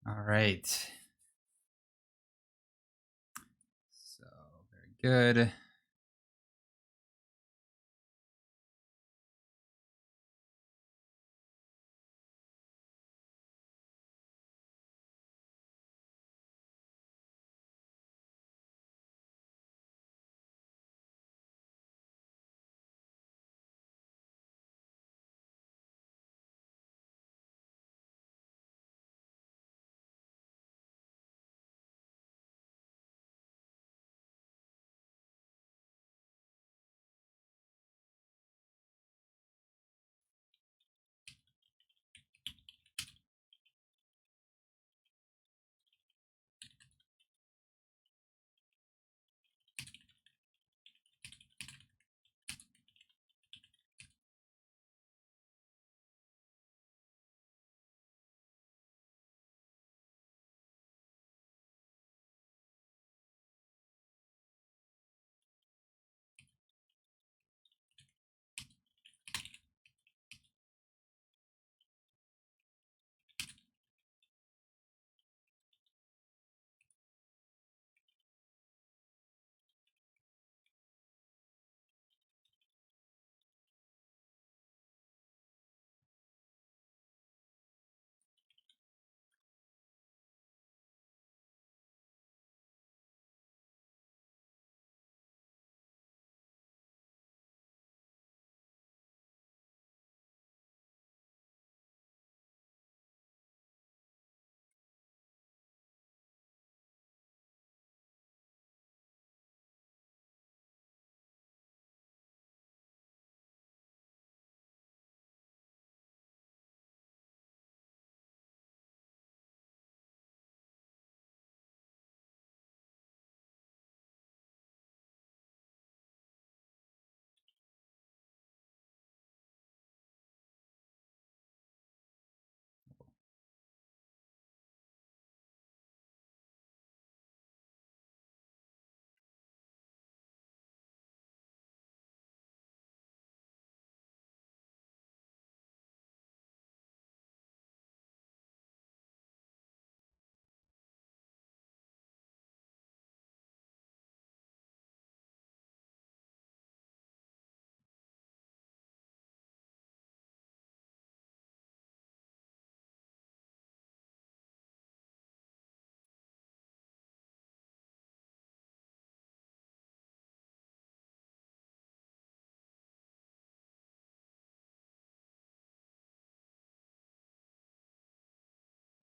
All right. So very good.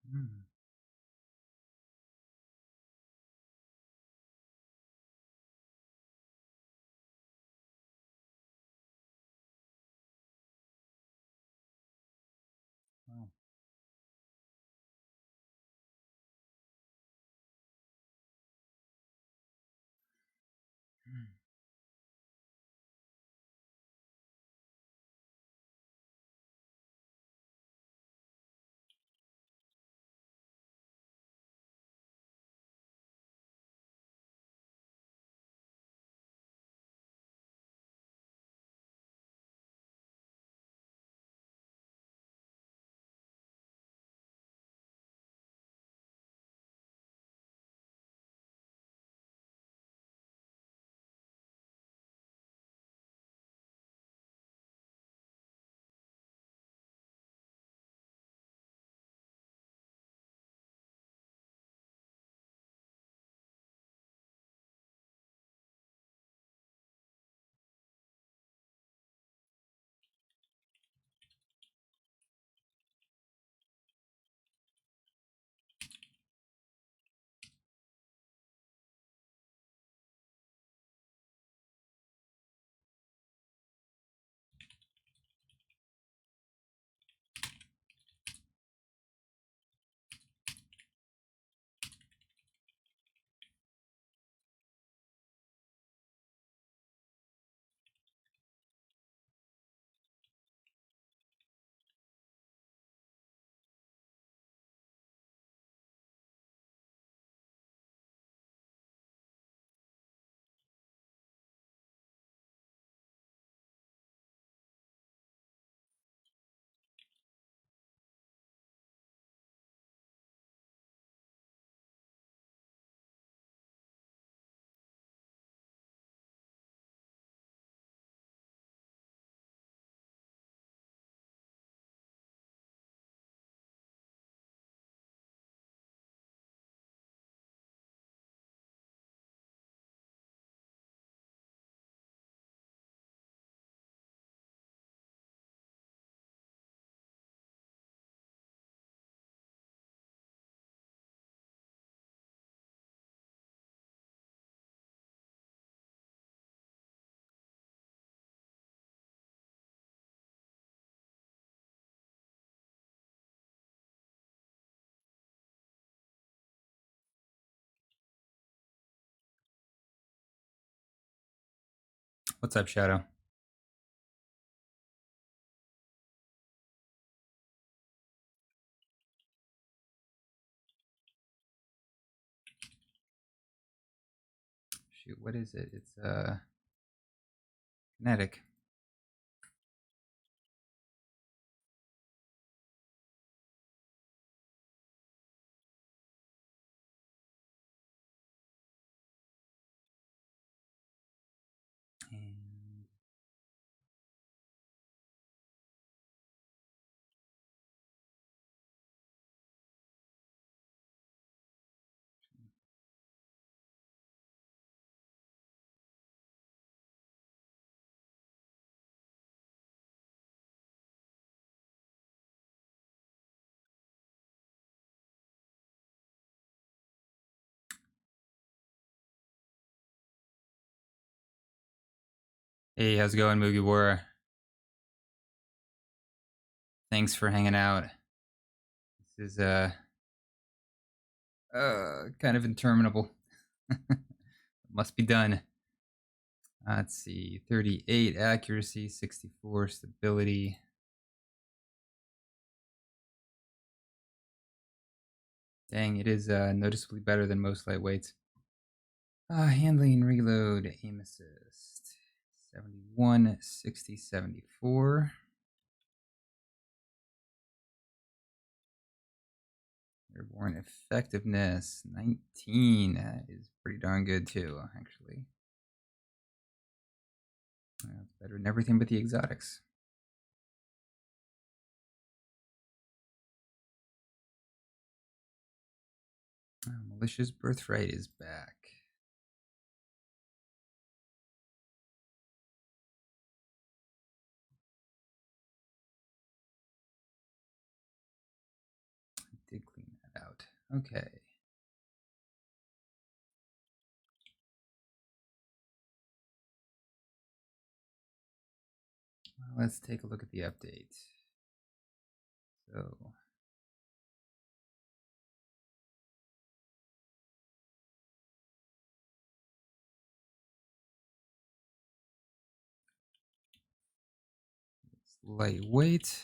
Hmm. Wow. Hmm. What's up, Shadow? Shoot, what is it? It's kinetic. And hey, how's it going, Mugiwara? Thanks for hanging out. This is kind of interminable. Must be done. Let's see, 38 accuracy, 64 stability. Dang, it is noticeably better than most lightweights. Handling, reload, aim assist. 71, 60, 74. Airborne effectiveness, 19. That is pretty darn good too, actually. That's better than everything but the exotics. Malicious Birthright is back. I did clean that out. Okay. Well, let's take a look at the update. So it's lightweight.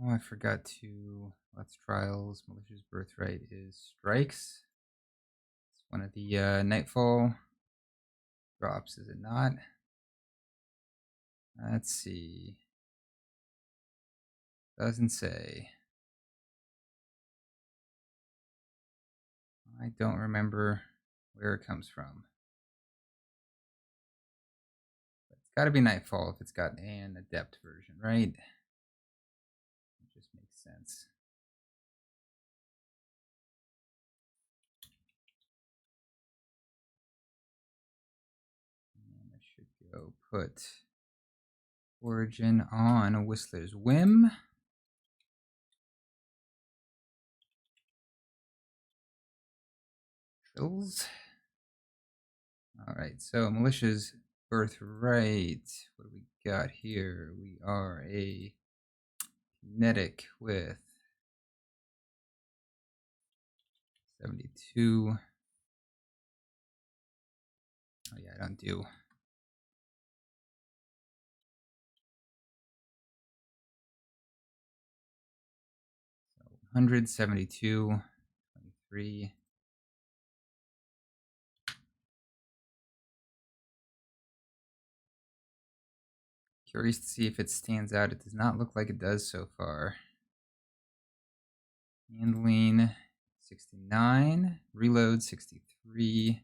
Oh, I forgot to. Let's trials. Malicious Birthright is strikes. It's one of the nightfall drops, is it not? Let's see. Doesn't say. I don't remember where it comes from. But it's got to be Nightfall if it's got an Adept version, right? It just makes sense. And I should go put Origin on Whistler's Whim. Trills. All right, so Malicious Birthright. What do we got here? We are a kinetic with 72. Oh yeah, I don't do. So 172, 23. Curious to see if it stands out. It does not look like it does so far. Handling 69, reload 63.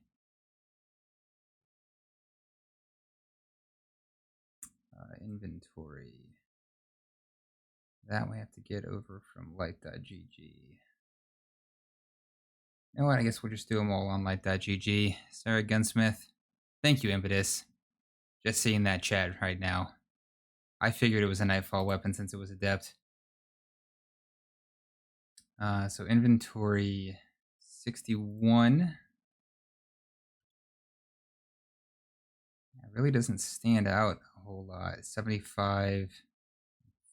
Inventory. That we have to get over from light.gg. You know what? I guess we'll just do them all on light.gg. Sorry, Gunsmith. Thank you, Impetus. Just seeing that chat right now. I figured it was a Nightfall weapon since it was Adept. So inventory 61. It really doesn't stand out a whole lot. 75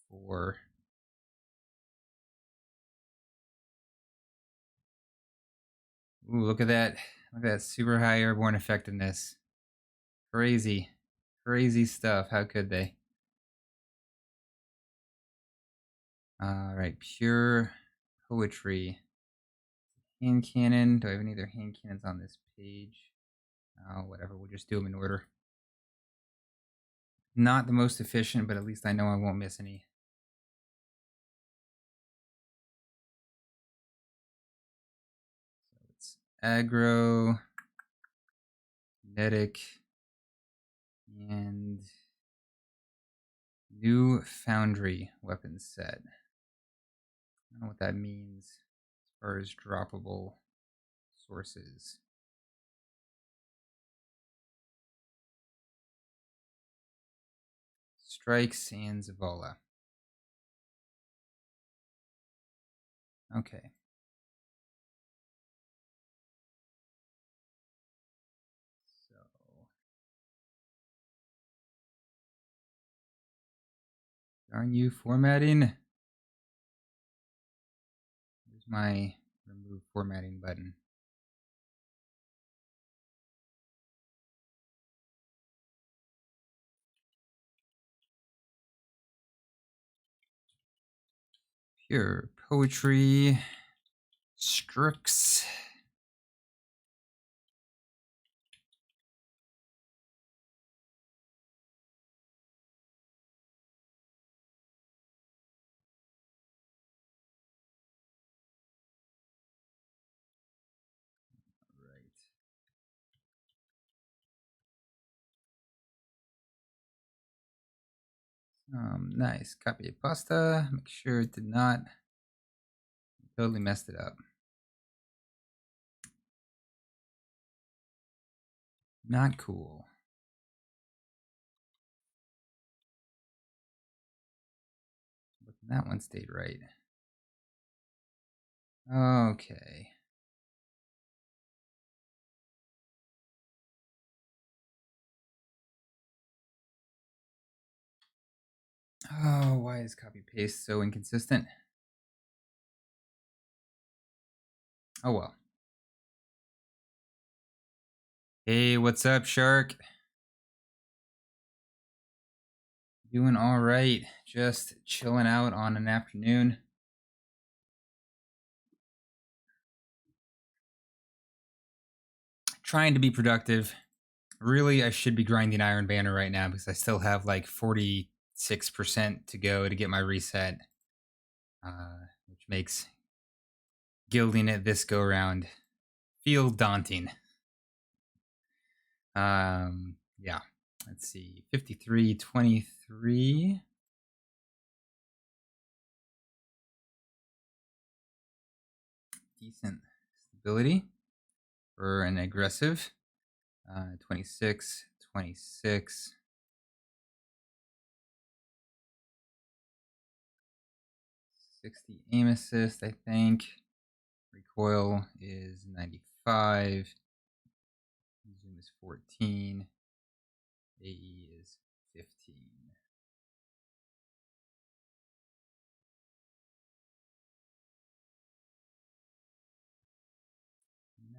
for Ooh, look at that. Look at that super high airborne effectiveness. Crazy. Crazy stuff. How could they? All right, pure poetry. Hand cannon. Do I have any other hand cannons on this page? Oh, whatever. We'll just do them in order. Not the most efficient, but at least I know I won't miss any. So it's aggro, kinetic, and new foundry weapon set. I don't know what that means as far as droppable sources. Strikes and Zavala. Okay. So darn you, formatting. Here's my remove formatting button. Pure poetry. Strix. Nice. Copy pasta. Make sure it did not. Totally messed it up. Not cool. But that one stayed right. Okay. Oh, why is copy paste so inconsistent? Oh well. Hey, what's up, Shark? Doing all right. Just chilling out on an afternoon. Trying to be productive. Really, I should be grinding Iron Banner right now because I still have like 46% to go to get my reset, which makes gilding it this go round feel daunting. Yeah. Let's see. 53-23. Decent stability for an aggressive. 26, 26. 60 aim assist, I think. Recoil is 95. Zoom is 14. AE is 15.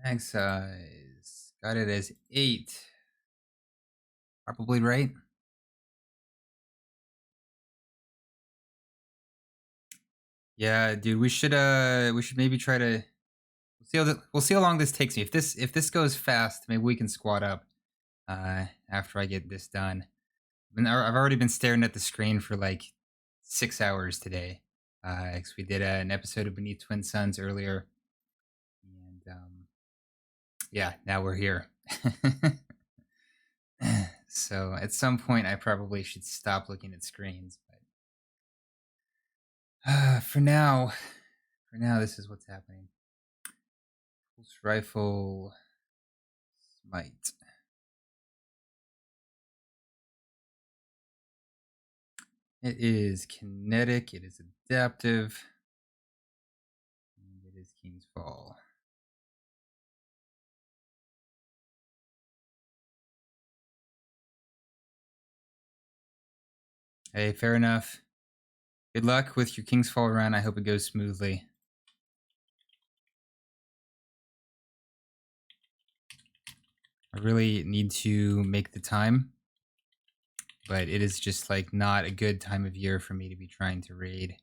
Mag size. Got it as 8. Probably right. Yeah, dude, we should maybe try to we'll see how long this takes me. If this goes fast, maybe we can squat up after I get this done. I mean, I've already been staring at the screen for like 6 hours today. Because we did an episode of Beneath Twin Suns earlier, and yeah, now we're here. So at some point, I probably should stop looking at screens. But for now, this is what's happening. Pulse rifle, smite. It is kinetic. It is adaptive. And it is King's Fall. Hey, fair enough. Good luck with your King's Fall run. I hope it goes smoothly. I really need to make the time, but it is just like not a good time of year for me to be trying to raid.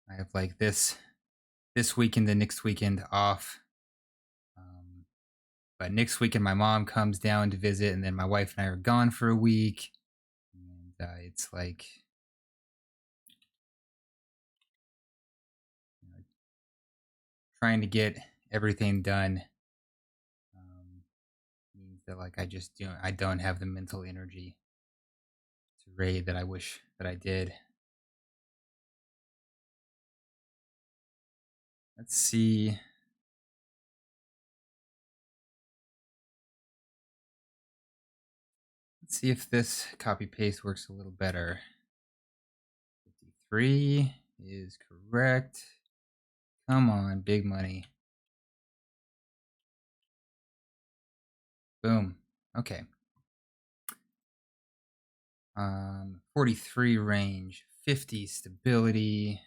I have like this weekend and next weekend off. But next weekend my mom comes down to visit, and then my wife and I are gone for a week. And it's like, you know, trying to get everything done means that like I don't have the mental energy to raid that I wish that I did. Let's see. Let's see if this copy paste works a little better. 53 is correct. Come on, big money. Boom. Okay. 43 range, 50 stability.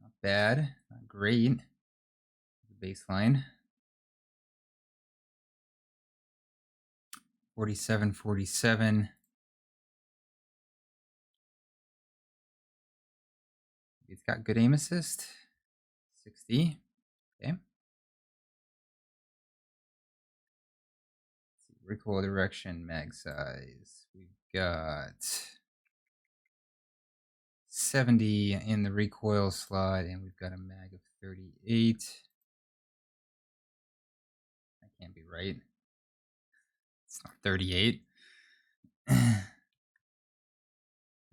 Not bad, not great. The baseline. 47, 47. It's got good aim assist. 60. Okay. Recoil direction, mag size. We've got 70 in the recoil slot, and we've got a mag of 38. That can't be right. It's not 38. All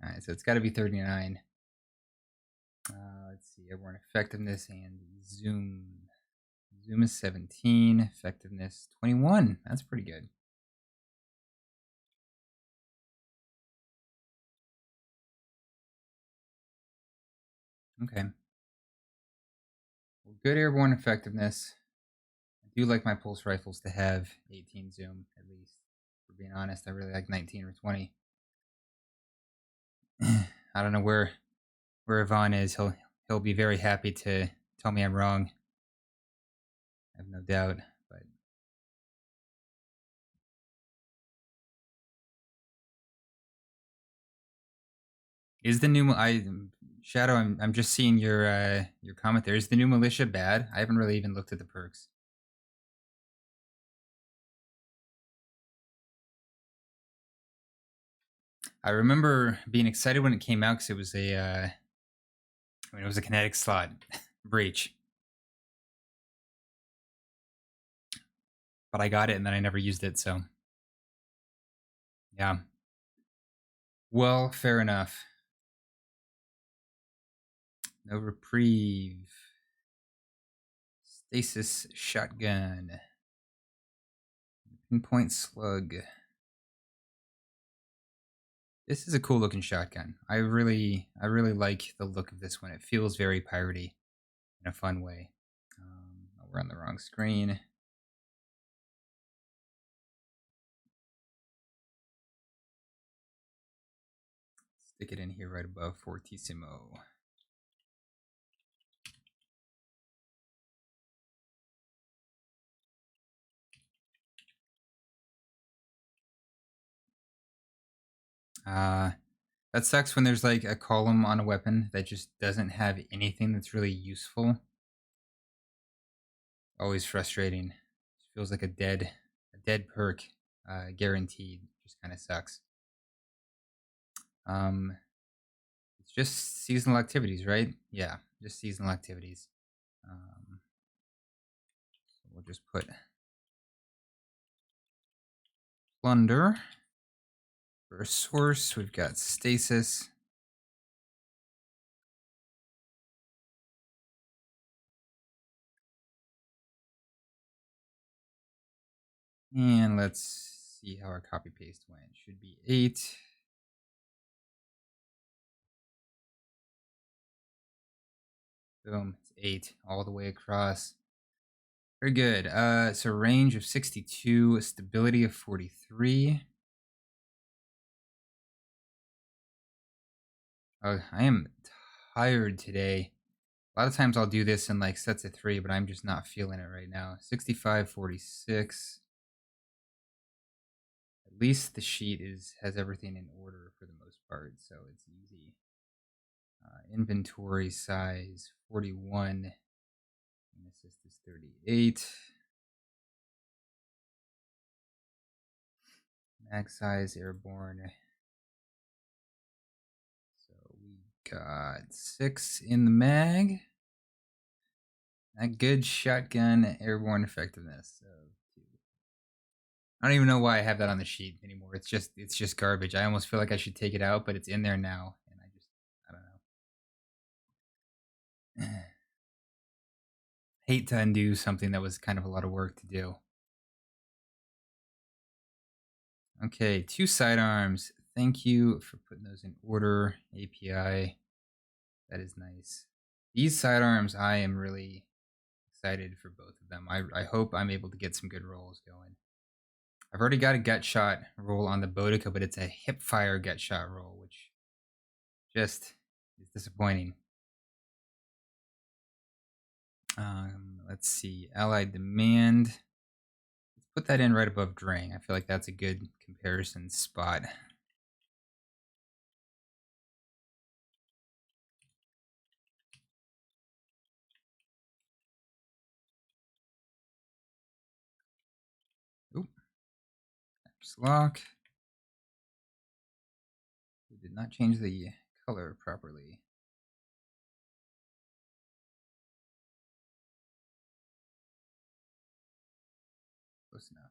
right, so it's got to be 39. Let's see, airborne effectiveness and zoom. Zoom is 17, effectiveness 21. That's pretty good. Okay. Well, good airborne effectiveness. I do like my pulse rifles to have 18 zoom, at least. For being honest, I really like 19 or 20. I don't know where Yvonne is. He'll be very happy to tell me I'm wrong. I have no doubt. But is the new Shadow? I'm just seeing your comment there. Is the new militia bad? I haven't really even looked at the perks. I remember being excited when it came out because it was it was a kinetic slot breach. But I got it and then I never used it, so yeah. Well, fair enough. No reprieve. Stasis shotgun. Pinpoint slug. This is a cool looking shotgun. I really like the look of this one. It feels very piratey in a fun way. Oh, we're on the wrong screen. Stick it in here right above Fortissimo. That sucks when there's like a column on a weapon that just doesn't have anything that's really useful. Always frustrating. It feels like a dead perk, guaranteed. Just kind of sucks. It's just seasonal activities, right? Yeah, just seasonal activities. So we'll just put plunder. For a source, we've got stasis. And let's see how our copy paste went. Should be 8. Boom, it's 8 all the way across. Very good. So range of 62, stability of 43. Oh, I am tired today. A lot of times I'll do this in like sets of 3, but I'm just not feeling it right now. 65.46. At least the sheet has everything in order for the most part, so it's easy. Inventory size 41. And assist is 38. Mag size airborne. So we got 6 in the mag. That good shotgun airborne effectiveness. So I don't even know why I have that on the sheet anymore. It's just garbage. I almost feel like I should take it out, but it's in there now, and I don't know. Hate to undo something that was kind of a lot of work to do. Okay, 2 sidearms. Thank you for putting those in order. API. That is nice. These sidearms, I am really excited for both of them. I hope I'm able to get some good rolls going. I've already got a gut shot roll on the Bodica, but it's a hip fire gut shot roll, which just is disappointing. Let's see. Allied demand. Let's put that in right above Drang. I feel like that's a good comparison spot. Oop. Caps lock. We did not change the color properly. Close enough.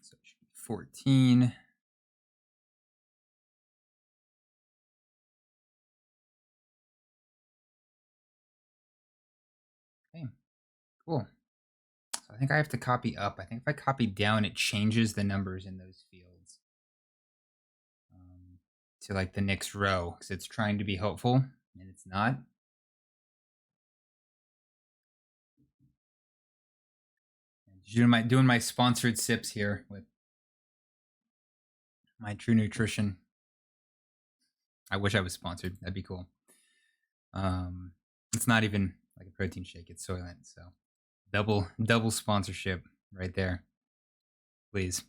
So it should be 14. Okay, cool. So I think I have to copy up. I think if I copy down, it changes the numbers in those fields to like the next row because it's trying to be helpful and it's not. Doing my sponsored sips here with my True Nutrition. I wish I was sponsored. That'd be cool. It's not even like a protein shake. It's Soylent. So double sponsorship right there. Please.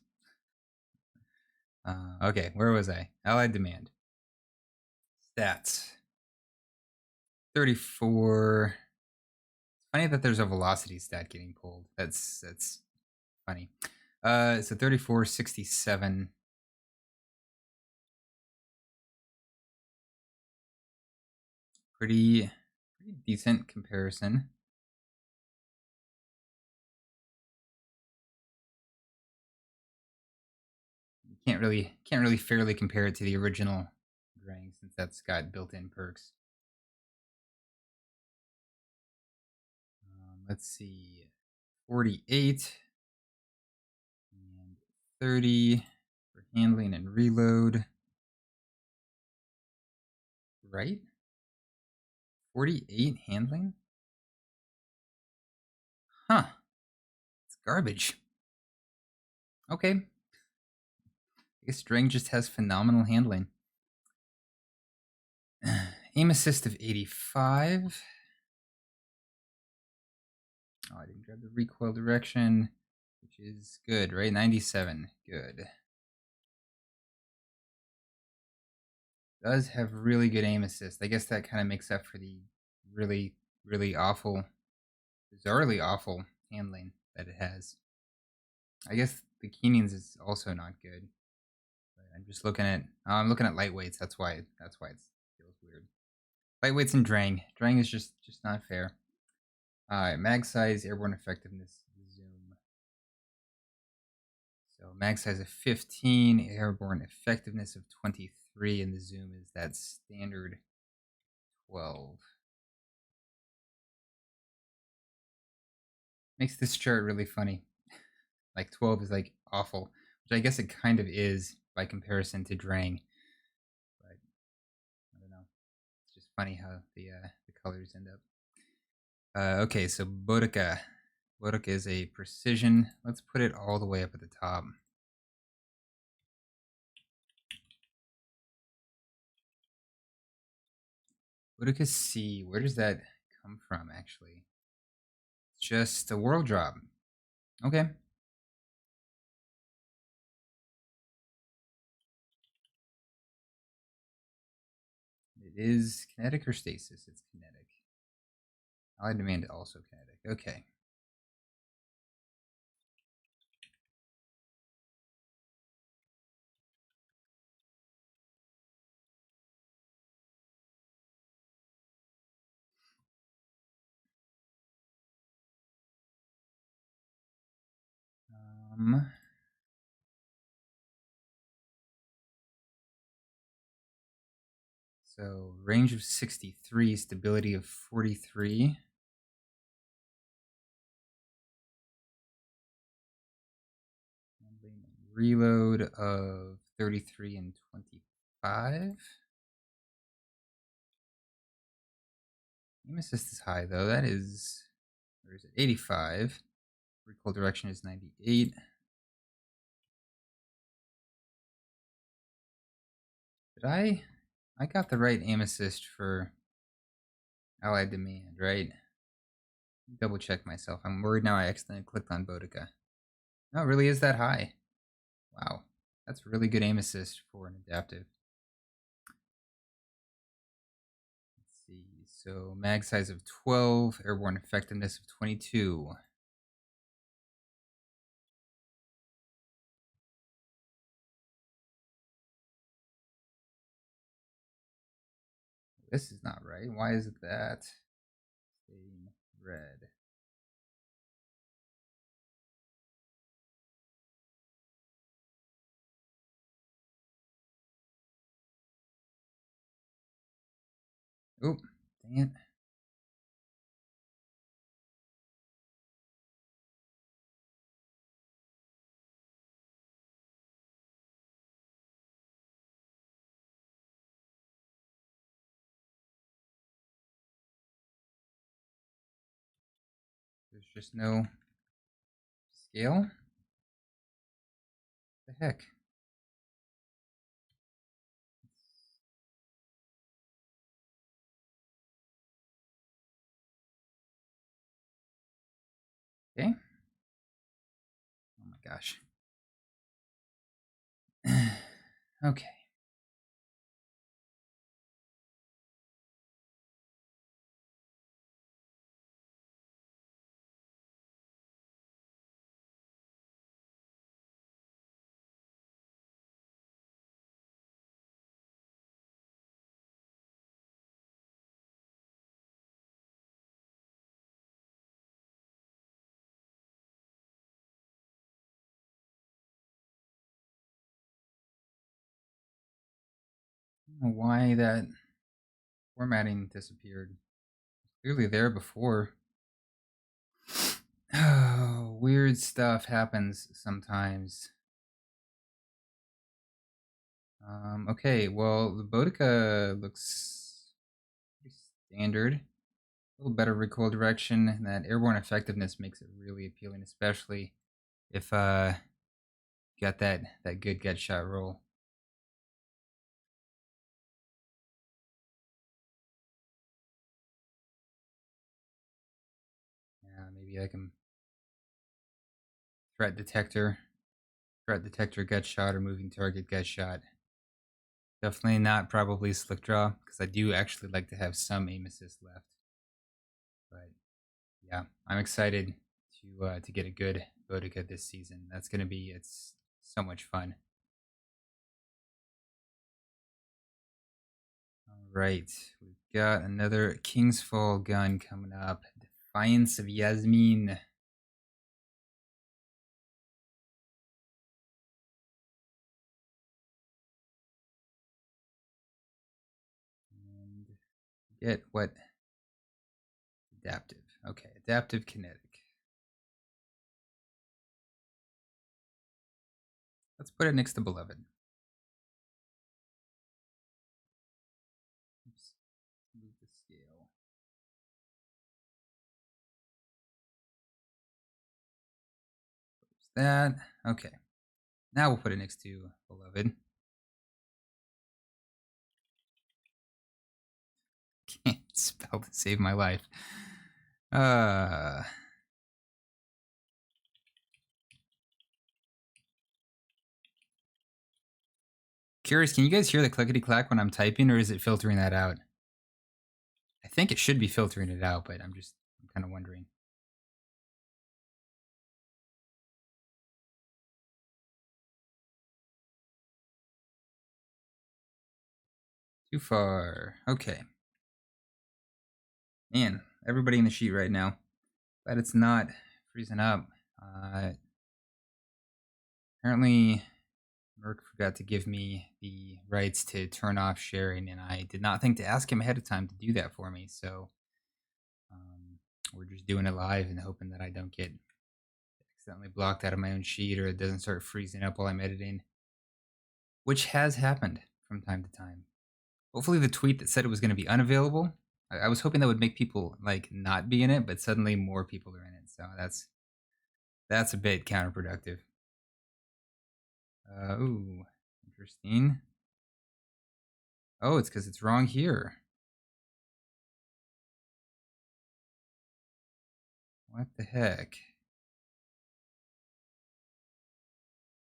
Okay, where was I? Allied demand. Stats. 34. It's funny that there's a velocity stat getting pulled. That's funny. So 34.67. Pretty decent comparison. You can't really fairly compare it to the original Drang since that's got built-in perks. Let's see, 48 and 30 for handling and reload. Right? 48 handling? Huh. It's garbage. Okay. I guess Drang just has phenomenal handling. Aim assist of 85. Oh, I didn't grab the recoil direction, which is good, right? 97. Good. Does have really good aim assist. I guess that kind of makes up for the really awful, bizarrely awful handling that it has. I guess the Keenings is also not good. But I'm just looking at I'm looking at lightweights. That's why it feels weird. Lightweights and Drang. Drang is just not fair. Alright, mag size, airborne effectiveness, zoom. So mag size of 15, airborne effectiveness of 23, and the zoom is that standard 12. Makes this chart really funny. Like 12 is like awful, which I guess it kind of is by comparison to Drang. But I don't know. It's just funny how the colors end up. Okay, so Boudica. Boudica is a precision. Let's put it all the way up at the top. Boudica C. Where does that come from, actually? It's just a world drop. Okay. It is kinetic or stasis? It's kinetic. Allied demand also kinetic. Okay. So range of 63, stability of 43. Reload of 33 and 25. Aim assist is high though. That is, where is it? 85. Recoil direction is 98. Did I got the right aim assist for allied demand, right? Double check myself. I'm worried now I accidentally clicked on Boudica. No, it really is that high. Wow. That's really good aim assist for an adaptive. Let's see. So mag size of 12, airborne effectiveness of 22. This is not right. Why is it that? Staying red. Oop, dang it. There's just no scale? What the heck? Okay. Oh my gosh. Okay. I don't know why that formatting disappeared. Clearly there before. Oh, weird stuff happens sometimes. Okay, well, the Boudica looks pretty standard. A little better recoil direction, and that airborne effectiveness makes it really appealing, especially if you got that good gut shot roll. Yeah, maybe I can threat detector, gut shot, or moving target gut shot. Definitely not probably slick draw because I do actually like to have some aim assist left. But yeah, I'm excited to get a good Boudica this season. It's so much fun. All right, we've got another King's Fall gun coming up. Defiance of Yasmin. And get what? Adaptive. Okay, adaptive kinetic. Let's put it next to Beloved. Oops. Move the scale. that. Okay. Now we'll put it next to beloved. Can't spell to save my life. Curious, can you guys hear the clickety clack when I'm typing, or is it filtering that out? I think it should be filtering it out, but I'm kind of wondering. Too far. Okay. Man, everybody in the sheet right now. But it's not freezing up. Apparently, Merck forgot to give me the rights to turn off sharing, and I did not think to ask him ahead of time to do that for me. So we're just doing it live and hoping that I don't get accidentally blocked out of my own sheet or it doesn't start freezing up while I'm editing, which has happened from time to time. Hopefully the tweet that said it was going to be unavailable, I was hoping that would make people like not be in it, but suddenly more people are in it. So that's a bit counterproductive. Ooh, interesting. Oh, it's because it's wrong here. What the heck?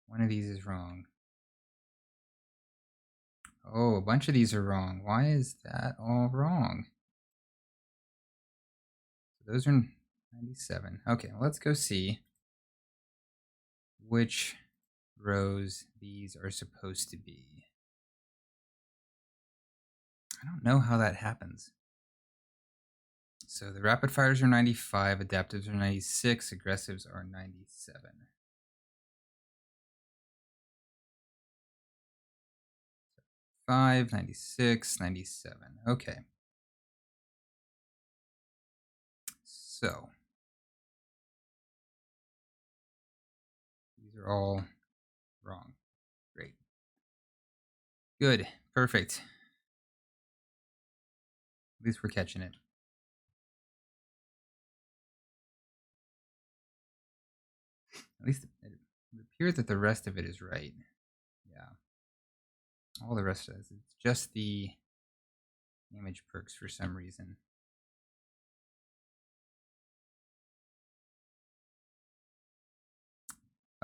One of these is wrong. Oh, a bunch of these are wrong. Why is that all wrong? So those are 97. Okay, well, let's go see which rows these are supposed to be. I don't know how that happens. So the rapid fires are 95, adaptives are 96, aggressives are 97. 5, 96, 97. Okay. So these are all wrong. Great. Good. Perfect. At least we're catching it. At least it appears that the rest of it is right. Yeah. All the rest of it. It's just the image perks for some reason.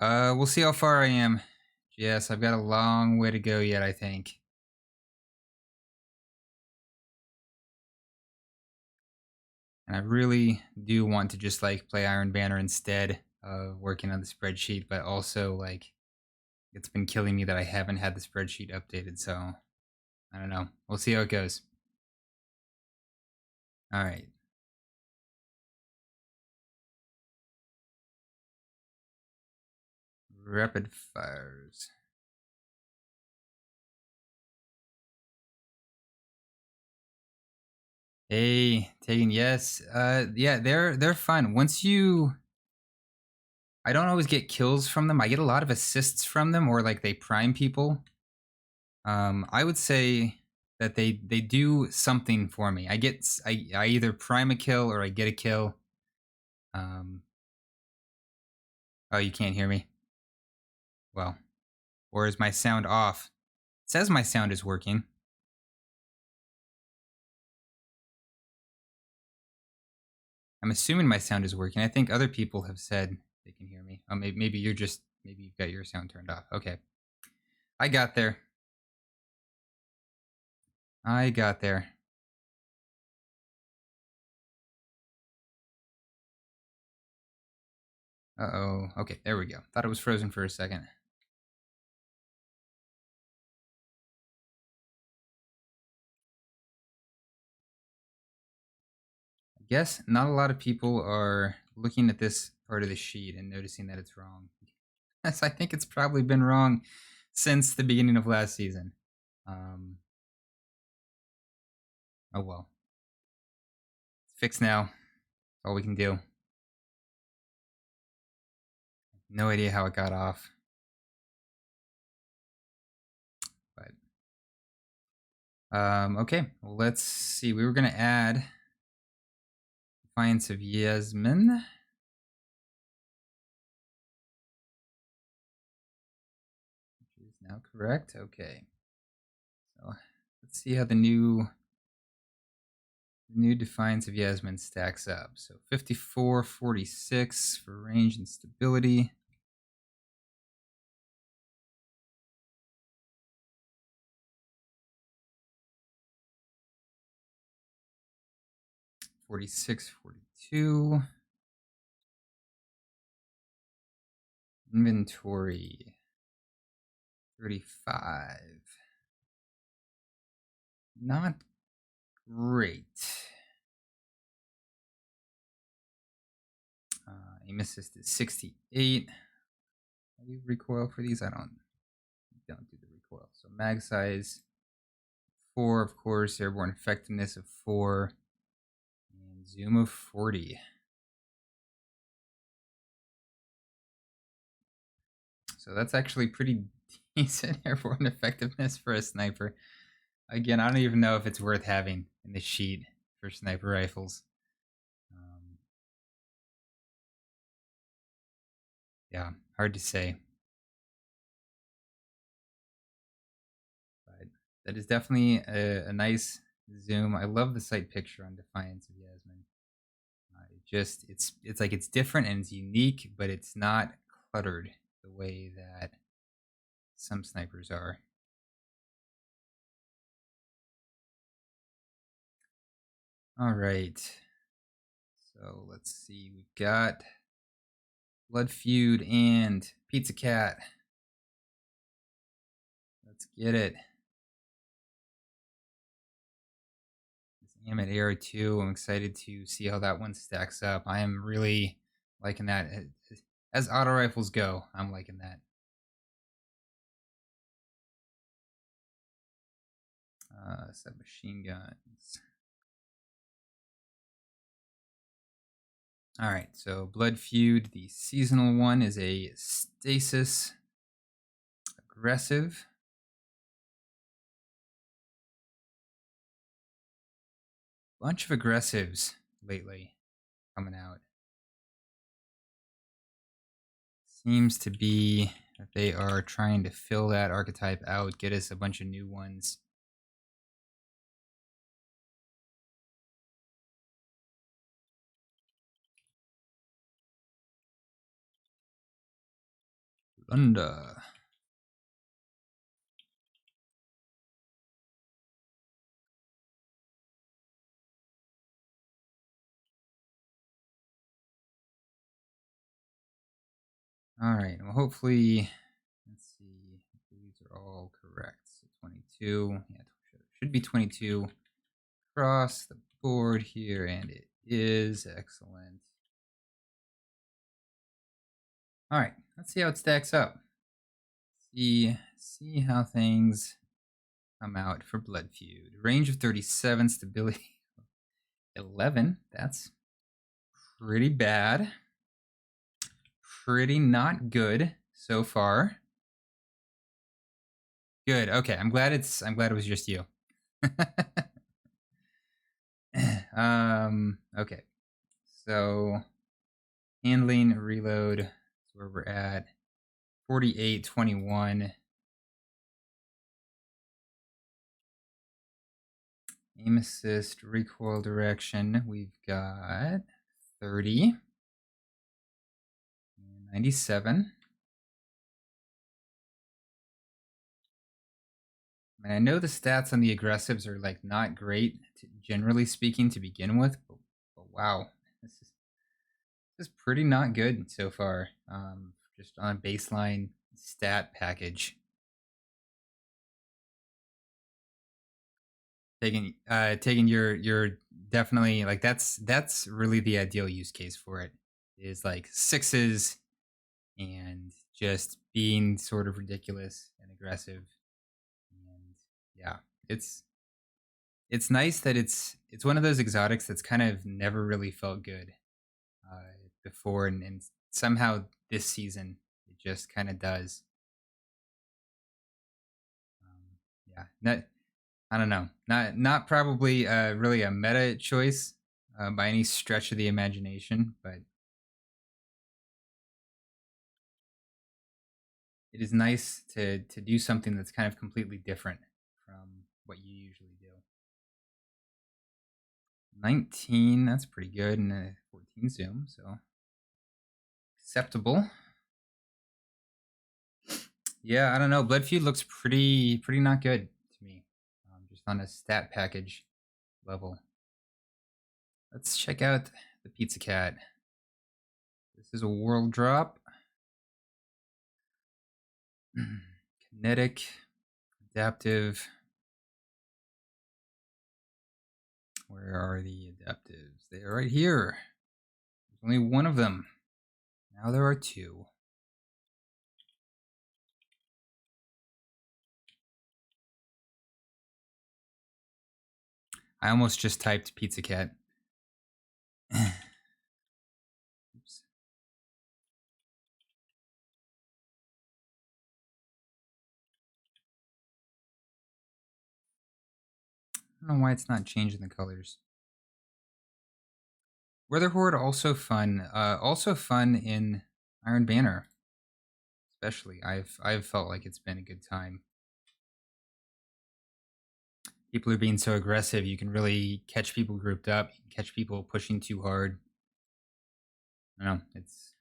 We'll see how far I am. Yes, I've got a long way to go yet, I think. And I really do want to just like play Iron Banner instead of working on the spreadsheet, but also like it's been killing me that I haven't had the spreadsheet updated, so I don't know. We'll see how it goes. All right. Rapid fires. Hey, Tegan, yes. Yeah, they're fun. I don't always get kills from them. I get a lot of assists from them, or like they prime people. I would say that they do something for me. I either prime a kill or I get a kill. Oh, you can't hear me? Well, or is my sound off? It says my sound is working. I'm assuming my sound is working. I think other people have said they can hear me. Oh, maybe you've got your sound turned off. Okay. I got there. Uh-oh. Okay, there we go. Thought it was frozen for a second. I guess not a lot of people are looking at this part of the sheet and noticing that it's wrong. Yes, I think it's probably been wrong since the beginning of last season. Oh well. It's fixed now. That's all we can do. No idea how it got off. But okay, well, let's see. We were gonna add Defiance of Yasmin. now correct. Okay. So let's see how the new Defiance of Yasmin stacks up. So 54-46 for range and stability. 46-42. Inventory 35. Not great. Aim assist is 68. How do you recoil for these? I don't do the recoil. So mag size 4, of course. Airborne effectiveness of 4. And zoom of 40. So that's actually pretty decent airborne effectiveness for a sniper. Again, I don't even know if it's worth having in the sheet for sniper rifles. Yeah, hard to say. But that is definitely a nice zoom. I love the sight picture on Defiance of Yasmin. It's like it's different and it's unique, but it's not cluttered the way that some snipers are. All right. So let's see. We've got Blood Feud and Pizza Cat. Let's get it. This aim at AR2. I'm excited to see how that one stacks up. I am really liking that. As auto rifles go, I'm liking that. Submachine guns. All right, so Blood Feud, the seasonal one, is a stasis aggressive. Bunch of aggressives lately coming out. Seems to be that they are trying to fill that archetype out, get us a bunch of new ones. Lunda. All right, well, hopefully, let's see, these are all correct. So 22, yeah, should be 22 across the board here, and it is excellent. All right, let's see how it stacks up. See how things come out for Blood Feud. Range of 37, stability 11. That's pretty bad. Pretty not good so far. Good. Okay, I'm glad it was just you. Okay. So handling reload is where we're at. 48-21. Aim assist, recoil direction. We've got 30. 97. I know the stats on the aggressives are like not great, generally speaking, to begin with, but wow, this is pretty not good so far. Just on a baseline stat package. Taking your definitely like that's really the ideal use case for it, is like 6s and just being sort of ridiculous and aggressive. And yeah, it's nice that it's one of those exotics that's kind of never really felt good before, and somehow this season it just kind of does. Yeah, I don't know, not probably really a meta choice by any stretch of the imagination, but it is nice to do something that's kind of completely different from what you usually do. 19, that's pretty good, and a 14 zoom, so acceptable. Yeah, I don't know. Blood Feud looks pretty not good to me, just on a stat package level. Let's check out the Pizza Cat. This is a world drop. Kinetic, adaptive. Where are the adaptives? They are right here. There's only one of them. Now there are two. I almost just typed Pizza Cat. Oops. I don't know why it's not changing the colors. Weather Horde also fun. Also fun in Iron Banner. Especially, I've felt like it's been a good time. People are being so aggressive. You can really catch people grouped up. You can catch people pushing too hard. I don't know. It's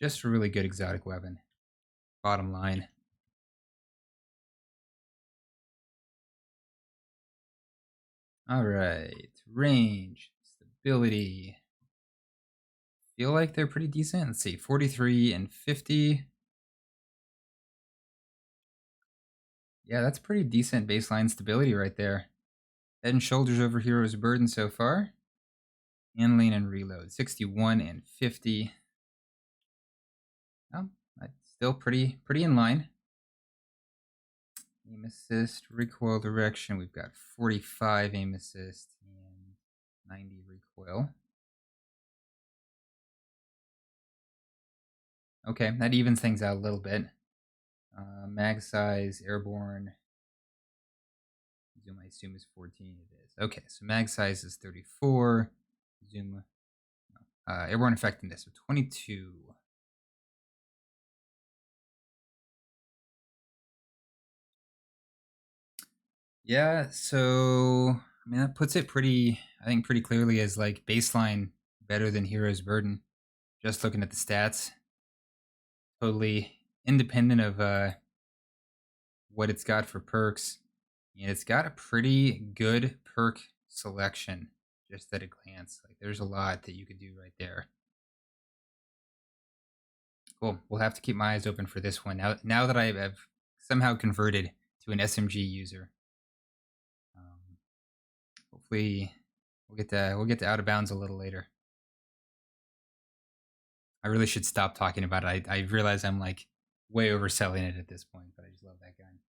just a really good exotic weapon. Bottom line. All right, range, stability. Feel like they're pretty decent. Let's see, 43 and 50. Yeah, that's pretty decent baseline stability right there. Head and shoulders over Hero's Burden so far. Handling and reload, 61 and 50. Oh, that's still pretty in line. Aim assist, recoil direction. We've got 45 aim assist and 90 recoil. Okay, that evens things out a little bit. Mag size, airborne. Zoom, I assume, is 14. It is. Okay, so mag size is 34. Zoom, airborne effectiveness of 22. Yeah, so I mean that puts it pretty, I think, pretty clearly as like baseline better than Hero's Burden. Just looking at the stats, totally independent of what it's got for perks, and it's got a pretty good perk selection just at a glance. Like there's a lot that you could do right there. Cool. We'll have to keep my eyes open for this one now that I've somehow converted to an SMG user. Hopefully, we'll get to out of bounds a little later. I really should stop talking about it. I realize I'm like way overselling it at this point, but I just love that gun.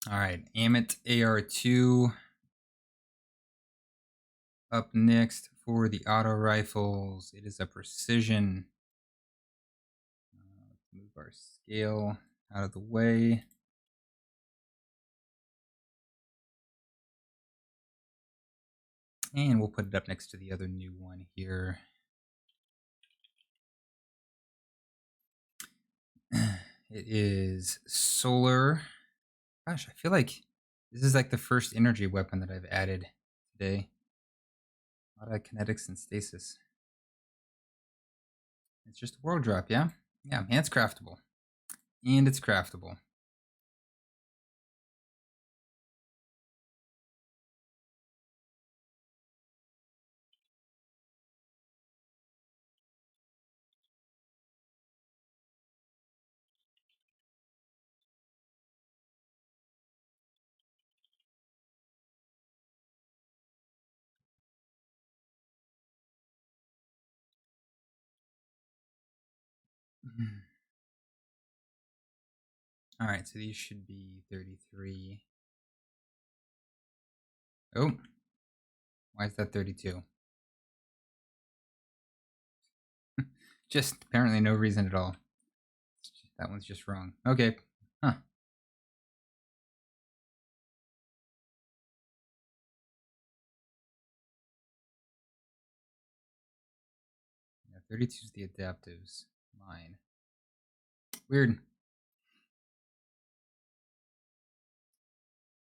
All right, Amit AR2 up next for the auto rifles. It is a precision. Let's move our scale out of the way. And we'll put it up next to the other new one here. It is solar. Gosh, I feel like this is like the first energy weapon that I've added today. A lot of kinetics and stasis. It's just a world drop, yeah? Yeah, and it's craftable. And it's craftable. All right, so these should be 33. Oh, why is that 32? Just apparently no reason at all. That one's just wrong. Okay, huh. 32 is the adaptives line. Weird.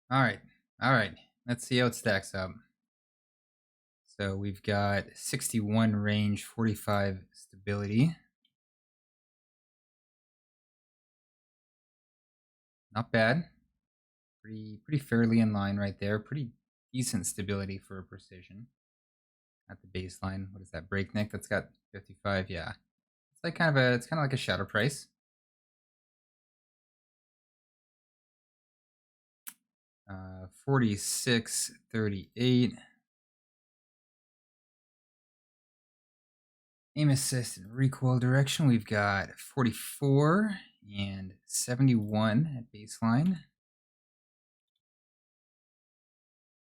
All right. All right. Let's see how it stacks up. So we've got 61 range, 45 stability. Not bad. Pretty fairly in line right there. Pretty decent stability for a precision. At the baseline, what is that? Breakneck that's got 55. Yeah. It's like kind of like a shadow price. 46.38. Aim assist and recoil direction, we've got 44 and 71 at baseline.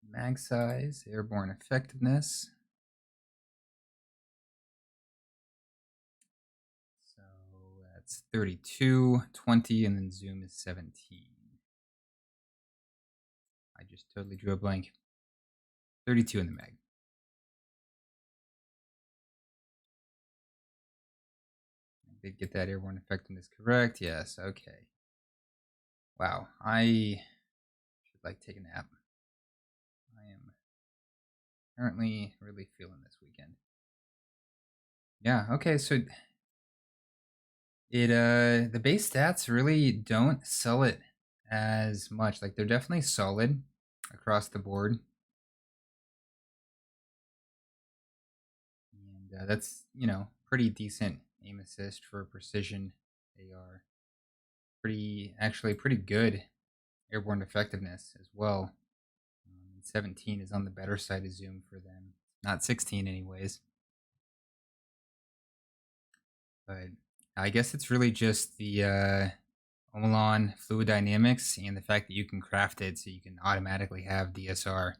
Mag size, airborne effectiveness. So that's 32, 20, and then zoom is 17. I just totally drew a blank. 32 in the mag. I did get that airborne effectiveness correct. Yes, okay. Wow, I should like take a nap. I am currently really feeling this weekend. Yeah, okay, so the base stats really don't sell it as much. Like they're definitely solid across the board. And that's, pretty decent aim assist for precision AR. Actually pretty good airborne effectiveness as well. 17 is on the better side of zoom for them. Not 16 anyways. But I guess it's really just the Omolon fluid dynamics and the fact that you can craft it so you can automatically have DSR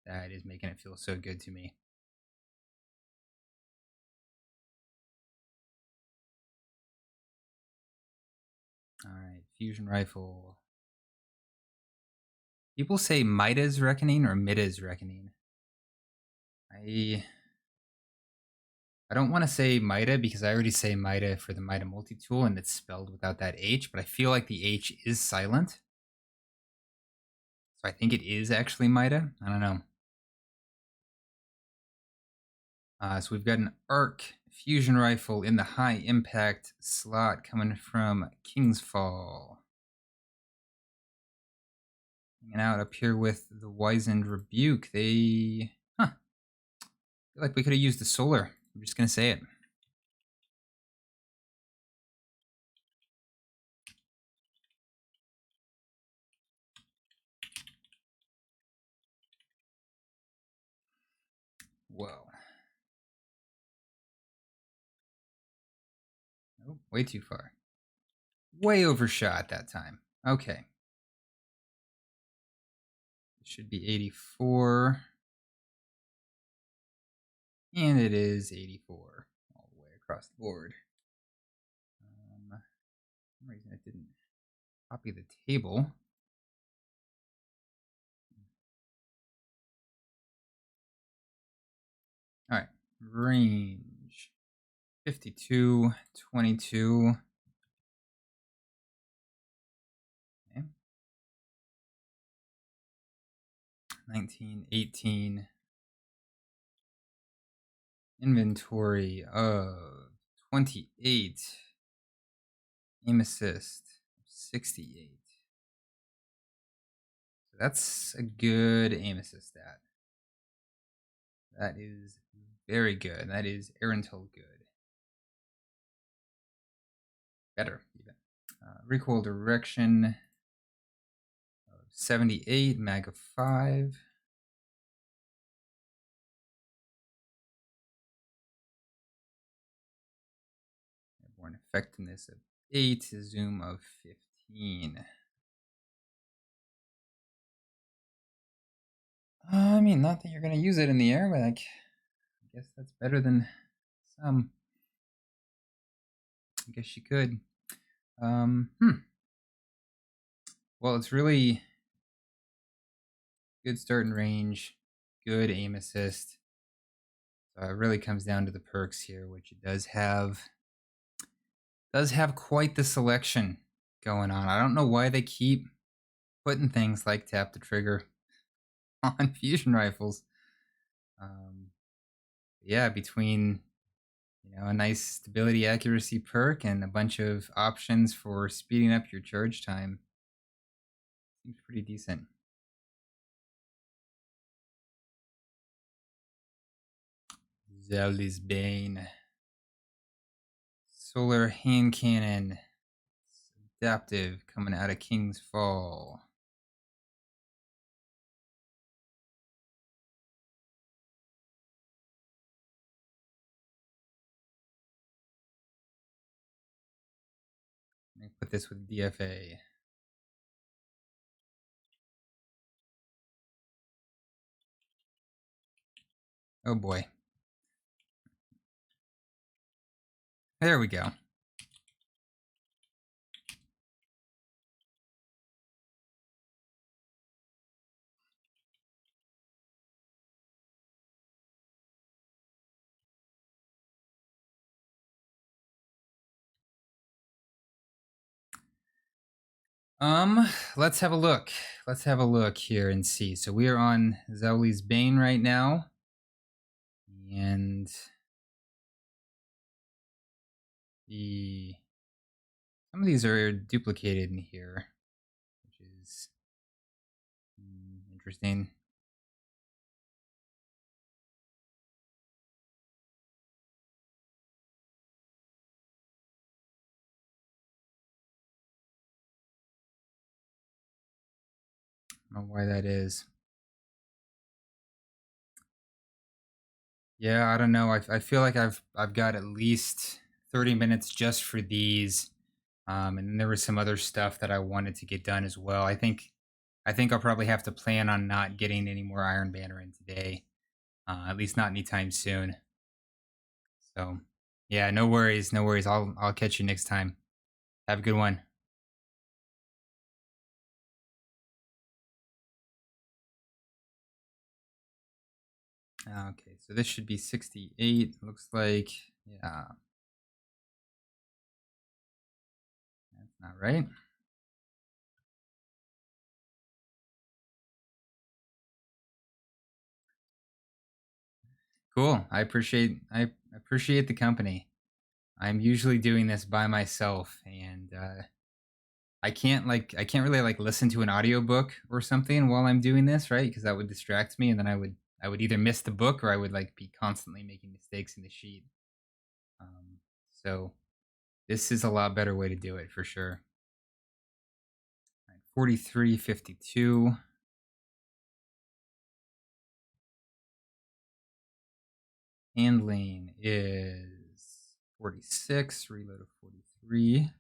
that is making it feel so good to me. All right, fusion rifle. People say Mida's Reckoning or Mida's Reckoning. I don't want to say Mida because I already say Mida for the Mida multi-tool and it's spelled without that H, but I feel like the H is silent. So I think it is actually Mida. I don't know. So we've got an ARC fusion rifle in the high impact slot coming from Kingsfall. Hanging out up here with the Wizened Rebuke. They, feel like we could have used the solar. I'm just going to say it. Whoa. Oh, way too far. Way overshot that time. Okay. It should be 84. And it is 84 all the way across the board. For some reason it didn't copy the table. All right, range 52, 22. Okay. 19, 18. Inventory of 28. Aim assist 68. So that's a good aim assist stat. That is very good. That is Arental good. Better, even. Recoil direction of 78, mag of 5. Airborne effectiveness of 8, zoom of 15. I mean, not that you're going to use it in the air, but I guess that's better than some. I guess you could. Well, it's really good starting range, good aim assist. So it really comes down to the perks here, which it does have. Does have quite the selection going on. I don't know why they keep putting things like tap the trigger on fusion rifles. Yeah, between a nice stability accuracy perk and a bunch of options for speeding up your charge time, seems pretty decent. Zelda's Bane. Solar hand cannon. Adaptive coming out of King's Fall. Let me put this with DFA. Oh boy. There we go. Let's have a look. Let's have a look here and see. So we are on Zauli's Bane right now. And some of these are duplicated in here, which is interesting. I don't know why that is. Yeah, I don't know. I feel like I've got at least 30 minutes just for these. And then there was some other stuff that I wanted to get done as well. I think I'll probably have to plan on not getting any more Iron Banner in today. At least not anytime soon. So yeah, no worries, no worries. I'll catch you next time. Have a good one. Okay, so this should be 68. Looks like, yeah. That's not right. Cool. I appreciate the company. I'm usually doing this by myself, and I can't really like listen to an audiobook or something while I'm doing this, right? Because that would distract me, and then I would either miss the book or I would like be constantly making mistakes in the sheet. So this is a lot better way to do it for sure. 43.52. Handling is 46. Reload of 43.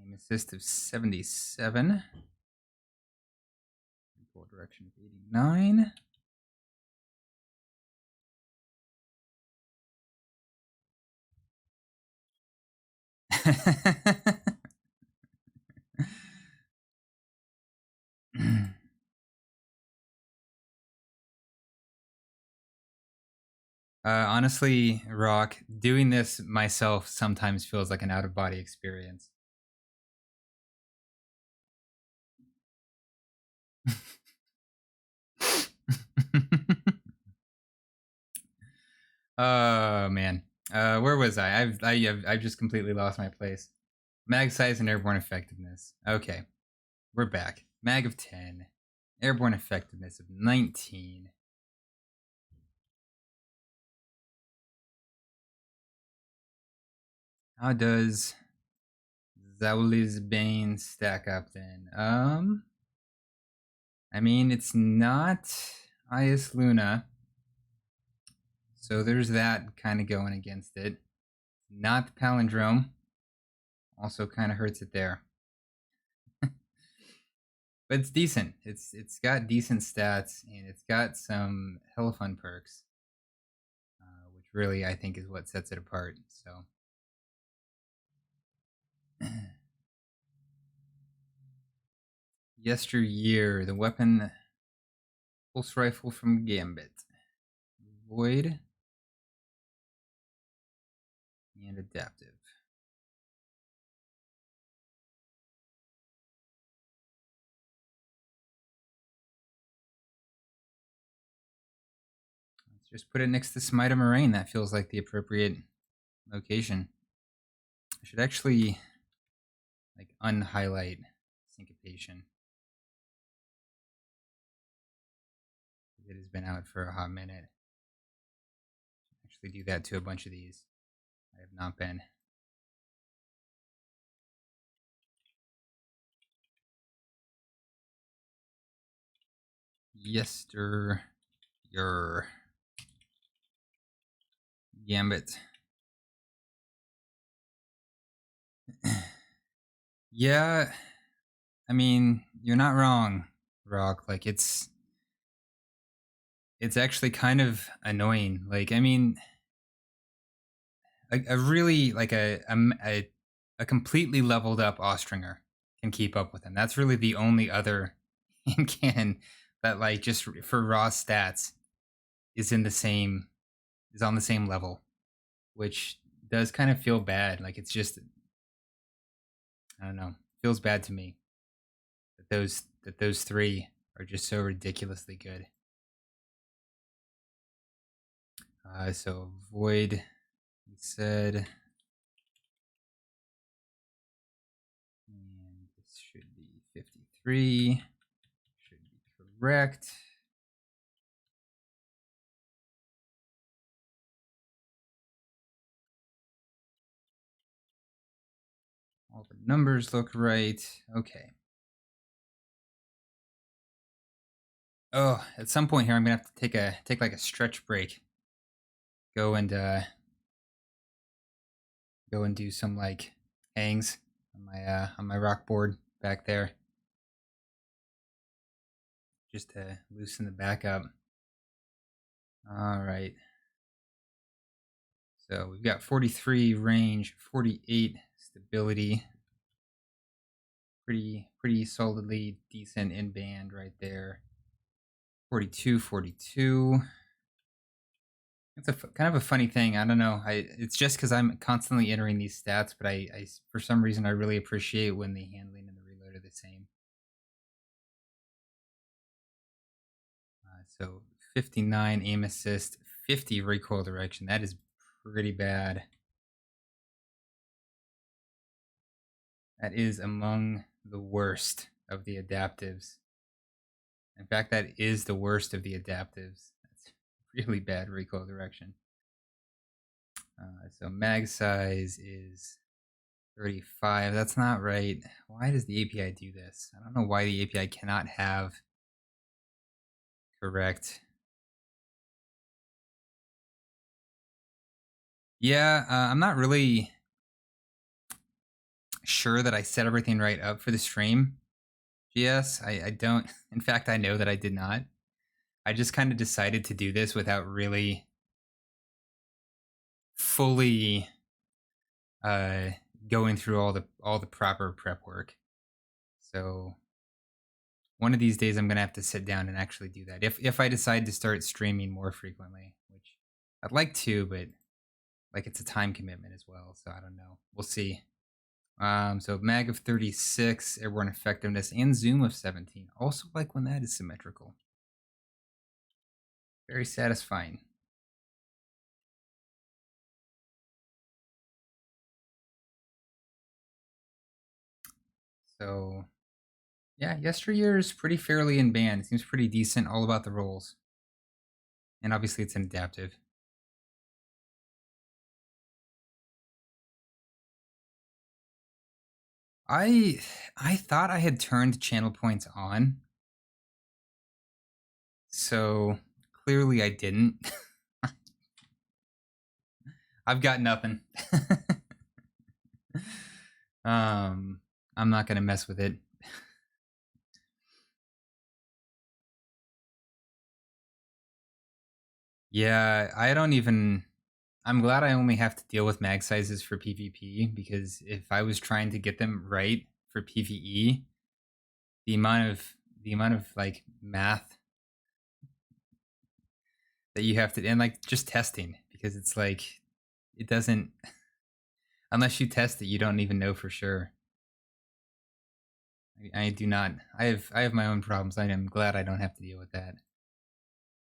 Aim assist of 77. Full direction of 89. Honestly, Rock, doing this myself sometimes feels like an out of body experience. Oh man, where was I? I've just completely lost my place. Mag size and airborne effectiveness. Okay, we're back. Mag of 10, airborne effectiveness of 19. How does Zauli's Bane stack up then? I mean, it's not Ias Luna, so there's that kind of going against it. Not the palindrome, also kind of hurts it there. But it's decent. It's got decent stats and it's got some hella fun perks, which really I think is what sets it apart. So. Yesteryear, the weapon Pulse Rifle from Gambit. Void. And Adaptive. Let's just put it next to Smite of Moraine. That feels like the appropriate location. I should actually like unhighlight Syncopation. It has been out for a hot minute. Actually do that to a bunch of these. I have not been. Yester your Gambit. Yeah, I mean, you're not wrong, Rock. Like it's actually kind of annoying. Like, I mean, a really like a completely leveled up Austringer can keep up with him. That's really the only other in canon that like just for raw stats is on the same level, which does kind of feel bad. Like it's just I don't know, feels bad to me that those three are just so ridiculously good. So Void, we said, and this should be 53. Should be correct. All the numbers look right. Okay. Oh, at some point here, I'm gonna have to take like a stretch break. Go and do some like hangs on my rock board back there, just to loosen the back up. All right. So we've got 43 range, 48 stability. Pretty solidly decent in band right there. 42, 42. It's a kind of a funny thing. I don't know. It's just because I'm constantly entering these stats, but I for some reason I really appreciate when the handling and the reload are the same. So 59 aim assist, 50 recoil direction. That is pretty bad. That is among the worst of the adaptives. In fact, that is the worst of the adaptives. That's really bad recoil direction. So mag size is 35. That's not right. Why does the API do this? I don't know why the API cannot have correct. Yeah, I'm not really sure that I set everything right up for the stream. GS, I don't. In fact, I know that I did not. I just kind of decided to do this without really fully going through all the proper prep work. So one of these days I'm gonna have to sit down and actually do that. If I decide to start streaming more frequently, which I'd like to, but like it's a time commitment as well. So I don't know. We'll see. So mag of 36, airborne effectiveness, and zoom of 17. Also like when that is symmetrical. Very satisfying. So yeah, yesteryear is pretty fairly in band. It seems pretty decent, all about the rolls. And obviously it's an adaptive. I thought I had turned channel points on. So clearly I didn't. I've got nothing. I'm not gonna mess with it. Yeah, I don't even. I'm glad I only have to deal with mag sizes for PvP, because if I was trying to get them right for PvE, the amount of like math that you have to, and like just testing, because it's like it doesn't, unless you test it, you don't even know for sure. I do not. I have my own problems. I am glad I don't have to deal with that.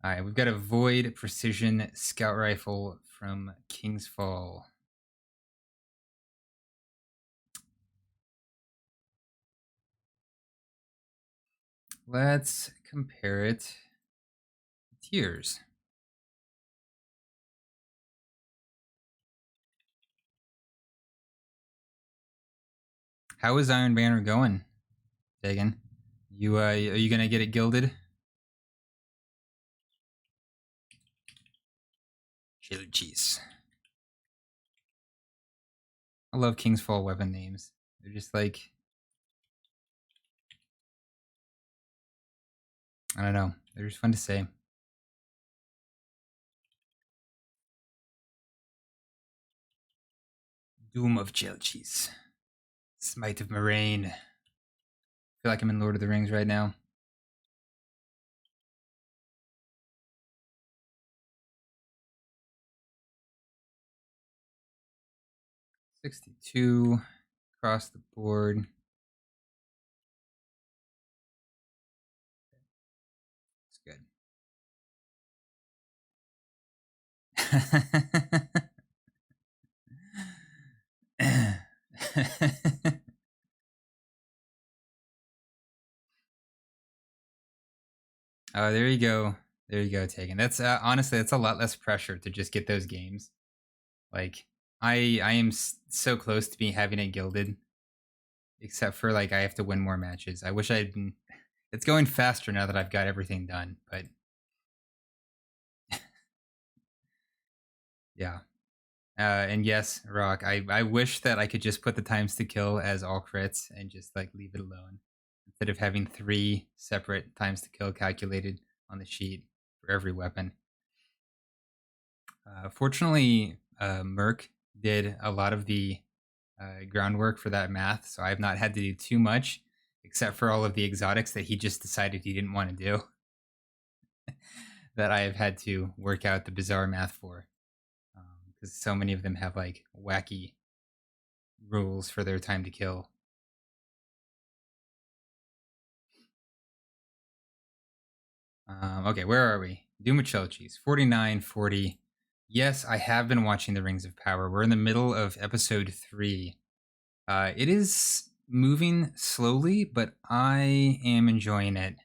All right, we've got a Void Precision Scout Rifle from King's Fall. Let's compare it to tiers. How is Iron Banner going, Dagan? Are you gonna get it gilded? Chili cheese. I love King's Fall weapon names. They're just like, I don't know. They're just fun to say. Doom of Chili cheese. Smite of Moraine. I feel like I'm in Lord of the Rings right now. $62 across the board. It's good. Oh, there you go. There you go, Tegan. That's honestly, that's a lot less pressure to just get those games. Like, I am so close to being having it gilded, except for like I have to win more matches. I wish I'd been. It's going faster now that I've got everything done, but yeah. And yes, Rock, I wish that I could just put the times to kill as all crits and just like leave it alone instead of having 3 separate times to kill calculated on the sheet for every weapon. Fortunately, Merc did a lot of the groundwork for that math, so I've not had to do too much except for all of the exotics that he just decided he didn't want to do that I have had to work out the bizarre math for, because so many of them have like wacky rules for their time to kill. Okay, where are we? Doom of Cheese, 49, 40. Yes, I have been watching The Rings of Power. We're in the middle of episode 3. It is moving slowly, but I am enjoying it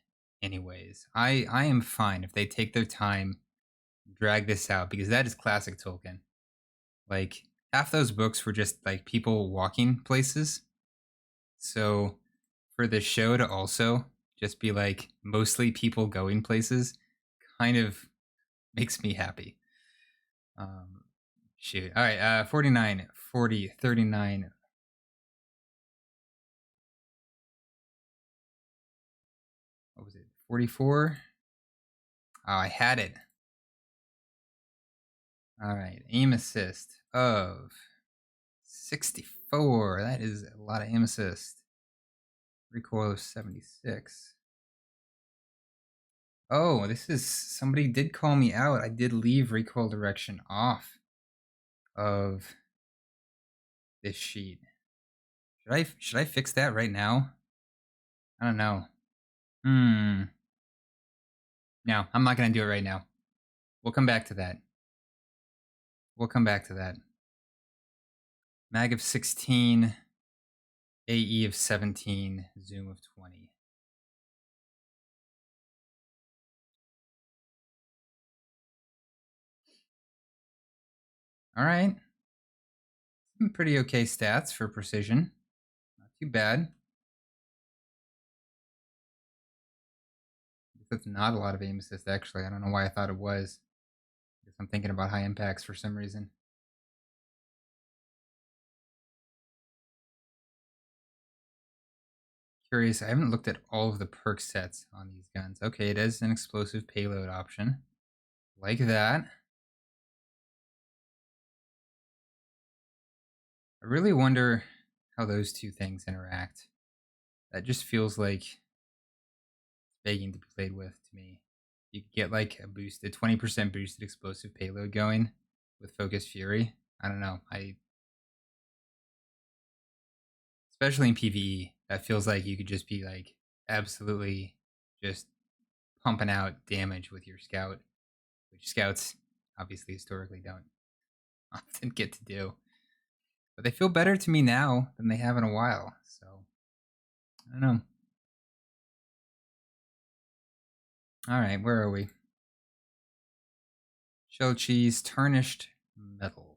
anyways. I am fine if they take their time, drag this out, because that is classic Tolkien. Like, half those books were just like people walking places. So for the show to also just be like mostly people going places kind of makes me happy. Shoot. All right, 49, 40, 39. What was it? 44? Oh, I had it. All right, aim assist of 64. That is a lot of aim assist. Recoil of 76. Oh, this is, somebody did call me out. I did leave recoil direction off of this sheet. Should I fix that right now? I don't know. No, I'm not gonna do it right now. We'll come back to that. We'll come back to that. Mag of 16, AE of 17, zoom of 20. All right. Some pretty okay stats for precision. Not too bad. That's not a lot of aim assist, actually. I don't know why I thought it was. I guess I'm thinking about high impacts for some reason. Curious, I haven't looked at all of the perk sets on these guns. Okay, it is an explosive payload option. Like that. I really wonder how those two things interact. That just feels like begging to be played with to me. you could get like a 20% boosted explosive payload going with Focus Fury. I don't know. Especially in PvE, that feels like you could just be like absolutely just pumping out damage with your scout, which scouts obviously historically don't often get to do. But they feel better to me now than they have in a while. So I don't know. All right, where are we? Shell cheese, tarnished metal.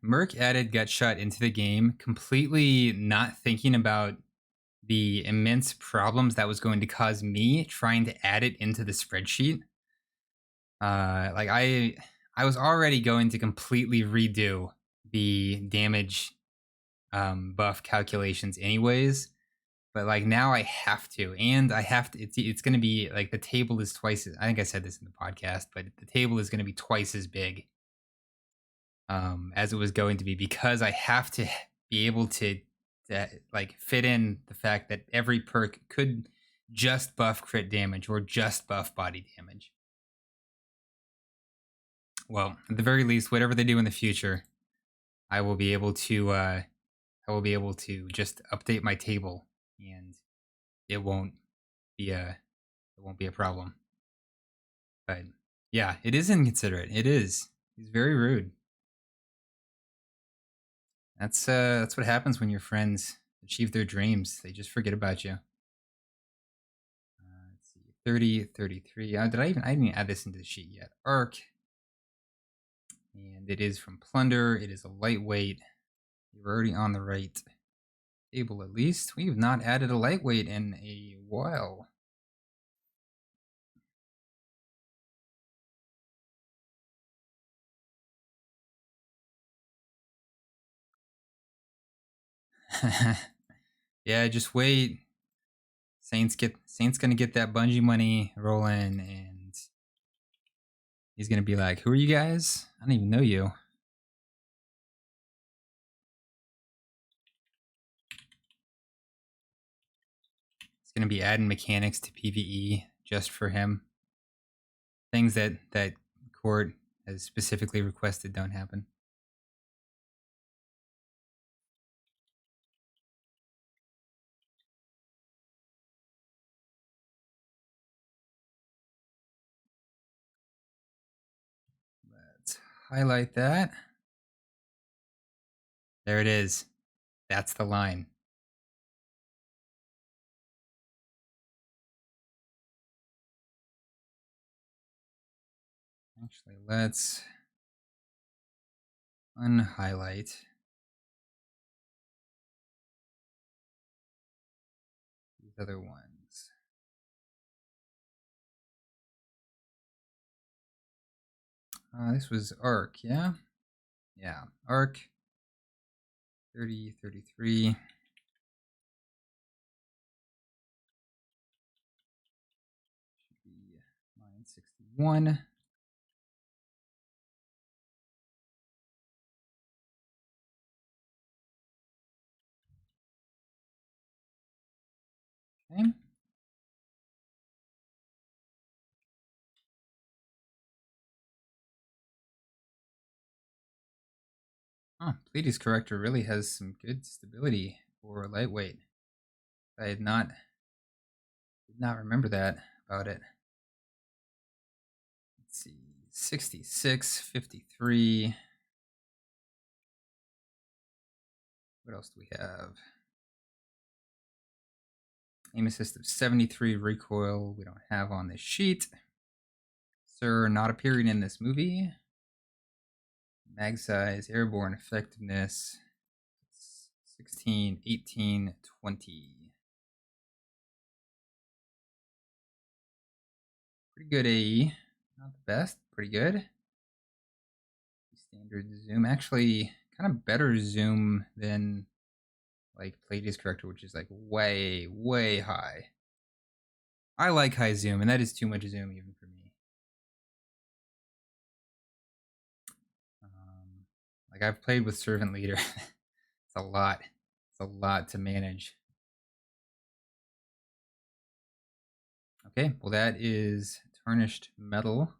Merc added Gutshot into the game, completely not thinking about the immense problems that was going to cause me trying to add it into the spreadsheet. Like I was already going to completely redo the damage buff calculations anyways, but like now I have to, and I have to. It's going to be like the table is twice. I think I said this in the podcast, but the table is going to be twice as big as it was going to be because I have to be able to like fit in the fact that every perk could just buff crit damage or just buff body damage. Well, at the very least, whatever they do in the future, I will be able to just update my table, and it won't be a problem. But yeah, it is inconsiderate. It is. He's very rude. That's what happens when your friends achieve their dreams. They just forget about you. Let's see, 30, 33. I didn't add this into the sheet yet. Arc, and it is from Plunder. It is a lightweight. You're already on the right table at least. We've not added a lightweight in a while. Yeah, just wait. Saint's gonna get that Bungie money rolling, and he's gonna be like, "Who are you guys? I don't even know you." He's gonna be adding mechanics to PvE just for him. Things that court has specifically requested don't happen. Let's highlight that. There it is. That's the line. Actually, let's unhighlight these other ones. This was Arc, yeah? Yeah, Arc 30, 33. Should be line 61. Okay. Pleiades Corrector really has some good stability for lightweight. I did not remember that about it. Let's see, 66, 53. What else do we have? Aim assist of 73, recoil we don't have on this sheet. Sir, not appearing in this movie. Mag size, airborne effectiveness, 16, 18, 20. Pretty good AE. Not the best, pretty good. Standard zoom. Actually, kind of better zoom than like Pleiades Corrector, which is like way, way high. I like high zoom, and that is too much zoom even for me. Like I've played with Servant Leader. It's a lot. It's a lot to manage. Okay, well that is tarnished metal.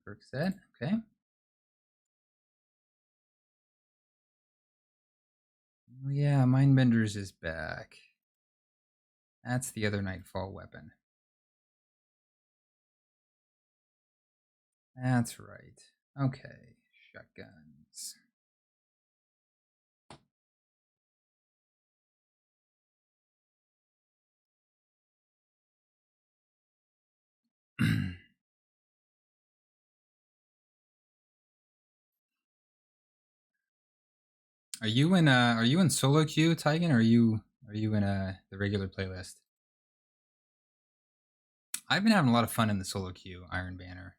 Perk set. Okay. Oh yeah, Mindbenders is back. That's the other Nightfall weapon. That's right. Okay, shotguns. Are you in solo queue, Tigan, or are you in the regular playlist? I've been having a lot of fun in the solo queue, Iron Banner.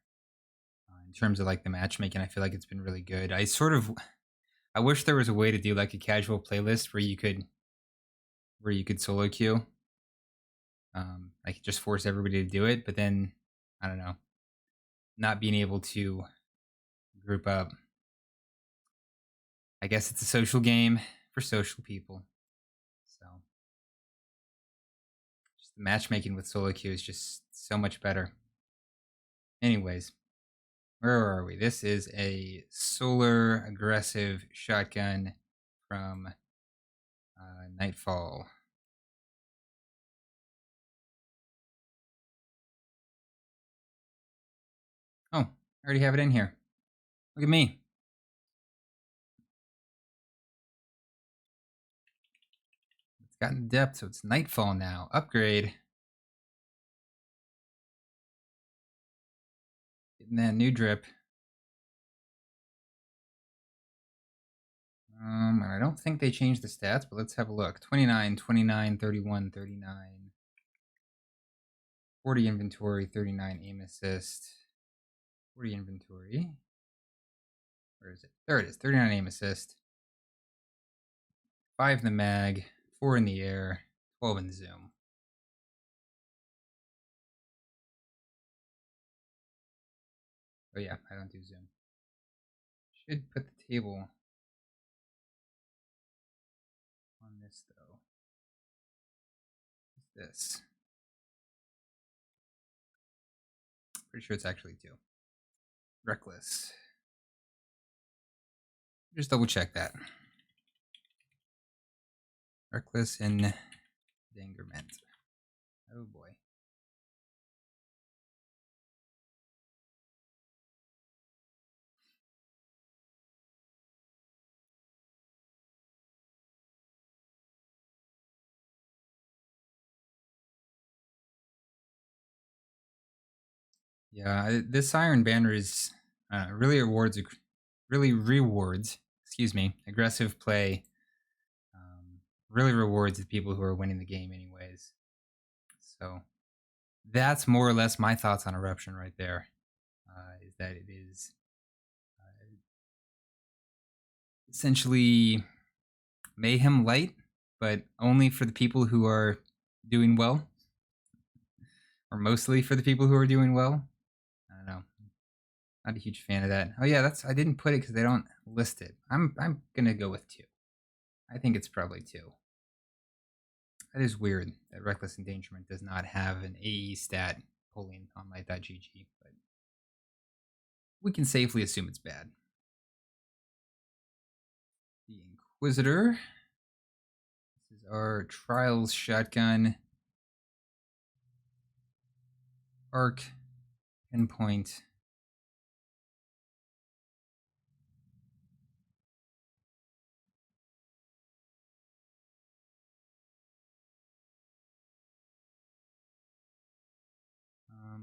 In terms of like the matchmaking, I feel like it's been really good. I wish there was a way to do like a casual playlist where you could solo queue. Like just force everybody to do it, but then I don't know, not being able to group up. I guess it's a social game for social people. So just the matchmaking with solo queue is just so much better. Anyways, where are we? This is a solar aggressive shotgun from Nightfall. Oh, I already have it in here. Look at me. It's gotten depth, so it's Nightfall now. Upgrade. Getting that new drip. And I don't think they changed the stats, but let's have a look. 29, 29, 31, 39. 40 inventory, 39 aim assist. 40 inventory. Where is it? There it is. 39 aim assist. 5 in the mag. 4 in the air. 12 in the zoom. Oh yeah, I don't do zoom. Should put the table on this though. What's this? Pretty sure it's actually 2. Reckless. Just double check that. Reckless endangerment. Oh boy. Yeah, this Iron Banner is really rewards, excuse me, aggressive play. Really rewards the people who are winning the game, anyways. So that's more or less my thoughts on Eruption right there. Is that it is essentially mayhem light, but only for the people who are doing well, or mostly for the people who are doing well. I don't know. Not a huge fan of that. Oh yeah, I didn't put it because they don't list it. I'm gonna go with 2. I think it's probably 2. That is weird that Reckless Endangerment does not have an AE stat pulling on light.gg, but we can safely assume it's bad. The Inquisitor. This is our Trials shotgun. Arc, pinpoint.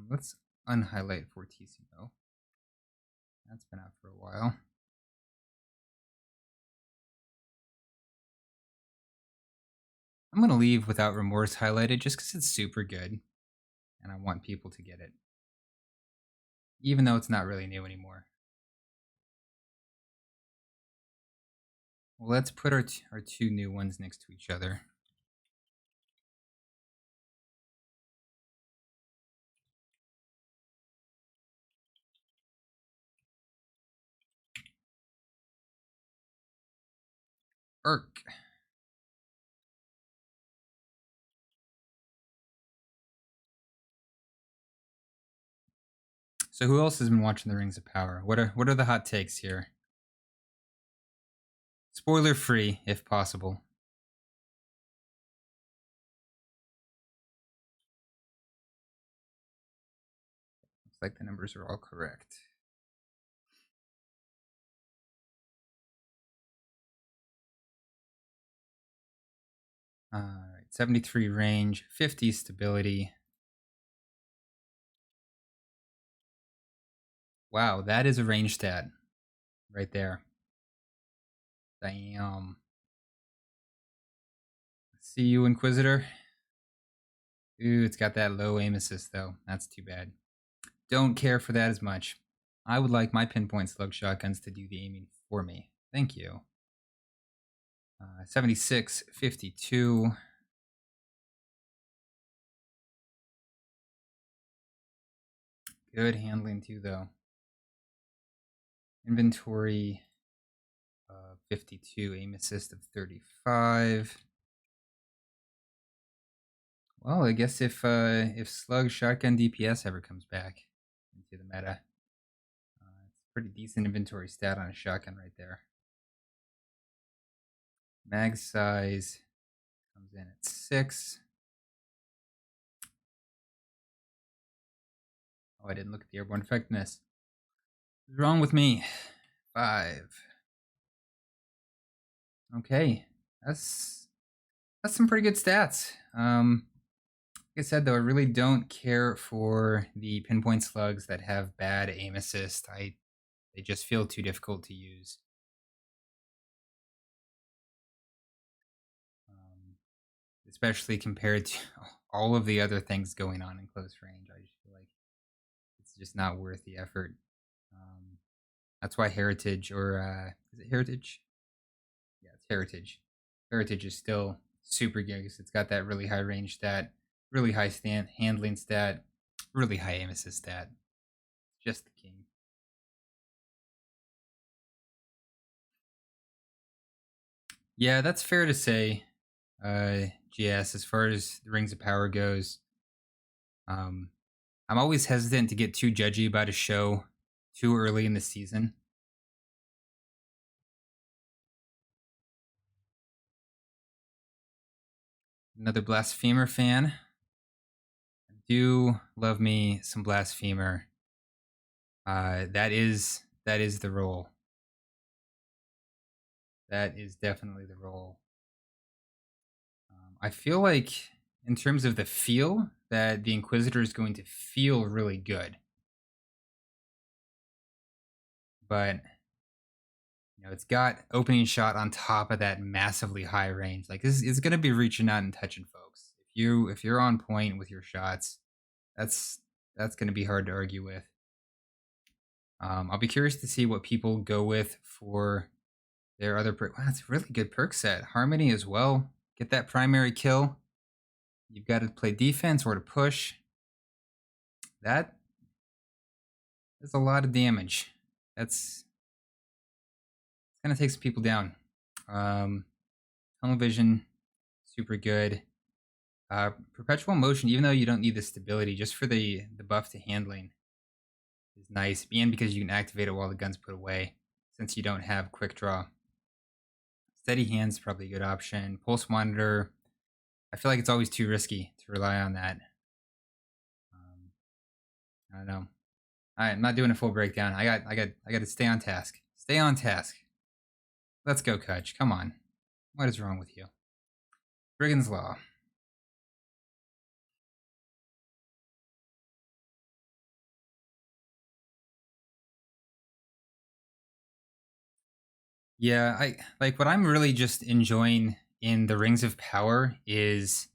Let's unhighlight Fortissimo. That's been out for a while. I'm going to leave Without Remorse highlighted just because it's super good. And I want people to get it. Even though it's not really new anymore. Well, let's put our 2 new ones next to each other. Irk. So who else has been watching the Rings of Power? What are the hot takes here? Spoiler free, if possible. Looks like the numbers are all correct. All right, 73 range, 50 stability. Wow, that is a range stat right there. Damn. See you, Inquisitor. Ooh, it's got that low aim assist, though. That's too bad. Don't care for that as much. I would like my pinpoint slug shotguns to do the aiming for me. Thank you. 76, 52. Good handling, too, though. Inventory 52, aim assist of 35. Well, I guess if slug shotgun DPS ever comes back into the meta, it's a pretty decent inventory stat on a shotgun right there. Mag size comes in at 6. Oh, I didn't look at the airborne effectiveness. What's wrong with me? 5. Okay, that's some pretty good stats. Like I said, though, I really don't care for the pinpoint slugs that have bad aim assist. They just feel too difficult to use. Especially compared to all of the other things going on in close range. I just feel like it's just not worth the effort. That's why Heritage, or is it Heritage? Yeah, it's Heritage. Heritage is still super good because it's got that really high range stat, really high handling stat, really high aim assist stat. It's just the king. Yeah, that's fair to say. GS, as far as the Rings of Power goes, I'm always hesitant to get too judgy about a show too early in the season. Another Blasphemer fan. I do love me some Blasphemer. That is the role. That is definitely the role. I feel like, in terms of the feel, that the Inquisitor is going to feel really good. But it's got opening shot on top of that massively high range. Like, this is going to be reaching out and touching folks. If you're on point with your shots, that's going to be hard to argue with. I'll be curious to see what people go with for their other perk. Wow, that's a really good perk set. Harmony as well. Get that primary kill. You've got to play defense or to push. That is a lot of damage. It's gonna take some people down. Tunnel vision, super good. Perpetual motion, even though you don't need the stability, just for the buff to handling, is nice. And because you can activate it while the gun's put away, since you don't have quick draw. Steady hands probably a good option. Pulse monitor, I feel like it's always too risky to rely on that. I don't know. All right, I'm not doing a full breakdown. I got to stay on task. Stay on task. Let's go, Kutch. Come on. What is wrong with you? Brigand's Law. Yeah, I like what I'm really just enjoying in the Rings of Power is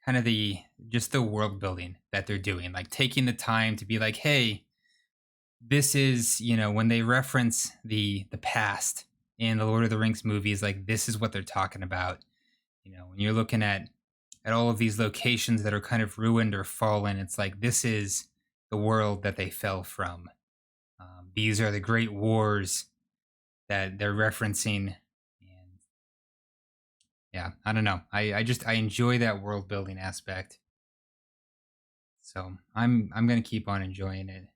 kind of the world building that they're doing, like taking the time to be like, hey, this is, when they reference the past in the Lord of the Rings movies, like this is what they're talking about. When you're looking at all of these locations that are kind of ruined or fallen, it's like this is the world that they fell from. These are the great wars that they're referencing, and yeah, I don't know. I enjoy that world building aspect. So I'm gonna keep on enjoying it.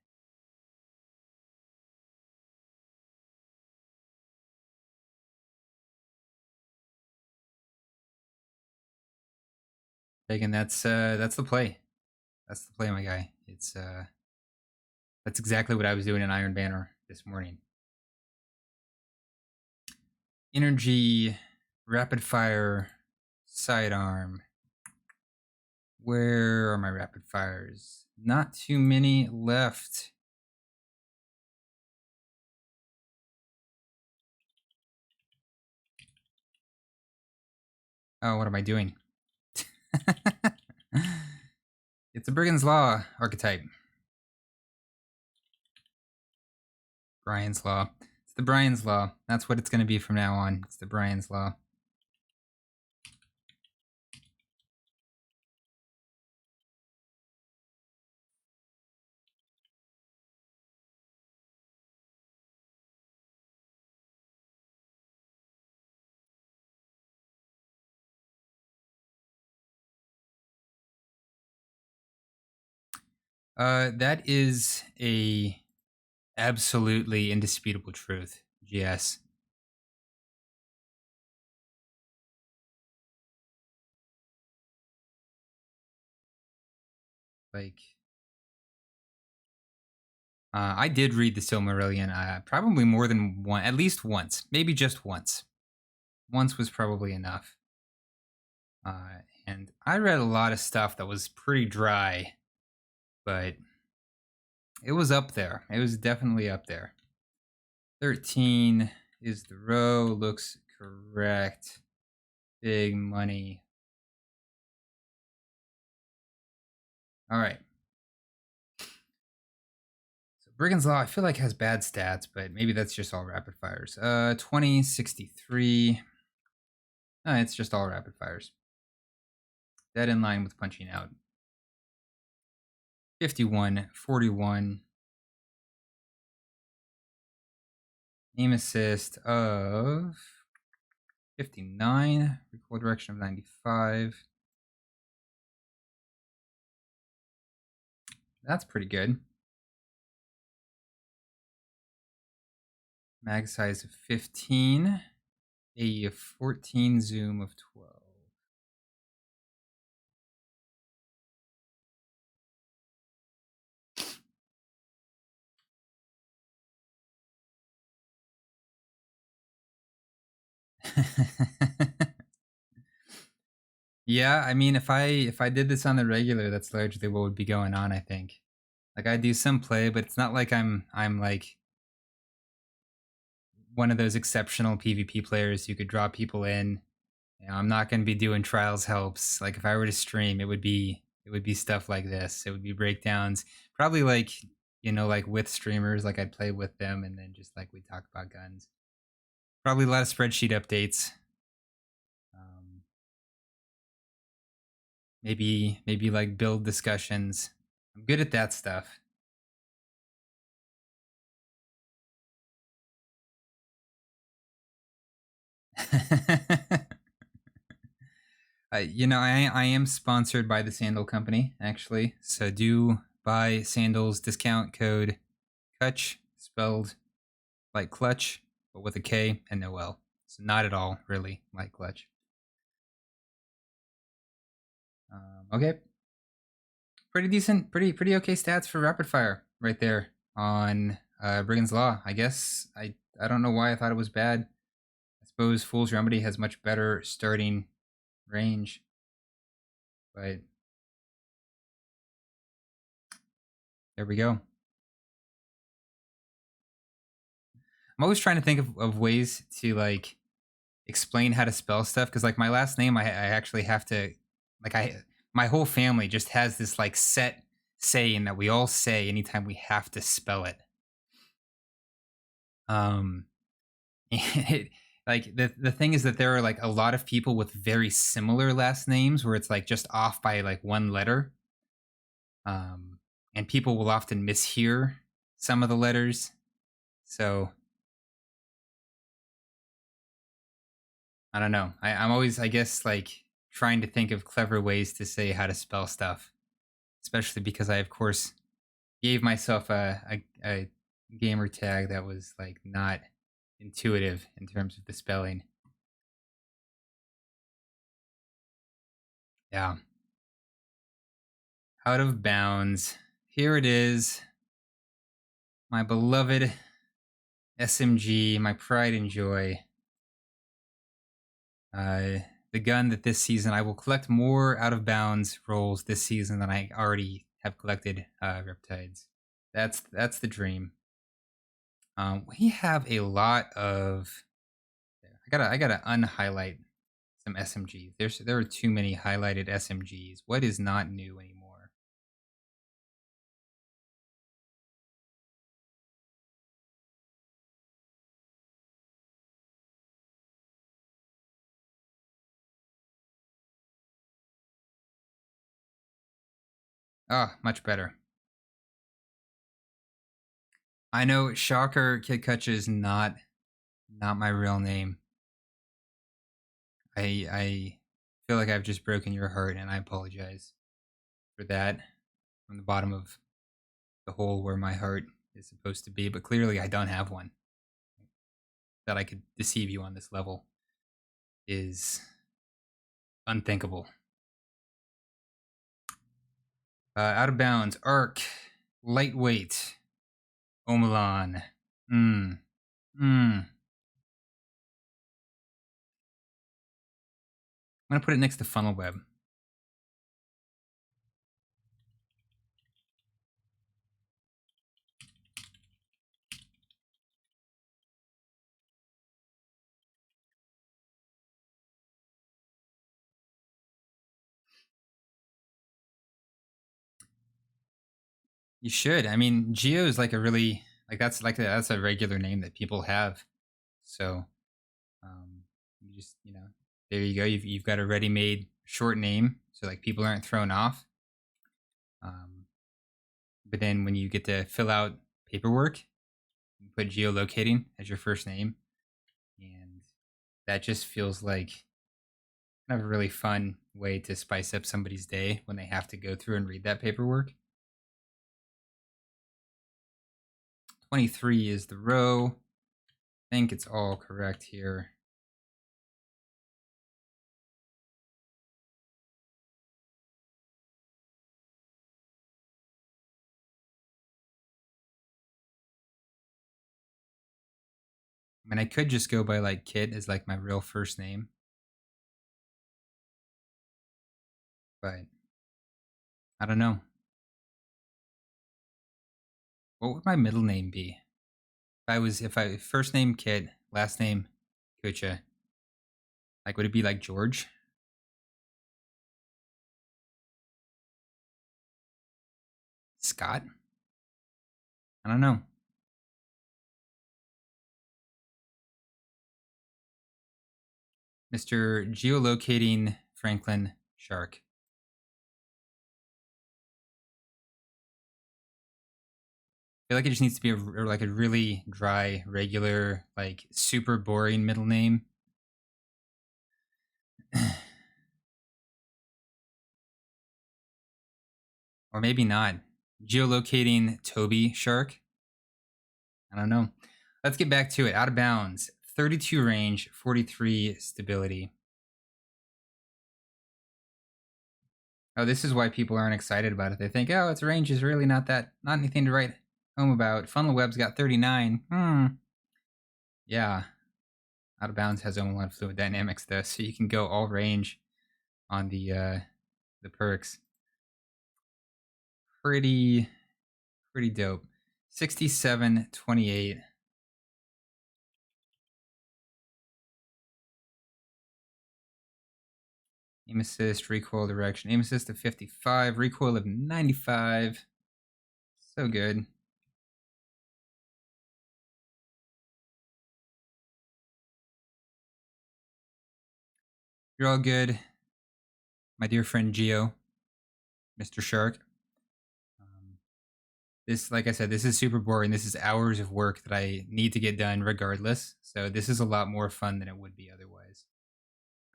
Again, that's the play. That's the play, my guy. It's that's exactly what I was doing in Iron Banner this morning. Energy, rapid fire, sidearm. Where are my rapid fires? Not too many left. Oh, what am I doing? It's a Brigand's Law archetype. Brian's Law. It's the Brian's Law. That's what it's going to be from now on. It's the Brian's Law. That is a absolutely indisputable truth. GS. Like, I did read the Silmarillion probably more than one, at least once, maybe just once. Once was probably enough. And I read a lot of stuff that was pretty dry, but it was up there. It was definitely up there. 13 is the row. Looks correct. Big money. All right. So Brigand's Law, I feel like has bad stats, but maybe that's just all rapid fires. 20, 63. It's just all rapid fires. Dead in line with punching out. 51, 41. Aim assist of 59. Recoil direction of 95. That's pretty good. Mag size of 15. AE of 14. Zoom of 12. Yeah, I mean, if I did this on the regular, that's largely what would be going on. I think, like, I do some play, but it's not like I'm like one of those exceptional PvP players who could draw people in. You know, I'm not going to be doing trials helps. Like, if I were to stream, it would be stuff like this. It would be breakdowns, probably like, like with streamers, like I'd play with them, and then just like we talk about guns. Probably a lot of spreadsheet updates. Maybe like build discussions. I'm good at that stuff. I am sponsored by the Sandal Company, actually. So do buy sandals, discount code Kutch, spelled like clutch, but with a K and no L. So not at all, really, like clutch. Okay. Pretty decent, pretty okay stats for rapid fire right there on Brigand's Law. I guess I don't know why I thought it was bad. I suppose Fool's Remedy has much better starting range, but there we go. I'm always trying to think of ways to like explain how to spell stuff because like my last name I actually have to like my whole family just has this like set saying that we all say anytime we have to spell it. Um it, like the thing is that there are like a lot of people with very similar last names where it's like just off by like one letter. And people will often mishear some of the letters. So I don't know. I'm always, I guess, like trying to think of clever ways to say how to spell stuff, especially because I, of course, gave myself a gamer tag that was like not intuitive in terms of the spelling. Yeah. Out of bounds. Here it is. My beloved SMG, my pride and joy. Uh, the gun that this season I will collect more out of bounds rolls this season than I already have collected Riptides. That's the dream. We have a lot of. I gotta unhighlight some SMGs. There are too many highlighted SMGs. What is not new anymore? Ah, much better. I know, shocker, Kid Kutcha is not my real name. I feel like I've just broken your heart, and I apologize for that from the bottom of the hole where my heart is supposed to be. But clearly, I don't have one. That I could deceive you on this level is unthinkable. Out of bounds, arc, lightweight, Omelon. Mm. Mm. I'm gonna put it next to funnel web. You should. I mean, Geo is like a really that's a regular name that people have. So, you just there you go. You've got a ready-made short name, so like people aren't thrown off. Um, but then when you get to fill out paperwork, you put geolocating as your first name, and that just feels like kind of a really fun way to spice up somebody's day when they have to go through and read that paperwork. 23 is the row. I think it's all correct here. I mean, I could just go by like Kit as like my real first name, but I don't know. What would my middle name be? If I first name Kit, last name Kucha, like would it be like George? Scott? I don't know. Mr. Geolocating Franklin Shark. I feel like it just needs to be like a really dry, regular, like super boring middle name. Or maybe not. Geolocating Toby Shark. I don't know. Let's get back to it. Out of bounds. 32 range, 43 stability. Oh, this is why people aren't excited about it. They think, oh, its range is really not anything to write home about. Funnel Web's got 39. Yeah. Out of bounds has only fluid dynamics though, so you can go all range on the perks. Pretty dope. 67-28. Aim assist, recoil direction. Aim assist of 55, recoil of 95. So good. You're all good, my dear friend Geo, Mr. Shark. This, like I said, this is super boring. This is hours of work that I need to get done regardless. So this is a lot more fun than it would be otherwise.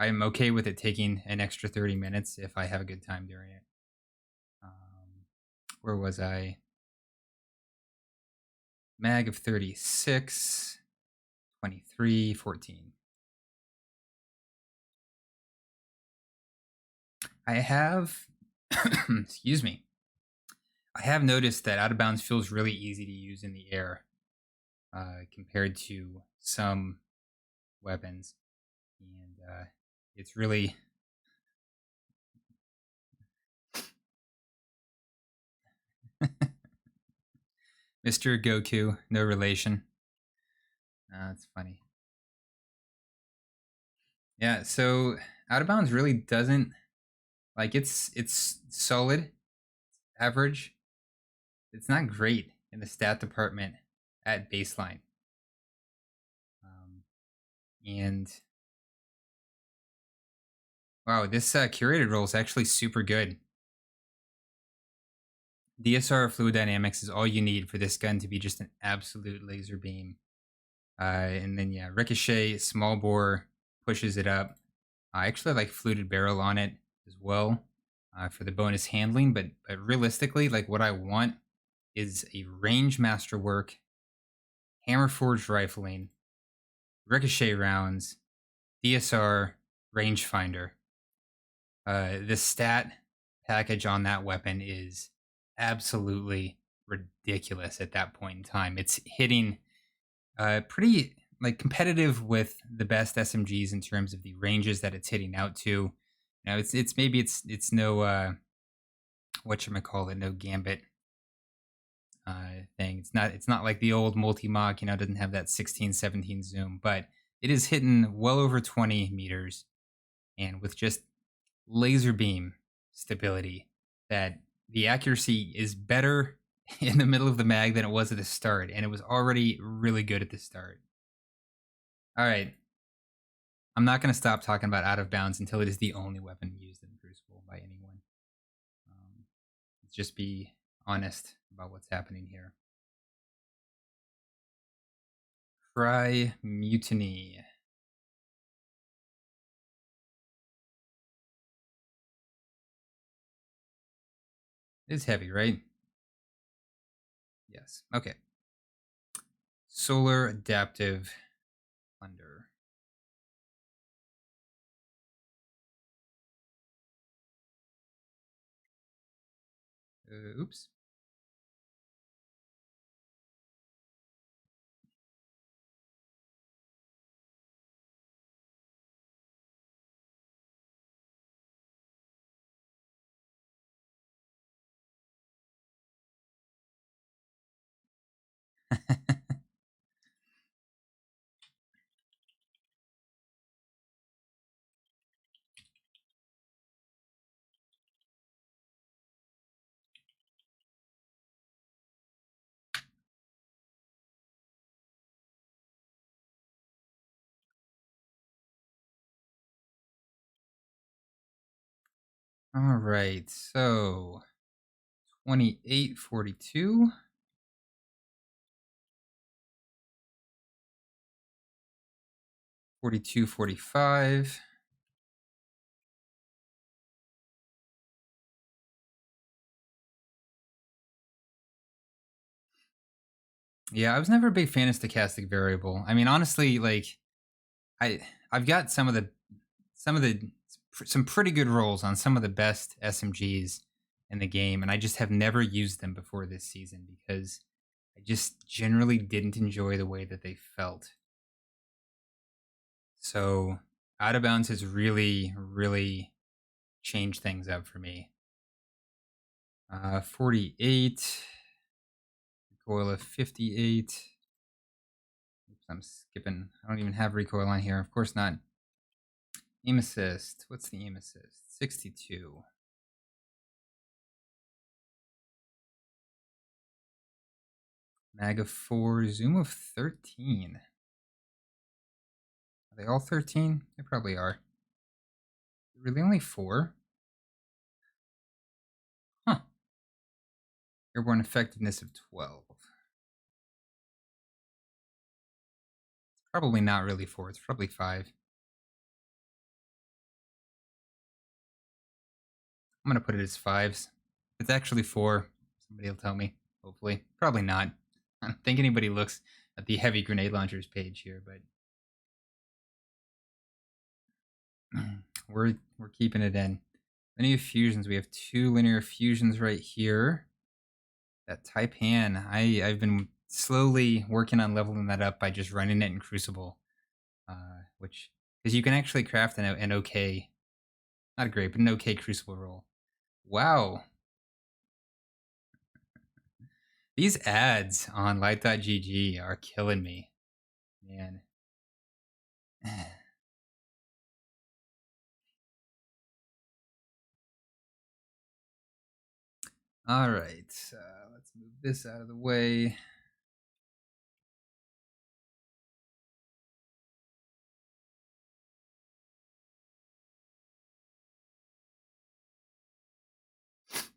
I'm okay with it taking an extra 30 minutes if I have a good time during it. Where was I? Mag of 36, 23, 14. I have, excuse me, I have noticed that out of bounds feels really easy to use in the air compared to some weapons. And it's really. Mr. Goku, no relation. That's funny. Yeah, so out of bounds really doesn't like it's solid, average. It's not great in the stat department at baseline. And wow, this curated roll is actually super good. DSR fluid dynamics is all you need for this gun to be just an absolute laser beam. And then yeah, ricochet, small bore pushes it up. I actually like fluted barrel on it as well for the bonus handling. But realistically, like what I want is a range masterwork, hammer forged rifling, ricochet rounds, DSR, rangefinder. The stat package on that weapon is absolutely ridiculous at that point in time. It's hitting pretty like competitive with the best SMGs in terms of the ranges that it's hitting out to. Now it's maybe it's no whatchamacallit, no gambit thing. It's not like the old multi-mock, doesn't have that 16, 17 zoom, but it is hitting well over 20 meters and with just laser beam stability that the accuracy is better in the middle of the mag than it was at the start, and it was already really good at the start. All right. I'm not going to stop talking about out of bounds until it is the only weapon used in Crucible by anyone. Let's just be honest about what's happening here. Cry Mutiny. It is heavy, right? Yes. Okay. Solar Adaptive Thunder. Oops. All right. So 2842. 4245. Yeah, I was never a big fan of stochastic variable. I mean, honestly, like I've got some pretty good rolls on some of the best SMGs in the game, and I just have never used them before this season because I just generally didn't enjoy the way that they felt. So out of bounds has really, really changed things up for me. 48, recoil of 58. Oops, I'm skipping. I don't even have recoil on here. Of course not. Aim assist. What's the aim assist? 62. Mag of 4, zoom of 13. Are they all 13? They probably are. Really only 4? Huh. Airborne effectiveness of 12. It's probably not really 4. It's probably 5. I'm going to put it as 5s. It's actually 4. Somebody will tell me, hopefully. Probably not. I don't think anybody looks at the heavy grenade launchers page here, but we're keeping it in. Linear fusions. We have 2 linear fusions right here. That Taipan, I've been slowly working on leveling that up by just running it in Crucible, which because you can actually craft an okay, not a great, but an okay Crucible roll. Wow, these ads on light.gg are killing me, man. All right, let's move this out of the way.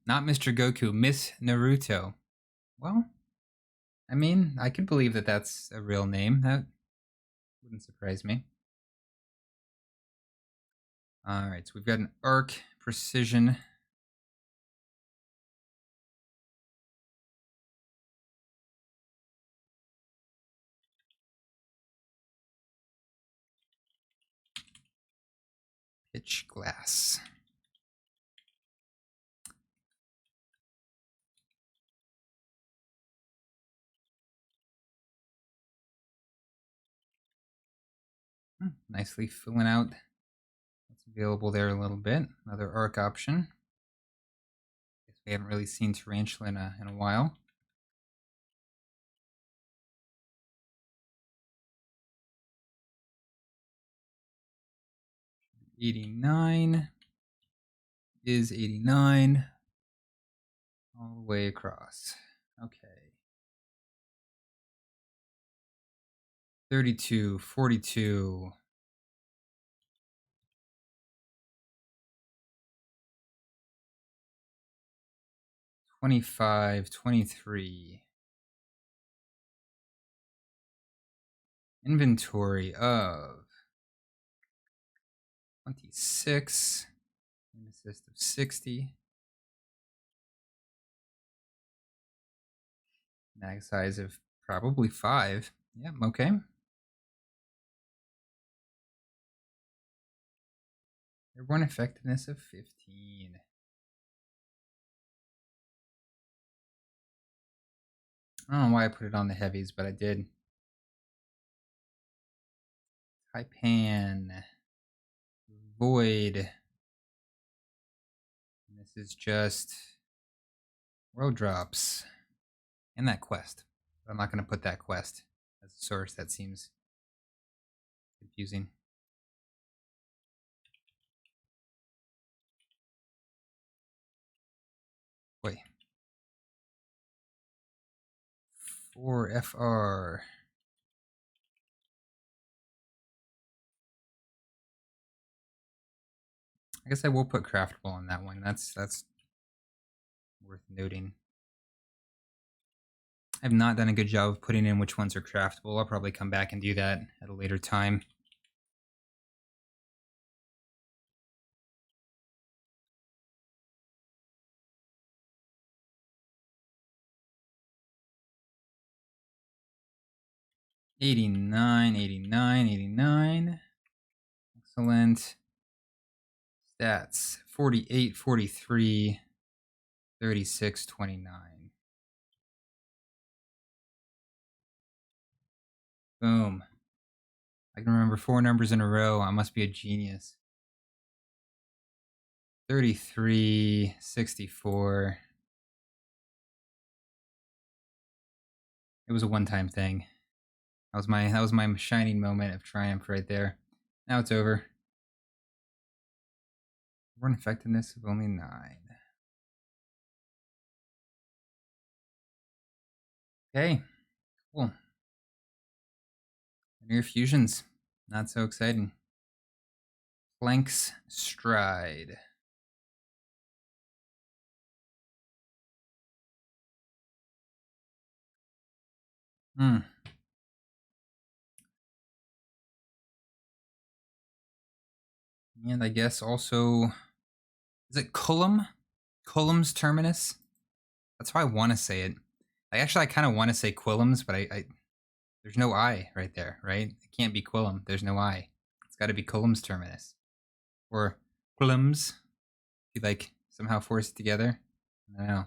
Not Mr. Goku, Miss Naruto. Well, I mean, I could believe that that's a real name. That wouldn't surprise me. All right, so we've got an arc precision. Pitch glass. Nicely filling out what's available there a little bit. Another arc option. Guess we haven't really seen Tarantula in a while. $89 is 89 all the way across. Okay. 32, 42. 25, 23. Inventory of 26. An assist of 60. Mag size of probably 5. Yep, okay. Airborne effectiveness of 15. I don't know why I put it on the heavies, but I did. Taipan. Void. And this is just world drops. And that quest. But I'm not going to put that quest as a source. That seems confusing. Wait. 4 FR. I guess I will put craftable on that one. That's worth noting. I've not done a good job of putting in which ones are craftable. I'll probably come back and do that at a later time. $89, $89, $89. Excellent. Stats 48, 43, 36, 29. Boom. I can remember 4 numbers in a row. I must be a genius. 33, 64. It was a one-time thing. That was my shining moment of triumph right there. Now it's over. Run effectiveness of only 9. Okay, cool. Linear fusions, not so exciting. Planks stride. And I guess also, is it Cullum? Quillum's terminus. That's how I want to say it. I kind of want to say Quillum's, but I there's no I right there, right? It can't be Quillum. There's no I. It's got to be Quillum's terminus. Or Quillum's. If you like somehow force it together. I don't know.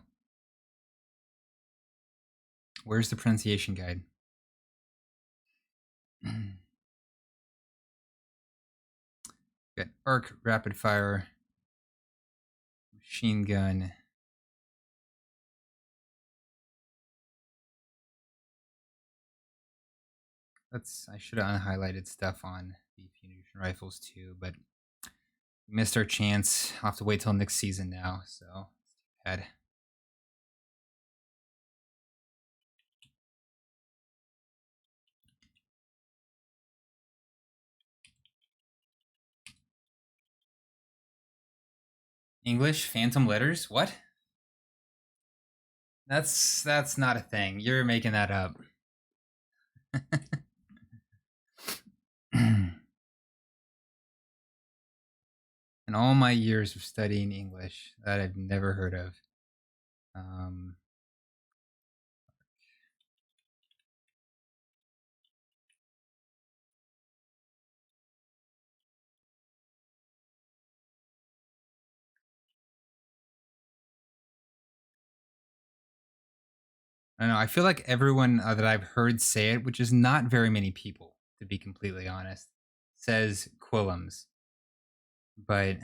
Where's the pronunciation guide? Got arc, rapid fire, machine gun. I should have unhighlighted stuff on the fusion rifles too, but we missed our chance. I'll have to wait till next season now, so it's too bad. English phantom letters? What? That's not a thing. You're making that up. In all my years of studying English, that I've never heard of. I don't know. I feel like everyone that I've heard say it, which is not very many people, to be completely honest, says Quillums. But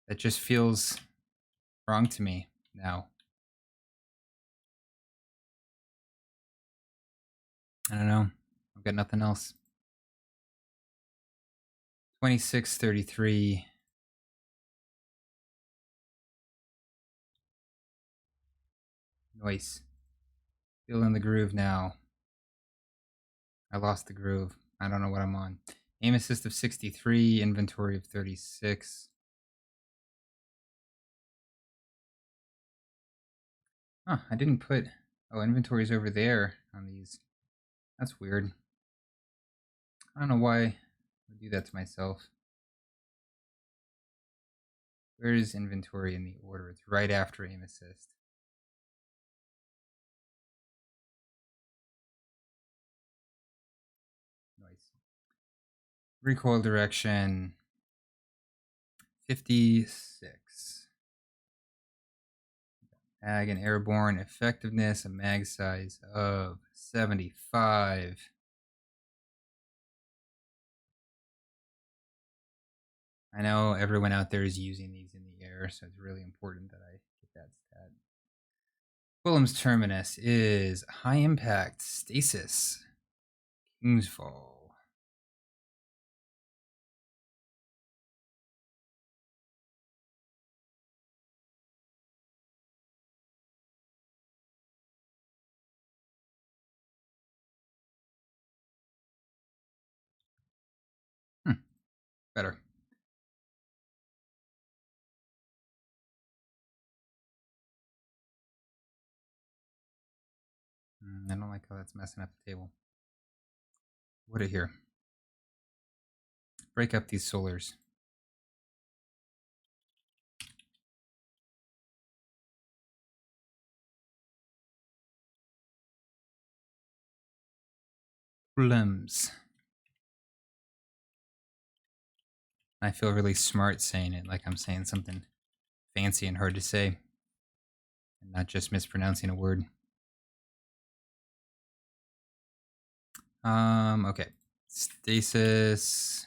that just feels wrong to me now. I don't know. I've got nothing else. 2633. Nice. Feeling the groove now. I lost the groove. I don't know what I'm on. Aim assist of 63, inventory of 36. Huh, I didn't put... Oh, inventory's over there on these. That's weird. I don't know why I would do that to myself. Where is inventory in the order? It's right after aim assist. Nice. Recoil direction 56. Mag and airborne effectiveness, a mag size of 75. I know everyone out there is using these in the air, so it's really important that I get that stat. Quillum's terminus is high impact stasis. Kingsfall. Better. I don't like how that's messing up the table. What are here? Break up these solars. Limbs. I feel really smart saying it, like I'm saying something fancy and hard to say, and not just mispronouncing a word. Okay. Stasis.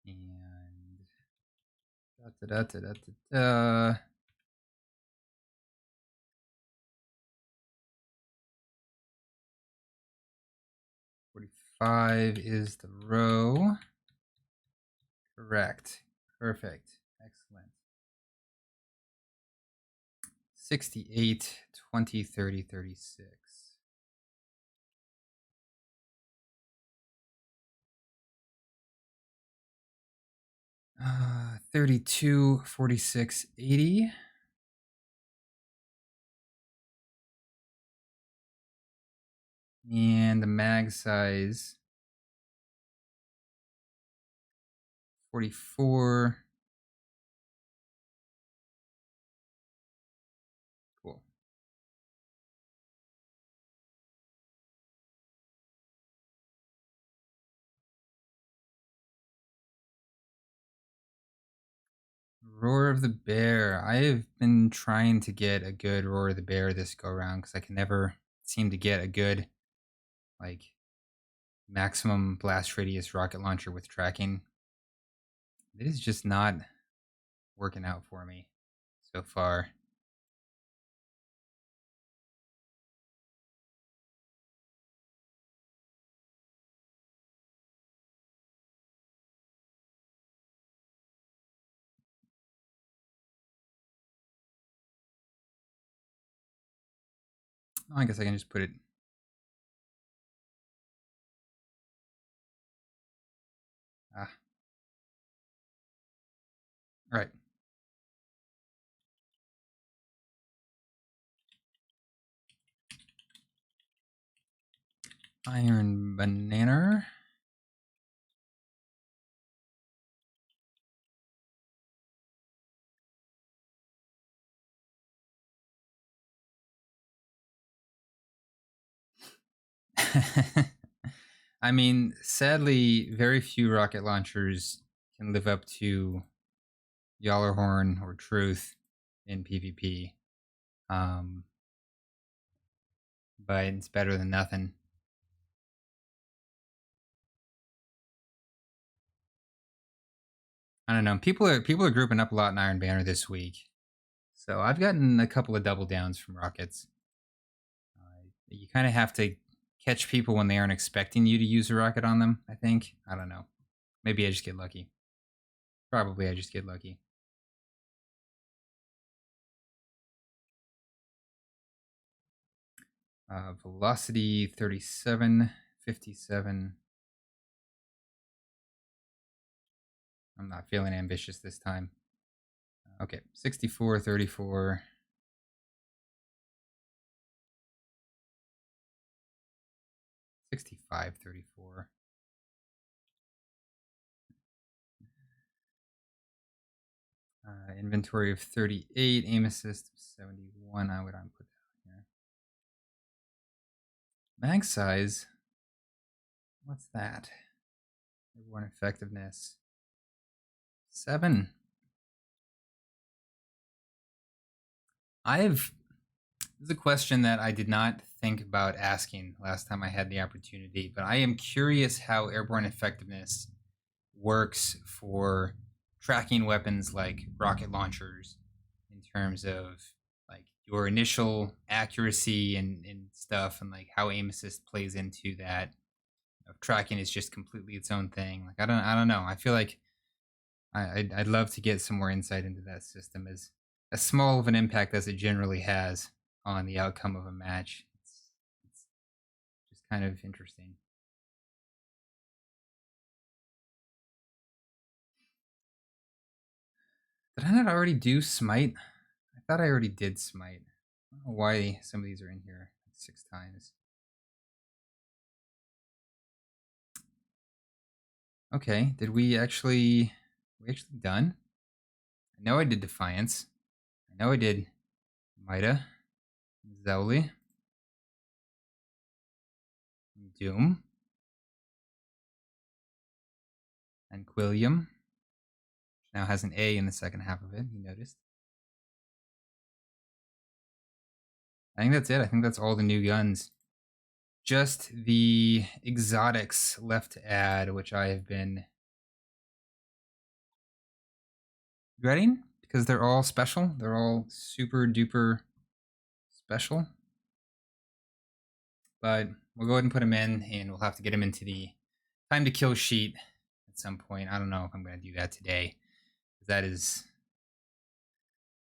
And da da da da da da. 45 is the row. Correct. Perfect. Excellent. 68, 20, 30, 36. 32, 46, 80. And the mag size 44. Cool. Roar of the Bear. I have been trying to get a good Roar of the Bear this go around because I can never seem to get a good, like, maximum blast radius rocket launcher with tracking. It is just not working out for me so far. I guess I can just put it. Ah. All right. Iron banana. I mean, sadly, very few rocket launchers can live up to Yallarhorn or Truth in PvP. But it's better than nothing. I don't know. People are grouping up a lot in Iron Banner this week, so I've gotten a couple of double downs from rockets. You kind of have to catch people when they aren't expecting you to use a rocket on them. I think. I don't know. Maybe I just get lucky. Probably I just get lucky. Velocity 37, 57. I'm not feeling ambitious this time. Okay, 64, 34. 65, 34. Inventory of 38, aim assist of 71. I would put that here. Mag size. What's that? Airborne effectiveness. 7. This is a question that I did not think about asking last time I had the opportunity, but I am curious how airborne effectiveness works for tracking weapons like rocket launchers in terms of like your initial accuracy and stuff, and like how aim assist plays into that. Tracking is just completely its own thing. Like I don't know. I feel like I'd love to get some more insight into that system, as small of an impact as it generally has on the outcome of a match. It's just kind of interesting. Did I not already do Smite? I thought I already did Smite. I don't know why some of these are in here 6 times. Okay, did we actually done? I know I did Defiance. I know I did Mida, Zowli, Doom, and Quilliam. Now has an A in the second half of it, you noticed. I think that's it. I think that's all the new guns. Just the exotics left to add, which I have been dreading because they're all special. They're all super duper special. But we'll go ahead and put them in, and we'll have to get them into the time to kill sheet at some point. I don't know if I'm going to do that today. That is,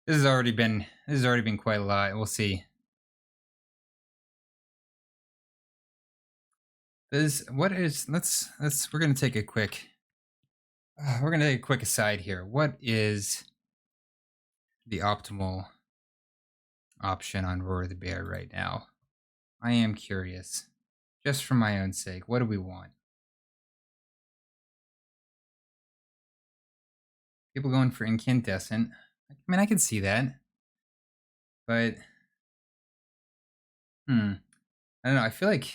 this has already been quite a lot. We'll see. We're going to take a quick aside here. What is the optimal option on Roar the Bear right now? I am curious, just for my own sake. What do we want? People going for incandescent. I mean, I can see that. But, I don't know. I feel like,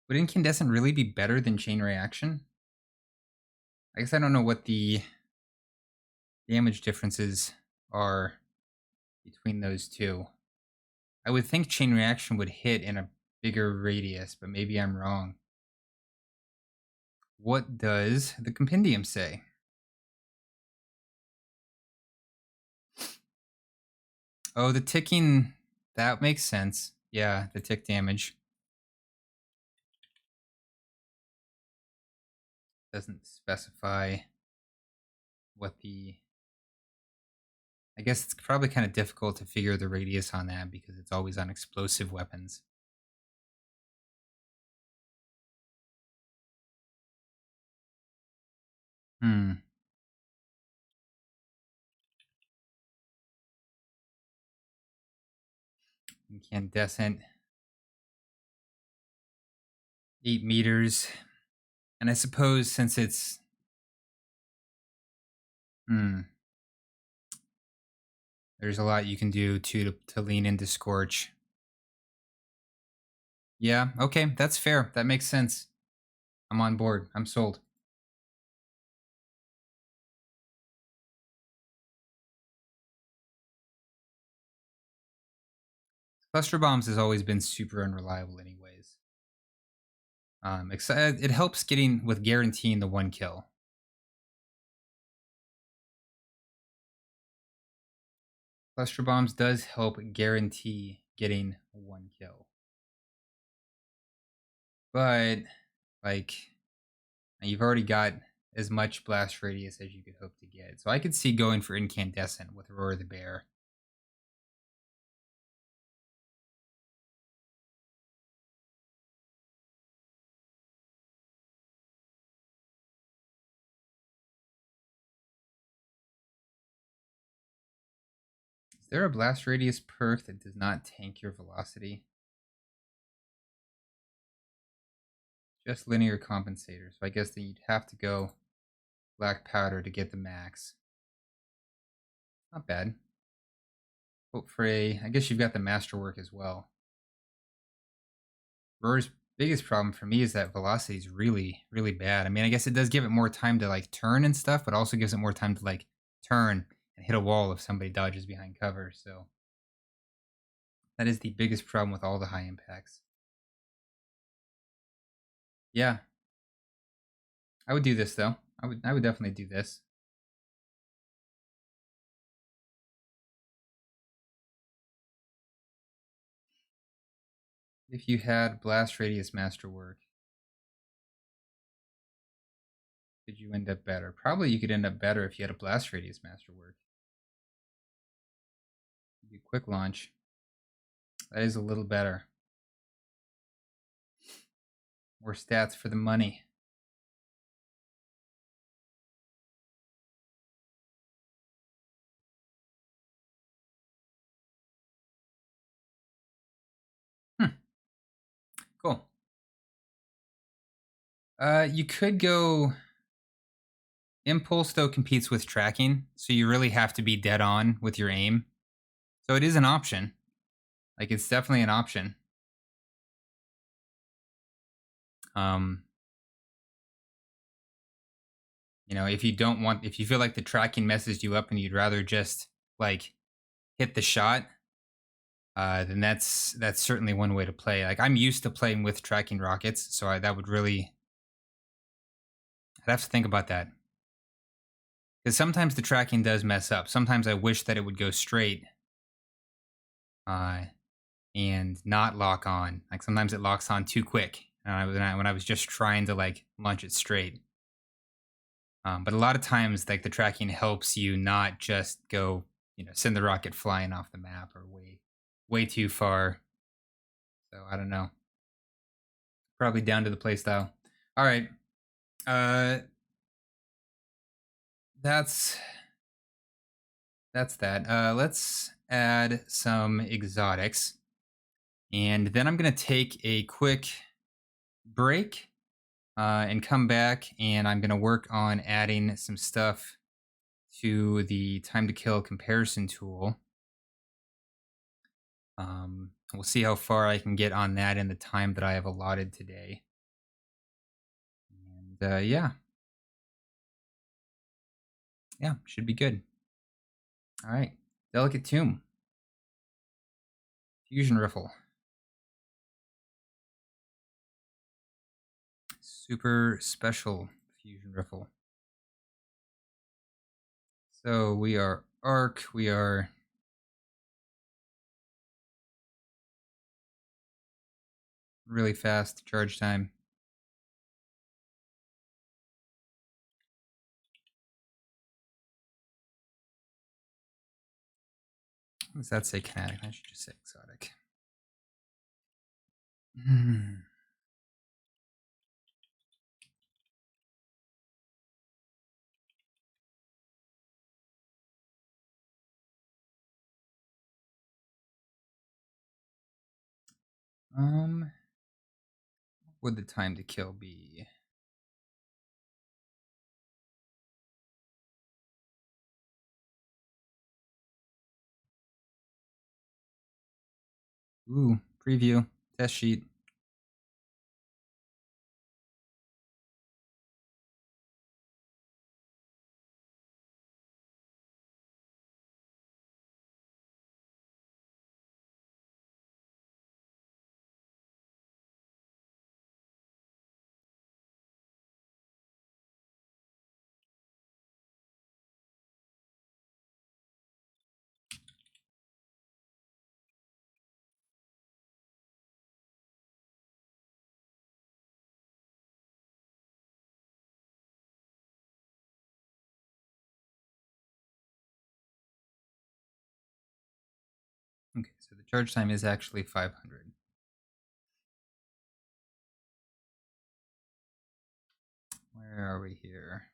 would incandescent really be better than chain reaction? I guess I don't know what the damage differences are between those two. I would think chain reaction would hit in a bigger radius, but maybe I'm wrong. What does the compendium say? Oh, the ticking, that makes sense. Yeah, the tick damage. Doesn't specify what the... I guess it's probably kind of difficult to figure the radius on that because it's always on explosive weapons. Incandescent. 8 meters. And I suppose since it's... there's a lot you can do to lean into Scorch. Yeah, okay, that's fair. That makes sense. I'm on board. I'm sold. Cluster bombs has always been super unreliable anyways. It helps getting with guaranteeing the 1 kill. Cluster bombs does help guarantee getting 1 kill. But, like, you've already got as much blast radius as you could hope to get. So I could see going for incandescent with Roar the Bear. Is there a blast radius perk that does not tank your velocity? Just linear compensator. So I guess then you'd have to go black powder to get the max. Not bad. Hope for I guess you've got the masterwork as well. Roar's biggest problem for me is that velocity is really, really bad. I mean, I guess it does give it more time to like turn and stuff, but also gives it more time to like turn and hit a wall if somebody dodges behind cover. So that is the biggest problem with all the high impacts. Yeah. I would do this though. I would definitely do this. If you had blast radius masterwork, could you end up better? Probably you could end up better if you had a blast radius masterwork. Do quick launch. That is a little better. More stats for the money. Cool. You could go... Impulse, though, competes with tracking, so you really have to be dead on with your aim. So it is an option. Like, it's definitely an option. You know, if you feel like the tracking messes you up and you'd rather just, like, hit the shot, then that's certainly one way to play. Like, I'm used to playing with tracking rockets, so that would really... I'd have to think about that. Because sometimes the tracking does mess up. Sometimes I wish that it would go straight and not lock on. Like sometimes it locks on too quick when I was just trying to like launch it straight. But a lot of times, like the tracking helps you not just go, send the rocket flying off the map or way too far. So I don't know. Probably down to the playstyle. All right. That's that. Let's add some exotics. And then I'm going to take a quick break and come back, and I'm going to work on adding some stuff to the time to kill comparison tool. We'll see how far I can get on that in the time that I have allotted today. And yeah, should be good. All right, Delicate Tomb, Fusion Riffle, Super Special Fusion Riffle. So we are Arc, we are really fast charge time. What does that say kinetic? I should just say exotic. What would the time to kill be? Ooh, preview, test sheet. Okay, so the charge time is actually 500. Where are we here?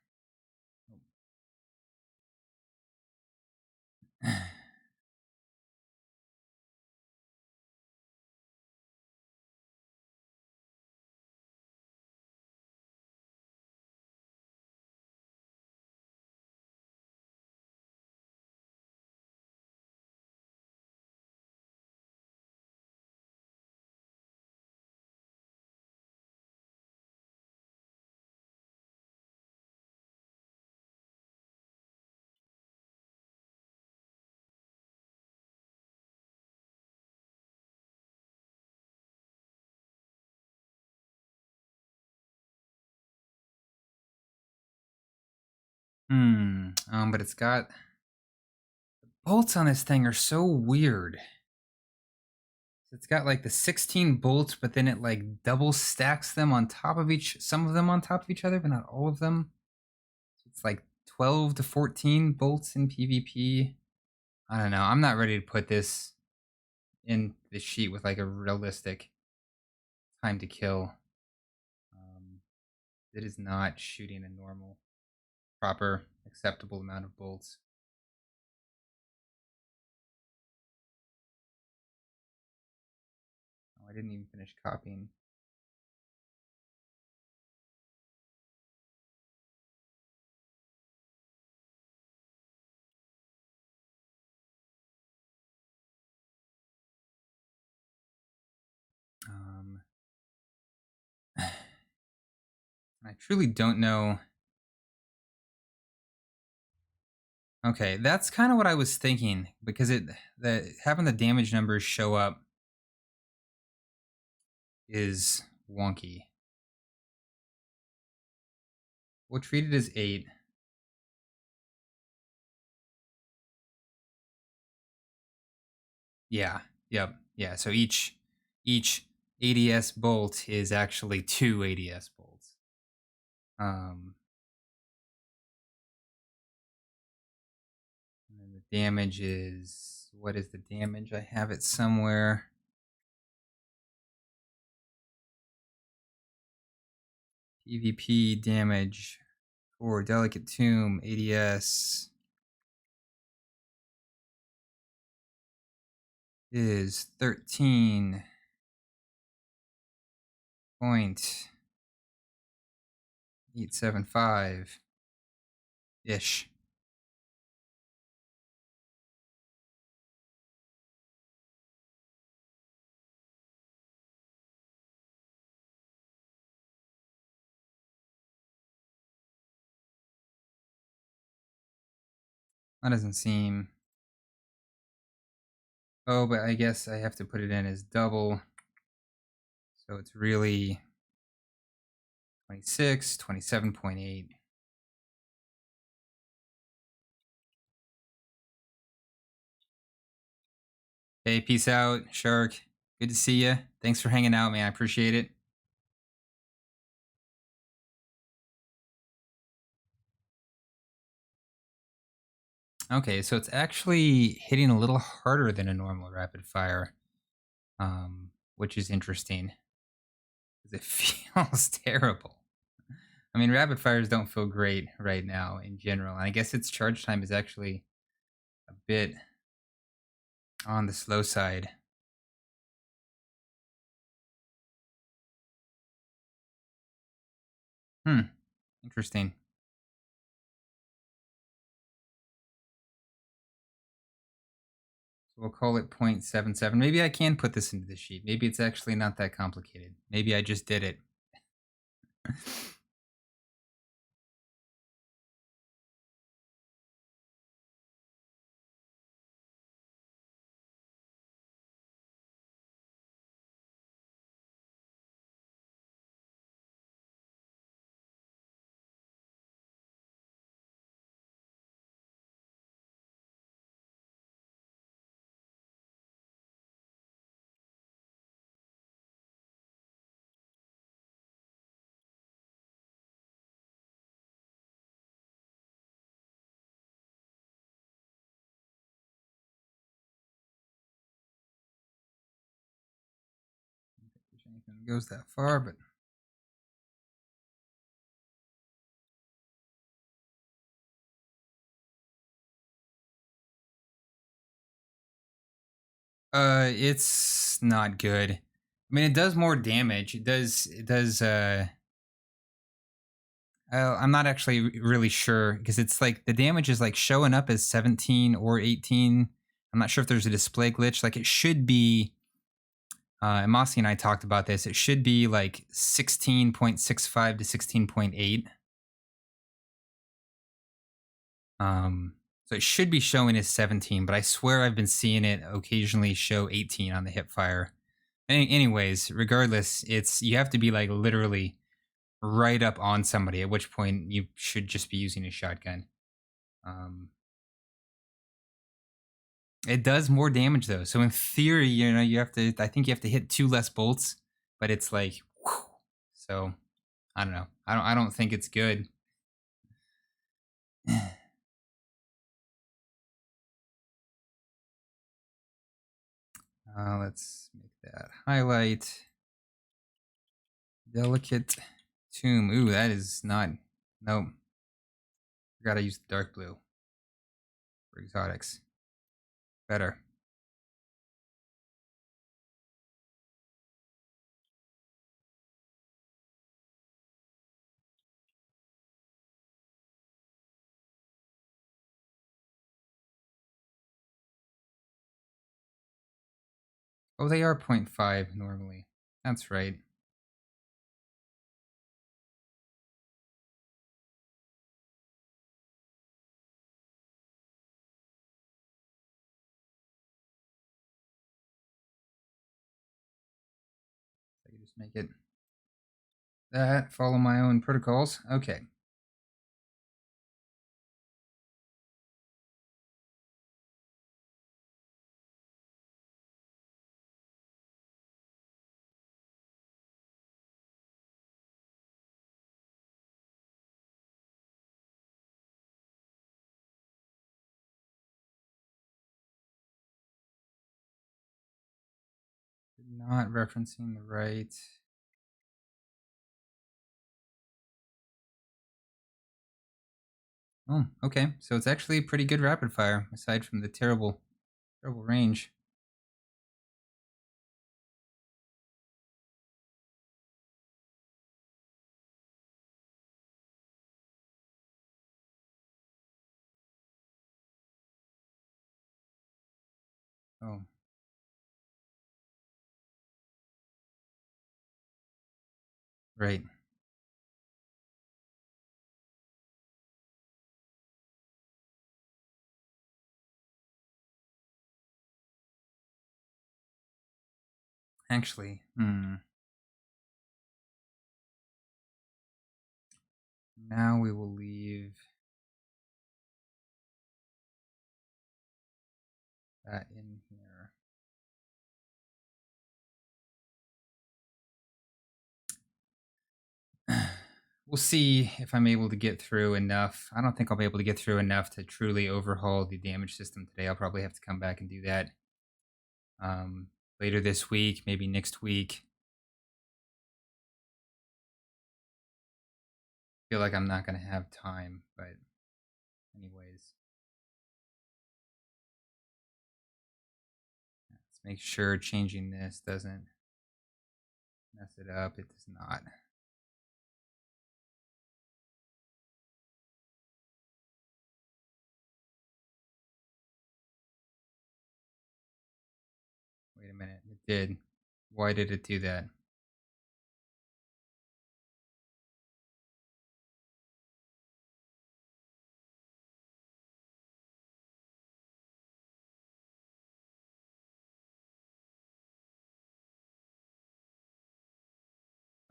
But it's got bolts on this thing are so weird. It's got like the 16 bolts, but then it like double stacks them on top of some of them on top of each other, but not all of them. It's like 12 to 14 bolts in PvP. I don't know. I'm not ready to put this in the sheet with like a realistic time to kill. It is not shooting a normal, proper, acceptable amount of bolts. Oh, I didn't even finish copying. I truly don't know. Okay, that's kind of what I was thinking, because having the damage numbers show up is wonky. We'll treat it as 8. Yeah, yep, yeah. So each ADS bolt is actually 2 ADS bolts. And then the damage is, what is the damage? I have it somewhere. PvP damage for Delicate Tomb ADS is 13.875 ish. That doesn't seem... Oh, but I guess I have to put it in as double. So it's really 26, 27.8. Hey, peace out, Shark. Good to see you. Thanks for hanging out, man. I appreciate it. Okay, so it's actually hitting a little harder than a normal rapid fire, which is interesting because it feels terrible. I mean, rapid fires don't feel great right now in general. And I guess its charge time is actually a bit on the slow side. Interesting. So we'll call it 0.77. Maybe I can put this into the sheet. Maybe it's actually not that complicated. Maybe I just did it. If anything goes that far, but it's not good. I mean, it does more damage. I'm not actually really sure because it's like the damage is like showing up as 17 or 18. I'm not sure if there's a display glitch. Like it should be, and Mossy and I talked about this. It should be like 16.65 to 16.8. So it should be showing as 17, but I swear I've been seeing it occasionally show 18 on the hipfire. Anyways, regardless, you have to be like literally right up on somebody, at which point you should just be using a shotgun. It does more damage though. So in theory, I think you have to hit 2 less bolts, but it's like, whew. So I don't know. I don't think it's good. Let's make that highlight. Delicate tomb. Ooh, that is not. Nope. Forgot to use the dark blue for exotics. Better. Oh, they are 0.5 normally. That's right. I can just make it that. Follow my own protocols. Okay. Not referencing the right. Oh, okay. So it's actually pretty good rapid fire, aside from the terrible range. Oh. Right. Actually, now we will leave that in here. We'll see if I'm able to get through enough. I don't think I'll be able to get through enough to truly overhaul the damage system today. I'll probably have to come back and do that later this week, maybe next week. Feel like I'm not going to have time, but anyways. Let's make sure changing this doesn't mess it up. It does not. Wait a minute. It did. Why did it do that?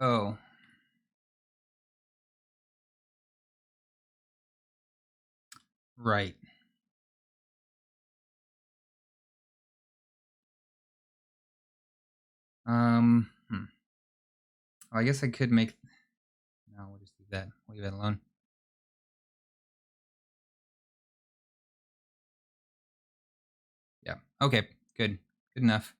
Oh. Right. Well, I guess I could make. No, we'll just leave that. We'll leave it alone. Yeah. Okay. Good. Good enough.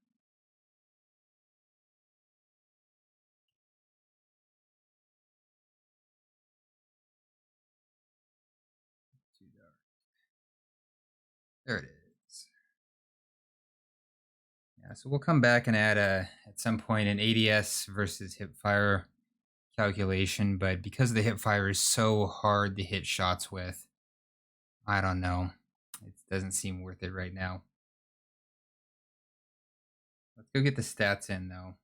Too dark. There it is. Yeah. So we'll come back and add at some point an ADS versus hipfire calculation, but because the hipfire is so hard to hit shots with, I don't know. It doesn't seem worth it right now. Let's go get the stats in though.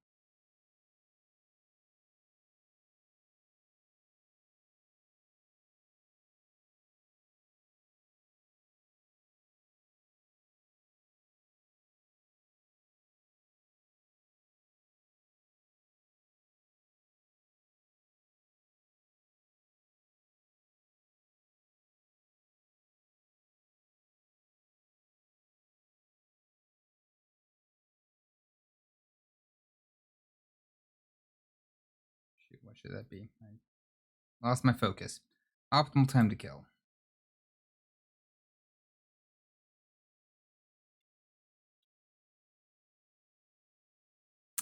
Shoot, what should that be? I lost my focus. Optimal time to kill.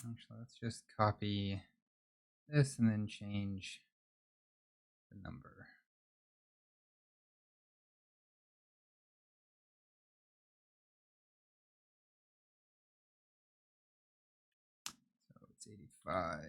Actually, let's just copy this and then change the number. So it's 85.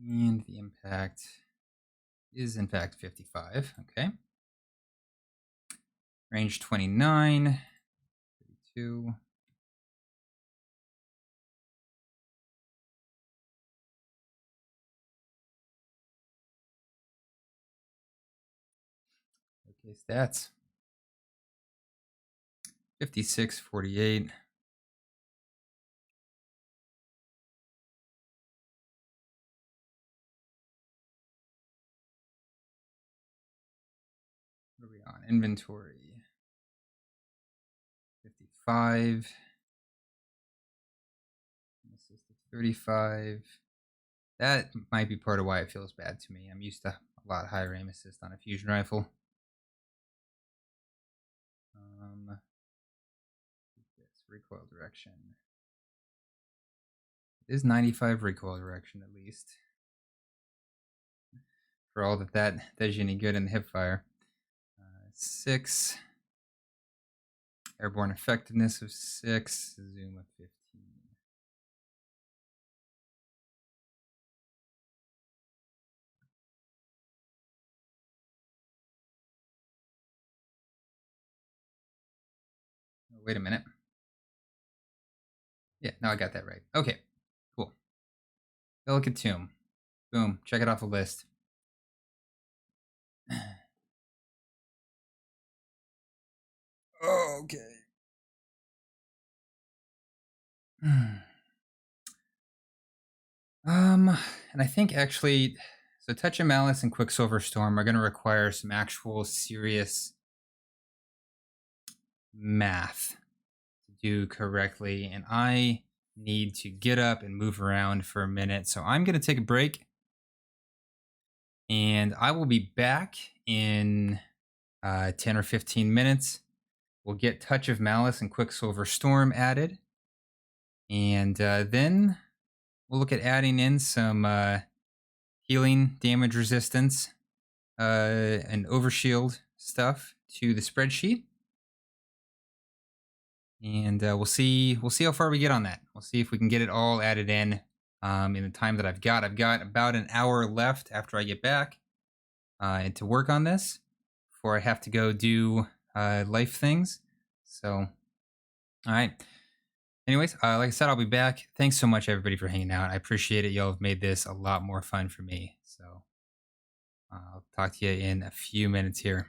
And the impact is in fact 55. Okay. Range 29, 32. Okay, stats. 56, 48. What are we on? Inventory. 55. Assist of 35. That might be part of why it feels bad to me. I'm used to a lot higher aim assist on a fusion rifle. This recoil direction. It is 95 recoil direction at least. For all that does you any good in the hipfire. 6. Airborne effectiveness of 6. Zoom of 15. Wait a minute. Yeah, now I got that right. Okay, cool. Delicate Tomb. Boom. Check it off the list. Okay. And I think actually, so Touch of Malice and Quicksilver Storm are going to require some actual serious math to do correctly. And I need to get up and move around for a minute. So I'm going to take a break and I will be back in 10 or 15 minutes. We'll get Touch of Malice and Quicksilver Storm added. And then we'll look at adding in some healing, damage resistance, and overshield stuff to the spreadsheet. And we'll see how far we get on that. We'll see if we can get it all added in the time that I've got. I've got about an hour left after I get back and to work on this before I have to go do life things. So, all right. Anyways, like I said, I'll be back. Thanks so much, everybody, for hanging out. I appreciate it. Y'all have made this a lot more fun for me. So I'll talk to you in a few minutes here.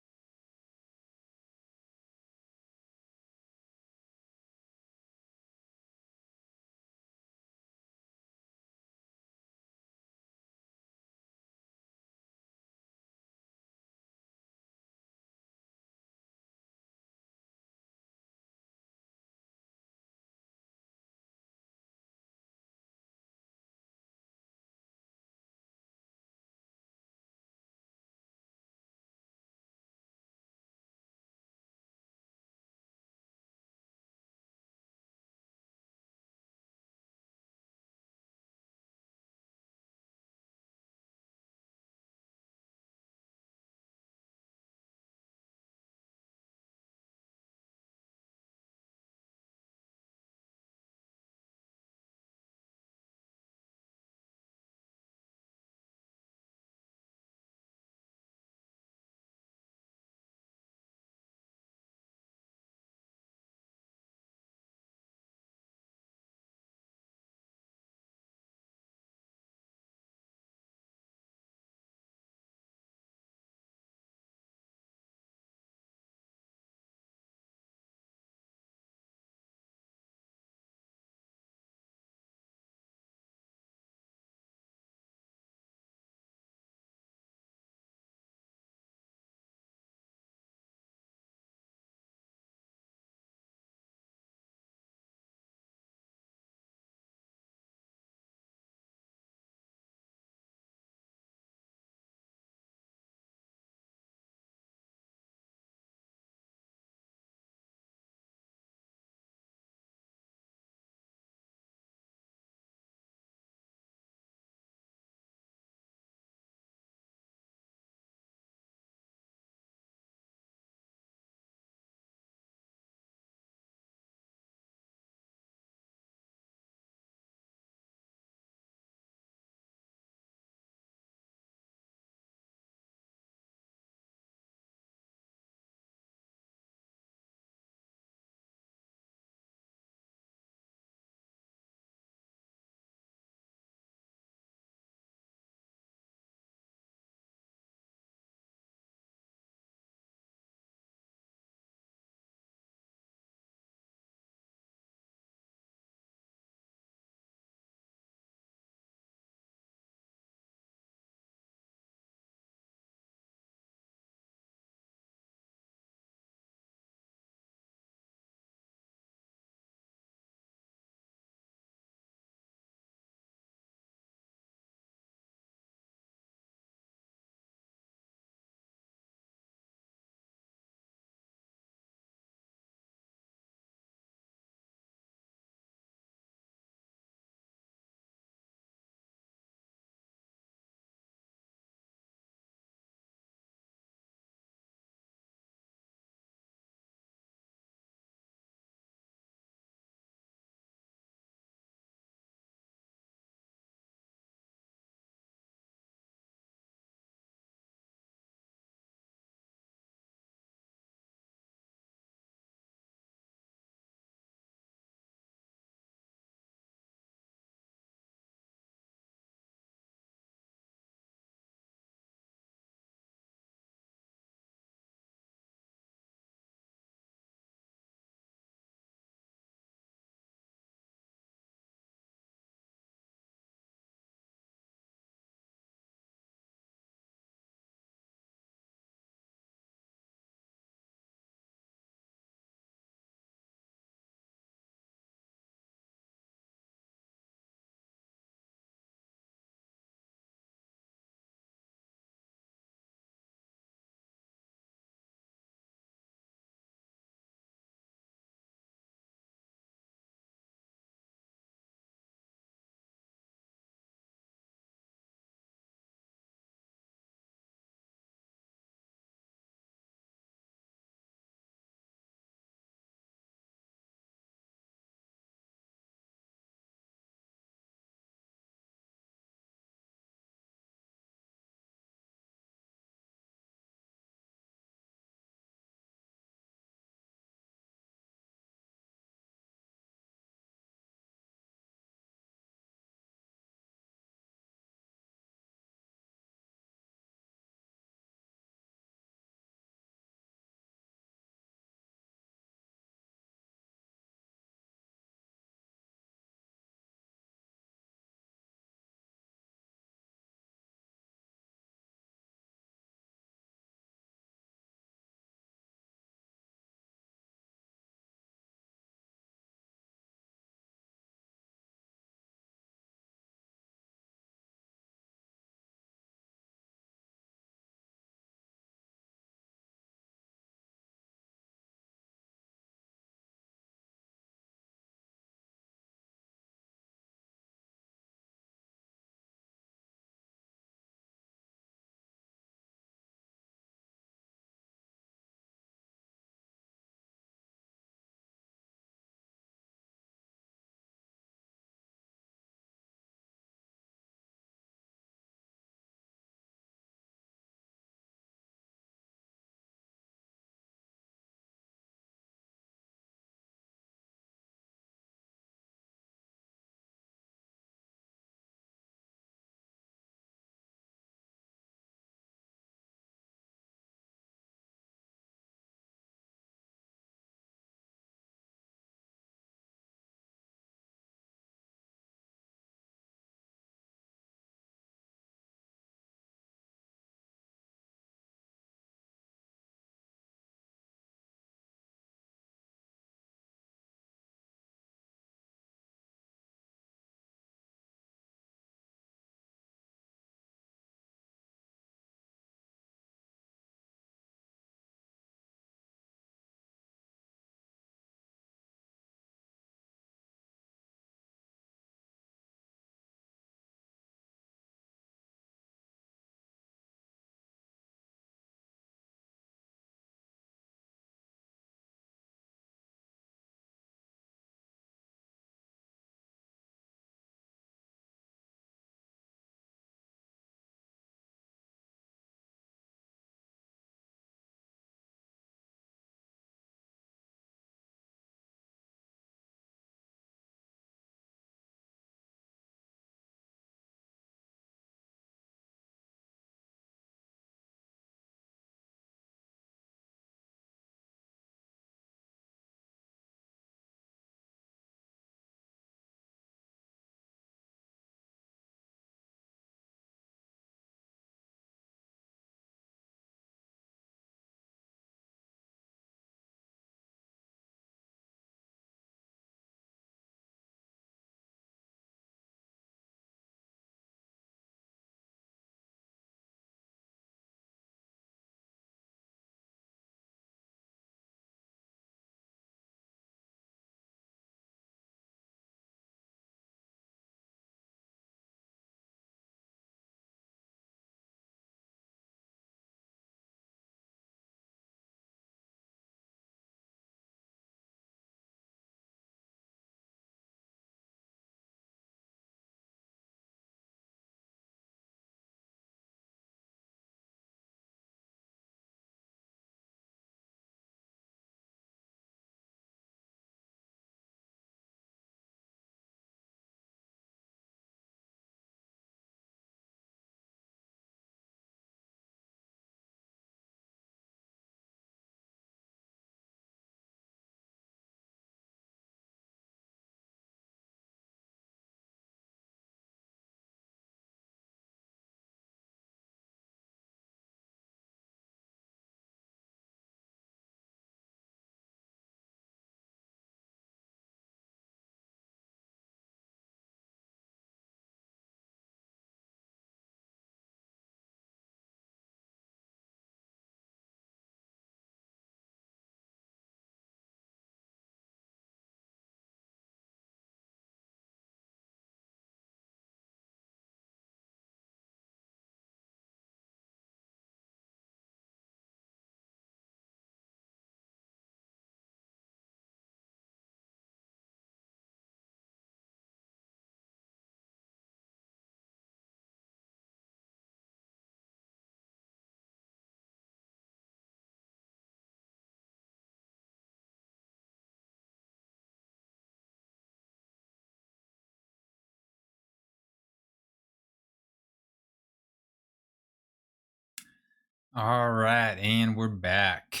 All right, and we're back.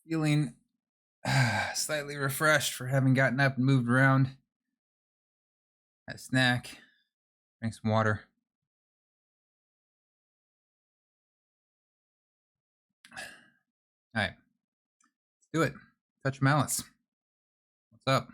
Feeling slightly refreshed for having gotten up and moved around. Had a snack, drank some water. All right, let's do it. Touch Malice. What's up?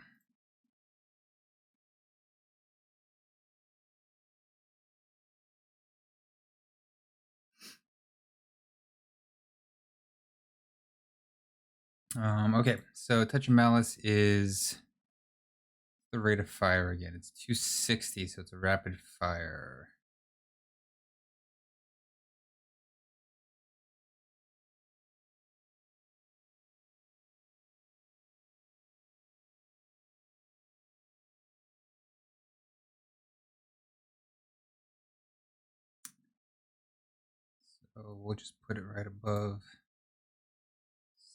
Okay, so Touch of Malice is the rate of fire again. It's 260, so it's a rapid fire. So we'll just put it right above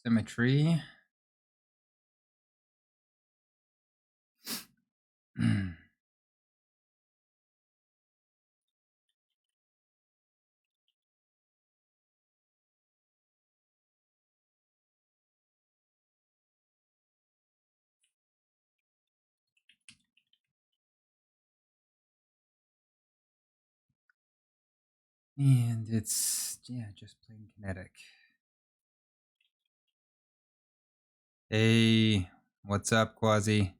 Symmetry. And it's, yeah, just plain kinetic. Hey, what's up, Quasi?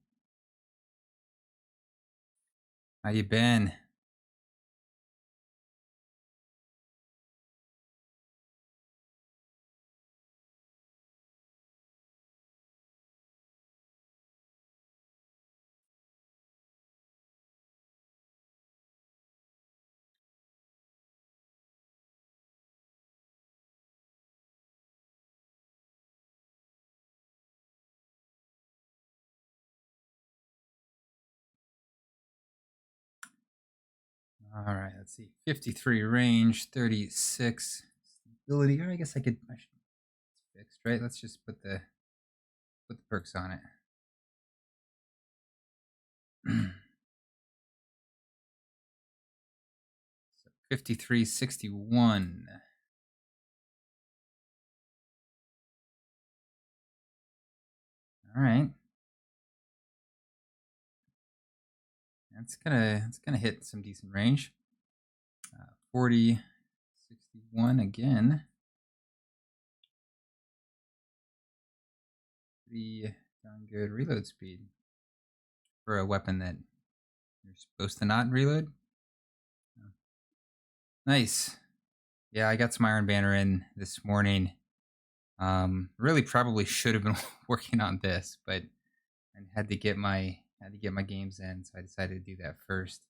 How you been? All right, let's see. 53 range, 36 stability. I guess I should, it's fixed, right? Let's just put the perks on it. So 5361. All right. It's gonna hit some decent range. 40, 61 again. Pretty darn good reload speed for a weapon that you're supposed to not reload. Nice. Yeah, I got some Iron Banner in this morning. Really probably should have been working on this, but I had to get my games in, so I decided to do that first.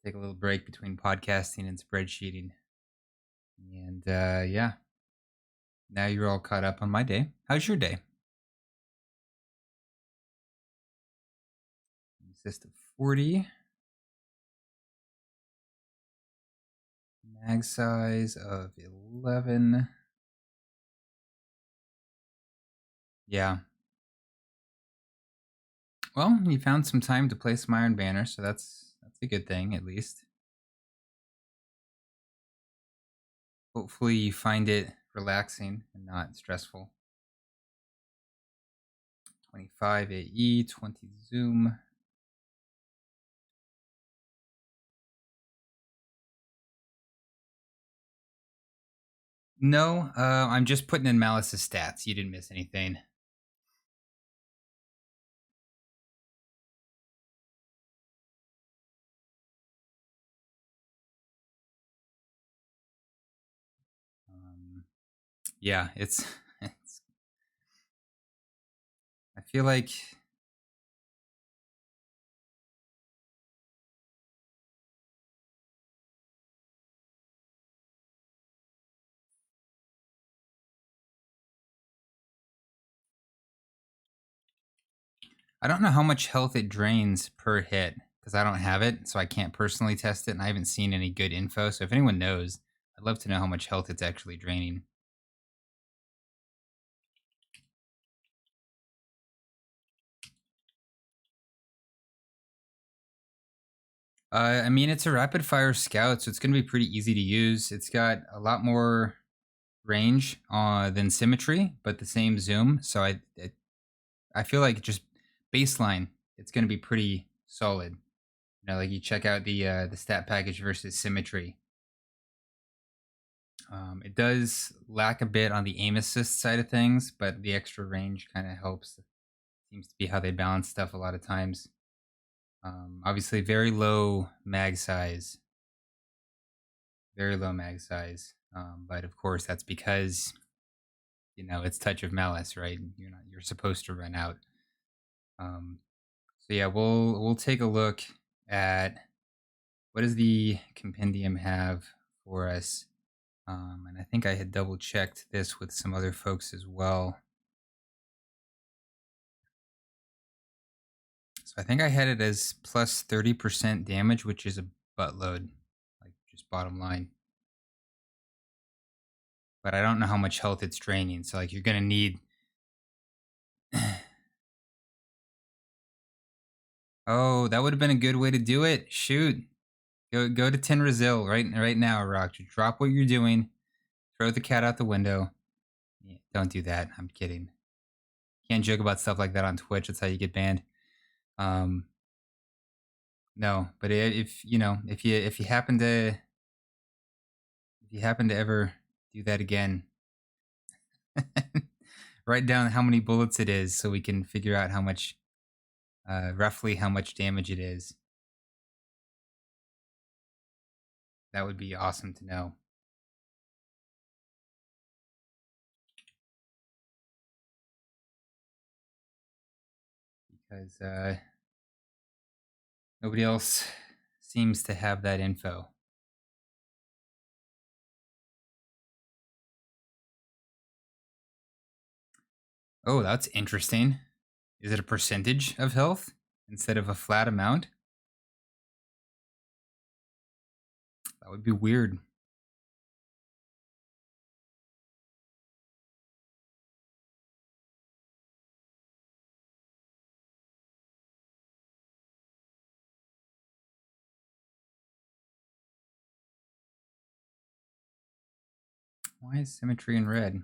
Take a little break between podcasting and spreadsheeting. And yeah. Now you're all caught up on my day. How's your day? Assist of 40. Mag size of 11. Yeah. Well, you found some time to play some Iron Banner, so that's a good thing, at least. Hopefully you find it relaxing and not stressful. 25 AE, 20 zoom. No, I'm just putting in Malice's stats. You didn't miss anything. Yeah, it's I feel like I don't know how much health it drains per hit because I don't have it, so I can't personally test it, and I haven't seen any good info. So if anyone knows, I'd love to know how much health it's actually draining. I mean, it's a rapid fire scout, so it's going to be pretty easy to use. It's got a lot more range than symmetry, but the same zoom. So I feel like just baseline, it's going to be pretty solid. You know, like you check out the stat package versus symmetry. It does lack a bit on the aim assist side of things, but the extra range kind of helps. Seems to be how they balance stuff a lot of times. Obviously, very low mag size, very low mag size. But of course, that's because it's Touch of Malice, right? You're supposed to run out. So yeah, we'll take a look at what does the compendium have for us. And I think I had double checked this with some other folks as well. So I think I had it as plus 30% damage, which is a buttload, like just bottom line. But I don't know how much health it's draining. So like you're gonna need. Oh, that would have been a good way to do it. Shoot, go to Tinrazil right now, Rock. Just drop what you're doing. Throw the cat out the window. Yeah, don't do that. I'm kidding. Can't joke about stuff like that on Twitch. That's how you get banned. No, but if you happen to ever do that again, write down how many bullets it is so we can figure out how much, roughly how much damage it is. That would be awesome to know. Because nobody else seems to have that info. Oh, that's interesting. Is it a percentage of health instead of a flat amount? That would be weird. Why is symmetry in red?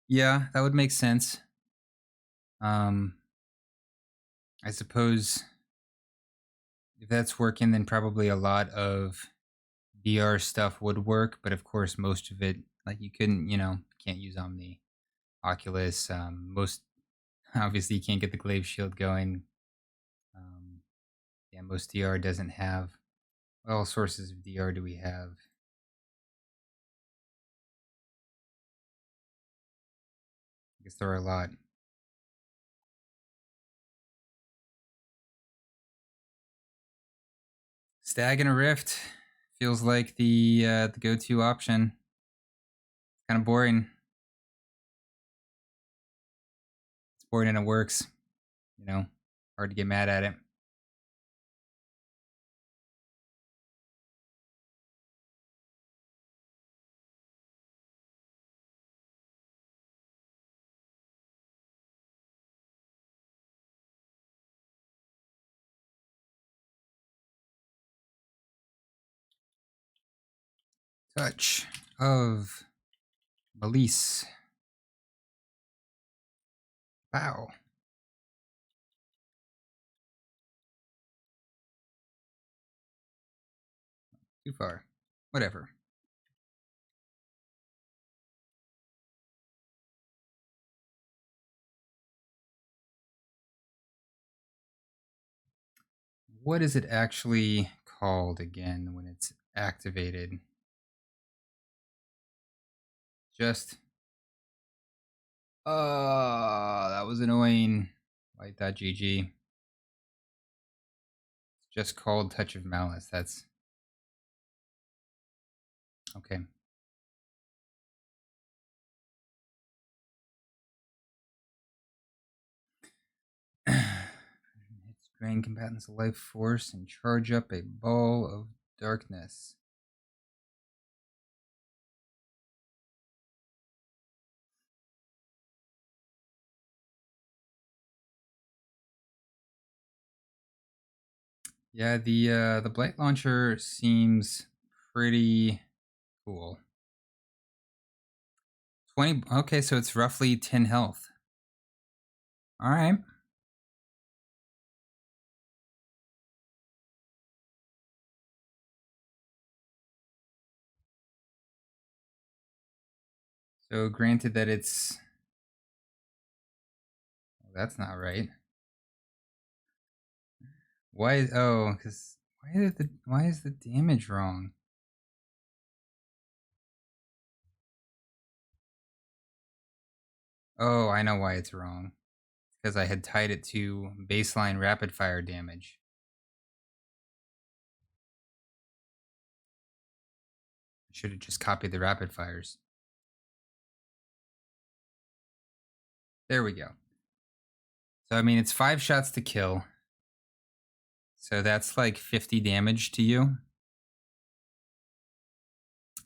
Yeah, that would make sense. I suppose if that's working, then probably a lot of VR stuff would work. But of course, most of it, like you can't use on the Oculus. Most obviously you can't get the glaive shield going. Yeah, most DR doesn't have. What all sources of DR do we have? I guess there are a lot. Stag and a Rift feels like the go-to option. It's kind of boring. It's boring and it works. Hard to get mad at it. Touch of Malice. Wow. Too far. Whatever. What is it actually called again when it's activated? Just. Oh, that was annoying. White.gg. It's just called Touch of Malice. That's. Okay. Hits drain combatants' life force and charge up a ball of darkness. Yeah, the blight launcher seems pretty cool. 20. Okay, so it's roughly 10 health. All right. So granted that it's, well, that's not right. Why? Oh, because why is the damage wrong? Oh, I know why it's wrong. Because I had tied it to baseline rapid fire damage. I should have just copied the rapid fires. There we go. So I mean, it's 5 shots to kill. So that's like 50 damage to you.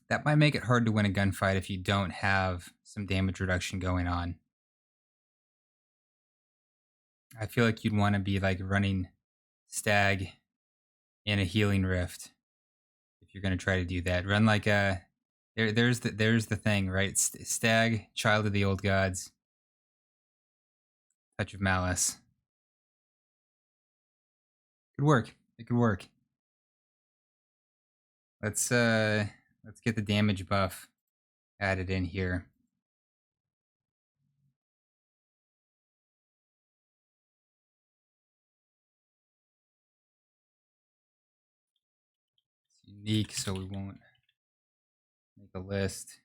That might make it hard to win a gunfight if you don't have some damage reduction going on. I feel like you'd want to be like running Stag in a healing rift if you're going to try to do that. Run like a there's the thing, right? Stag, Child of the Old Gods, Touch of Malice. Could work. It could work. Let's get the damage buff added in here. It's unique, so we won't make a list.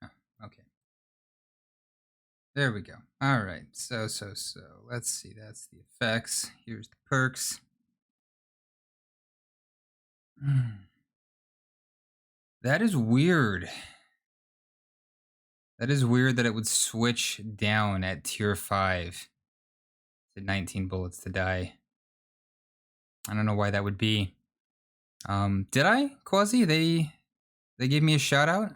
Oh, okay. There we go. All right. So. Let's see. That's the effects. Here's the perks. That is weird. That is weird that it would switch down at tier 5 to 19 bullets to die. I don't know why that would be. Did I, Quasi? They gave me a shout out.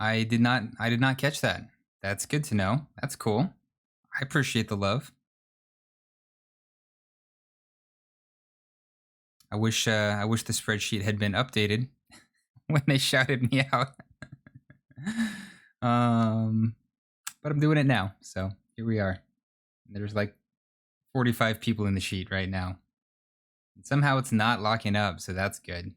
I did not catch that. That's good to know. That's cool. I appreciate the love. I wish the spreadsheet had been updated when they shouted me out. But I'm doing it now, so here we are. There's like 45 people in the sheet right now. And somehow it's not locking up, so that's good.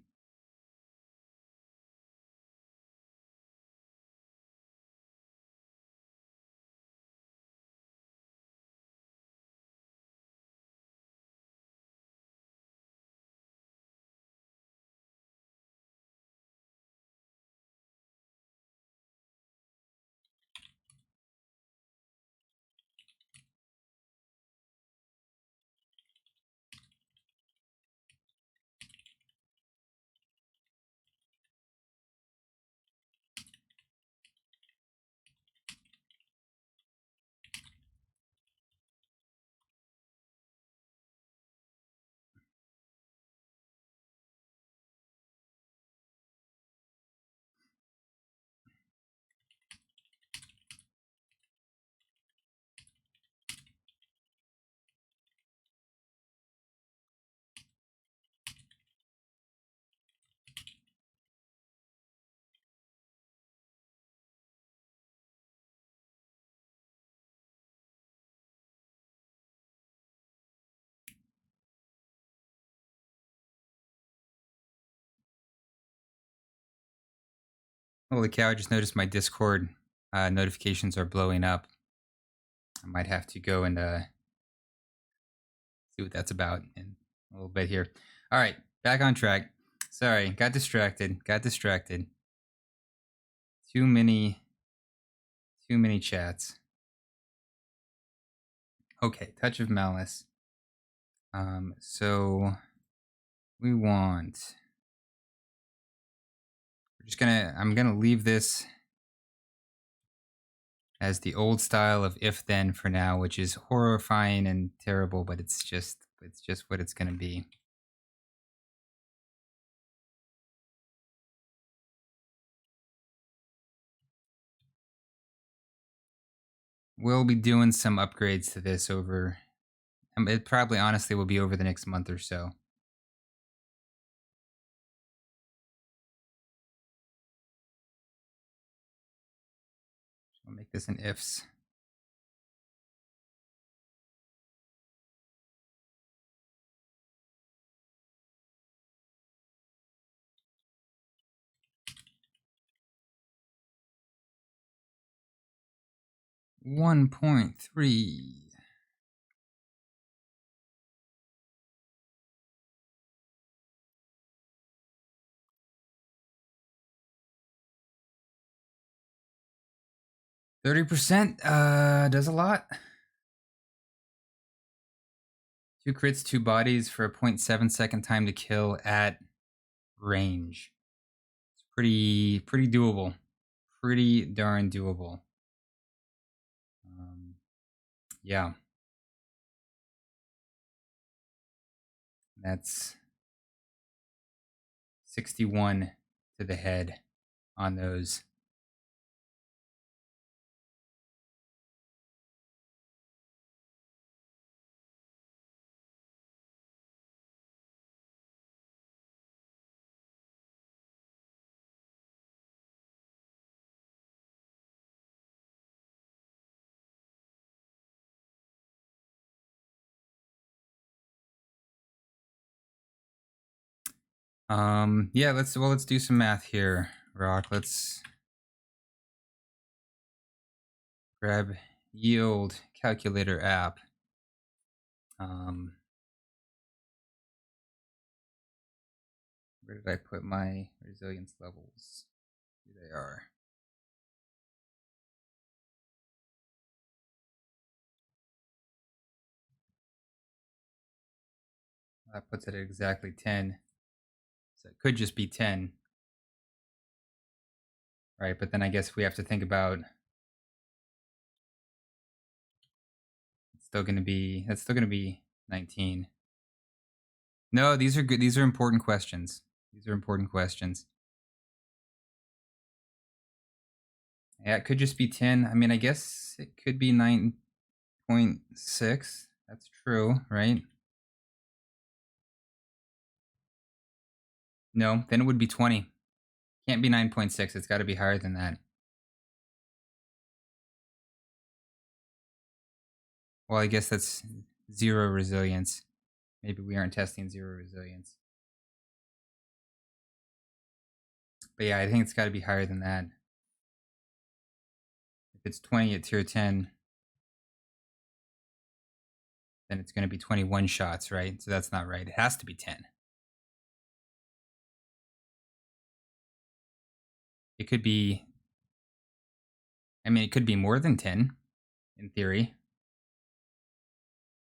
Holy cow, I just noticed my Discord notifications are blowing up. I might have to go and see what that's about in a little bit here. All right, back on track. Sorry, got distracted. Too many chats. Okay, Touch of Malice. So we want. I'm gonna leave this as the old style of if then for now, which is horrifying and terrible, but it's just what it's gonna be. We'll be doing some upgrades to this over. It probably honestly will be over the next month or so. I'll make this an ifs. $1.3. 30% does a lot. 2 crits, 2 bodies for a 0.7 second time to kill at range. It's pretty doable. Pretty darn doable. Yeah. That's 61 to the head on those. Yeah, let's do some math here, Rock. Let's grab yield calculator app. Where did I put my resilience levels? Here they are. That puts it at exactly 10. So it could just be 10. Right, but then I guess we have to think about that's still gonna be 19. No, these are good. These are important questions. These are important questions. Yeah, it could just be 10. I mean, I guess it could be 9.6. That's true, right? No, then it would be 20. Can't be 9.6. It's got to be higher than that. Well, I guess that's 0 resilience. Maybe we aren't testing 0 resilience. But yeah, I think it's got to be higher than that. If it's 20 at tier 10, then it's going to be 21 shots, right? So that's not right. It has to be 10. It could be, I mean, it could be more than 10 in theory,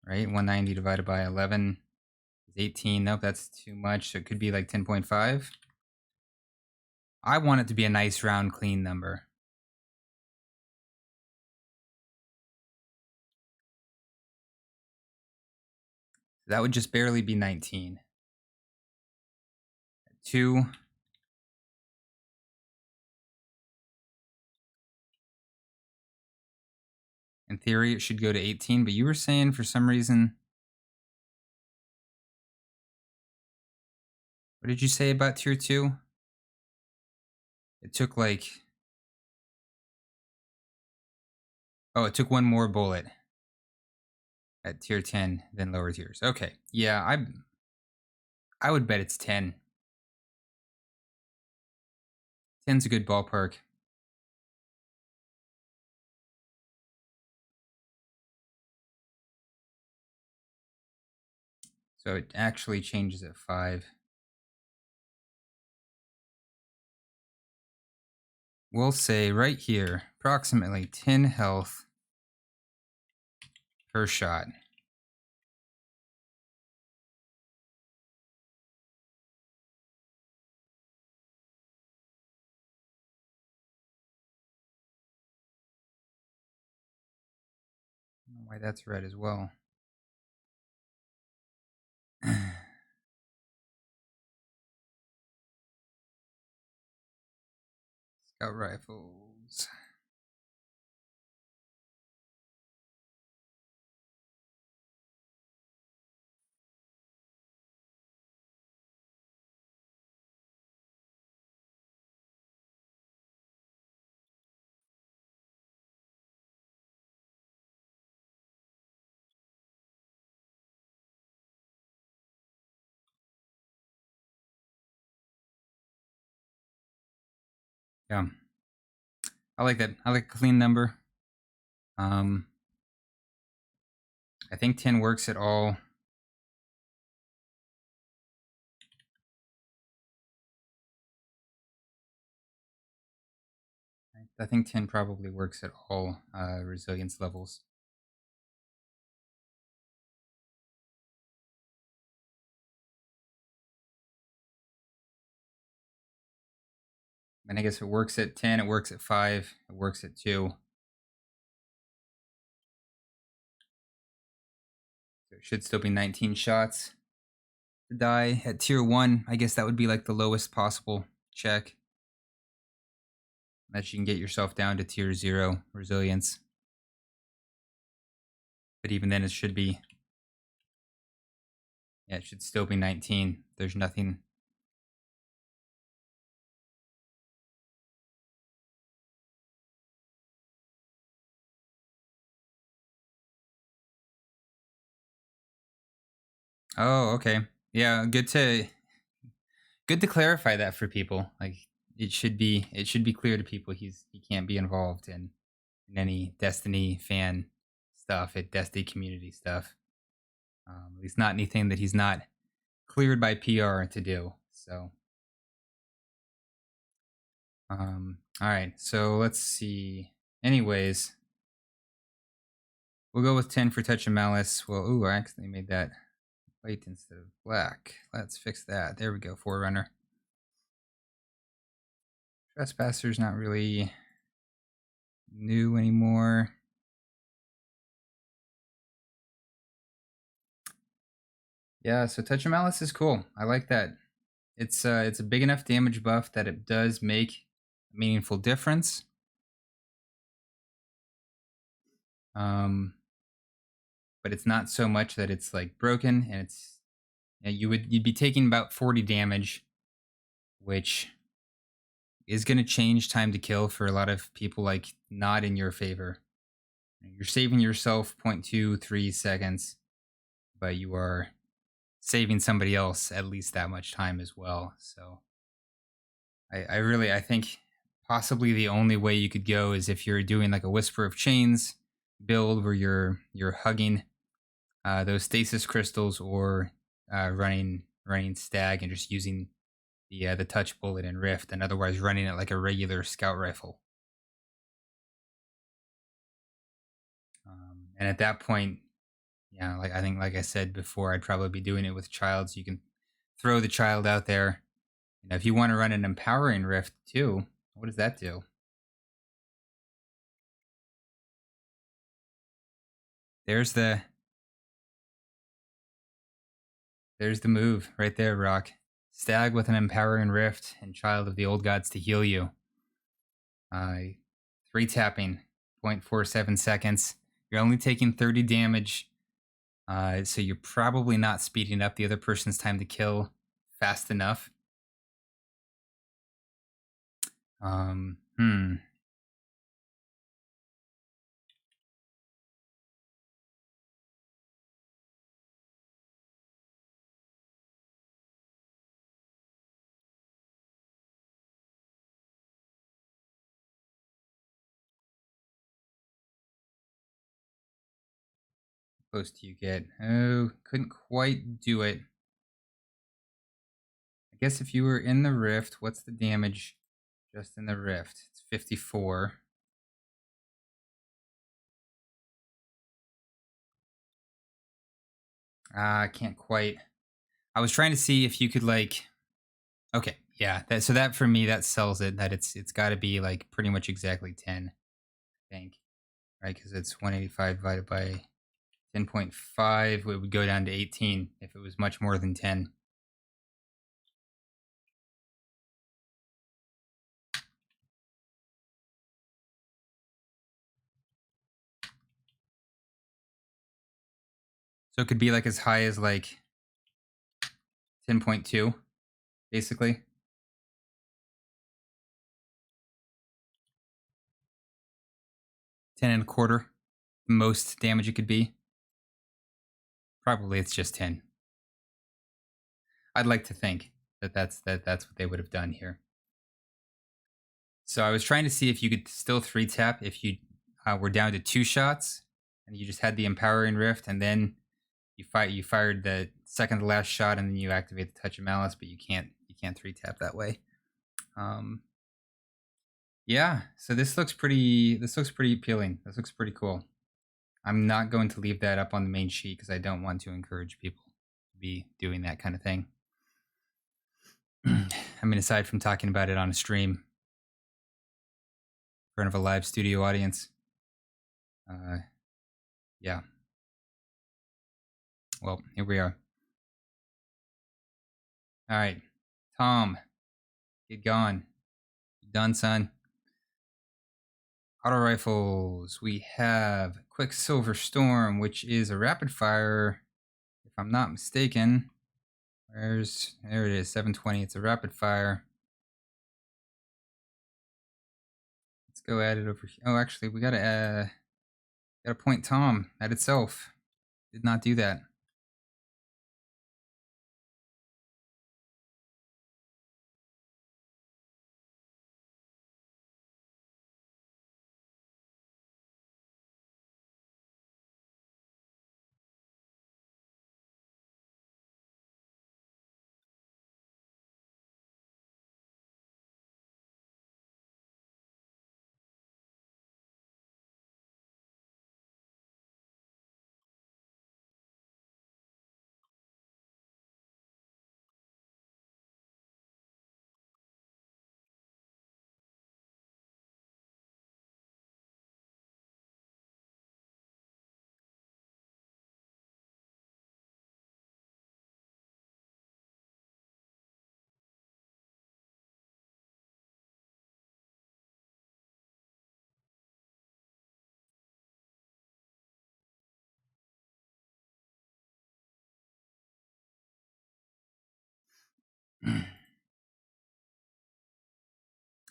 right? 190 divided by 11 is 18. Nope, that's too much. So it could be like 10.5. I want it to be a nice round clean number. So that would just barely be 19. 2. In theory, it should go to 18, but you were saying for some reason, what did you say about tier 2? It took like, it took one more bullet at tier 10 than lower tiers. Okay, yeah, I would bet it's 10. 10's a good ballpark. So it actually changes at 5. We'll say right here, approximately 10 health per shot. don't know why that's red as well. Scout rifles. Yeah. I like that. I like a clean number. I think 10 works at all. I think 10 probably works at all resilience levels. And I guess it works at 10, it works at 5, it works at 2. So it should still be 19 shots to die. At tier 1, I guess that would be like the lowest possible check. That you can get yourself down to tier 0 resilience. But even then it should be, yeah, it should still be 19. There's nothing. Oh, okay. Yeah, good to clarify that for people. Like it should be clear to people he can't be involved in any Destiny fan stuff, at Destiny community stuff. At least not anything that he's not cleared by PR to do. So all right, so let's see. Anyways, we'll go with 10 for Touch of Malice. Well, ooh, I accidentally made that white instead of black. Let's fix that. There we go, Forerunner. Trespasser's not really new anymore. Yeah, so Touch of Malice is cool. I like that. It's a big enough damage buff that it does make a meaningful difference. But it's not so much that it's like broken, and it's you'd be taking about 40 damage, which is going to change time to kill for a lot of people, like not in your favor. You're saving yourself 0.23 seconds, but you are saving somebody else at least that much time as well. So I think possibly the only way you could go is if you're doing like a Whisper of Chains build where you're hugging those stasis crystals, or running Stag and just using the touch bullet and rift, and otherwise running it like a regular scout rifle. And at that point, yeah, like I think, like I said before, I'd probably be doing it with child, so you can throw the child out there. You know, if you want to run an empowering rift too, what does that do? There's the move right there, Rock. Stag with an empowering rift and Child of the Old Gods to heal you. 3 tapping, 0.47 seconds. You're only taking 30 damage, so you're probably not speeding up the other person's time to kill fast enough. Close do you get? Oh, couldn't quite do it. I guess if you were in the rift, what's the damage just in the rift? It's 54. I can't quite. I was trying to see if you could like. Okay, yeah. So that for me, that sells it. That it's got to be like pretty much exactly 10. I think. right? Because it's 185 divided by 10.5. It would go down to 18 if it was much more than 10. So it could be like as high as like 10.2, basically. 10 and a quarter, most damage it could be. Probably it's just 10. I'd like to think that that's what they would have done here. So I was trying to see if you could still 3-tap if you were down to 2 shots and you just had the Empowering Rift, and then you fired the second to last shot, and then you activate the Touch of Malice, but you can't 3-tap that way. Yeah, so this looks pretty appealing. This looks pretty cool. I'm not going to leave that up on the main sheet because I don't want to encourage people to be doing that kind of thing. I mean, aside from talking about it on a stream in front of a live studio audience. Yeah. Well, here we are. All right, Tom, get gone. You done, son? Auto rifles. We have Quicksilver Storm, which is a rapid fire, if I'm not mistaken. There it is, 720. It's a rapid fire. Let's go add it over here. Oh, actually, we gotta point Tom at itself. Did not do that.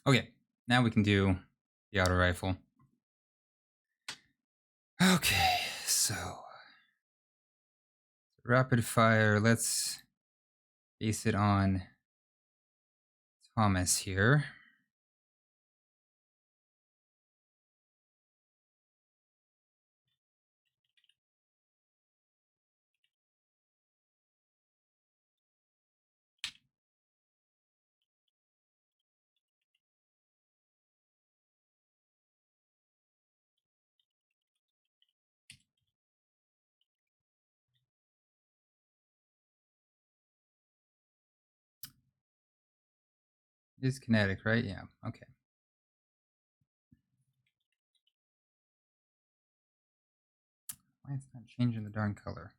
Okay, now we can do the auto rifle. Okay, so rapid fire. Let's base it on Thomas here. It is kinetic, right? Yeah, okay. Why it's not changing the darn color?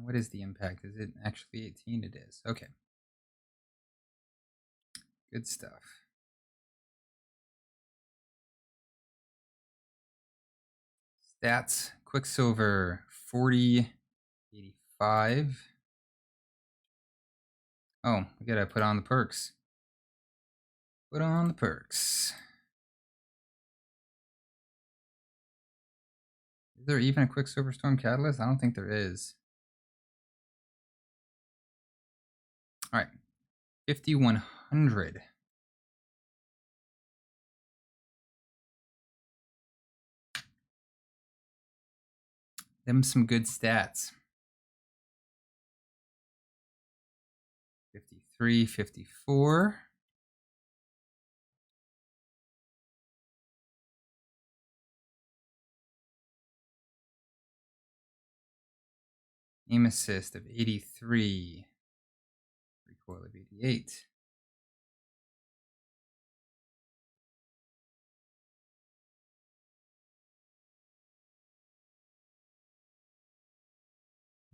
What is the impact? Is it actually 18? It is. Okay. Good stuff. Stats. Quicksilver, 40, 85. Oh, we gotta put on the perks. Put on the perks. Is there even a Quicksilver Storm Catalyst? I don't think there is. All right, 5100. Them some good stats. 53, 54. Aim assist of 83. Recoil of 88.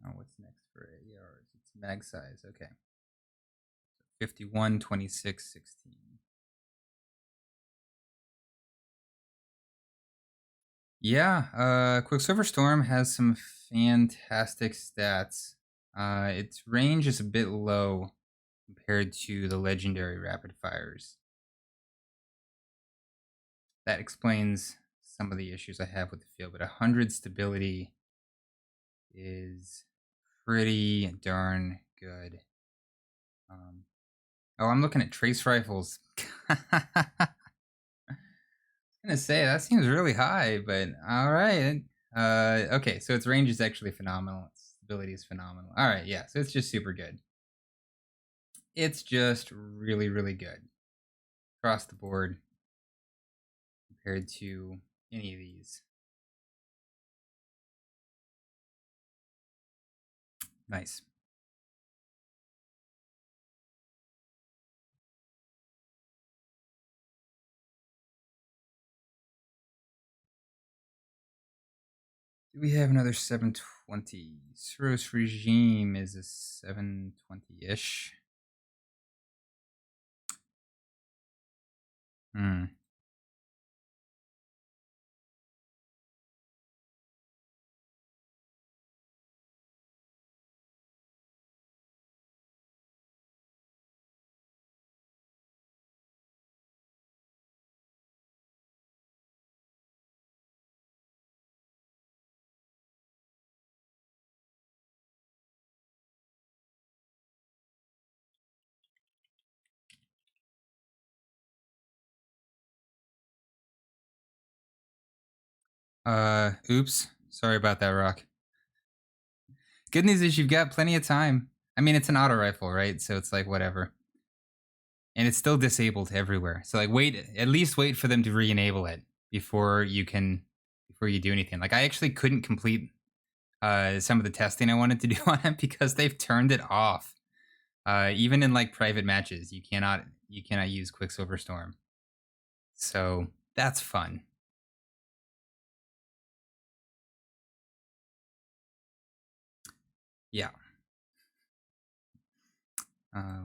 Oh, what's next for ARs? It's mag size. Okay. 51, 26, 16. Yeah, Quicksilver Storm has some fantastic stats. Its range is a bit low compared to the legendary rapid fires. That explains some of the issues I have with the field, but 100 stability is pretty darn good. Oh, I'm looking at trace rifles. I was gonna say that seems really high, but all right. Okay, so its range is actually phenomenal. Its stability is phenomenal. All right, yeah, so it's just super good. It's just really, really good across the board compared to any of these. Nice. Do we have another 720? Suros Regime is a 720-ish. Oops. Sorry about that, Rock. Good news is you've got plenty of time. I mean, it's an auto rifle, right? So it's like whatever. And it's still disabled everywhere. So like at least wait for them to re-enable it before you do anything. Like I actually couldn't complete some of the testing I wanted to do on it because they've turned it off. Even in like private matches, you cannot use Quicksilver Storm. So that's fun. Yeah.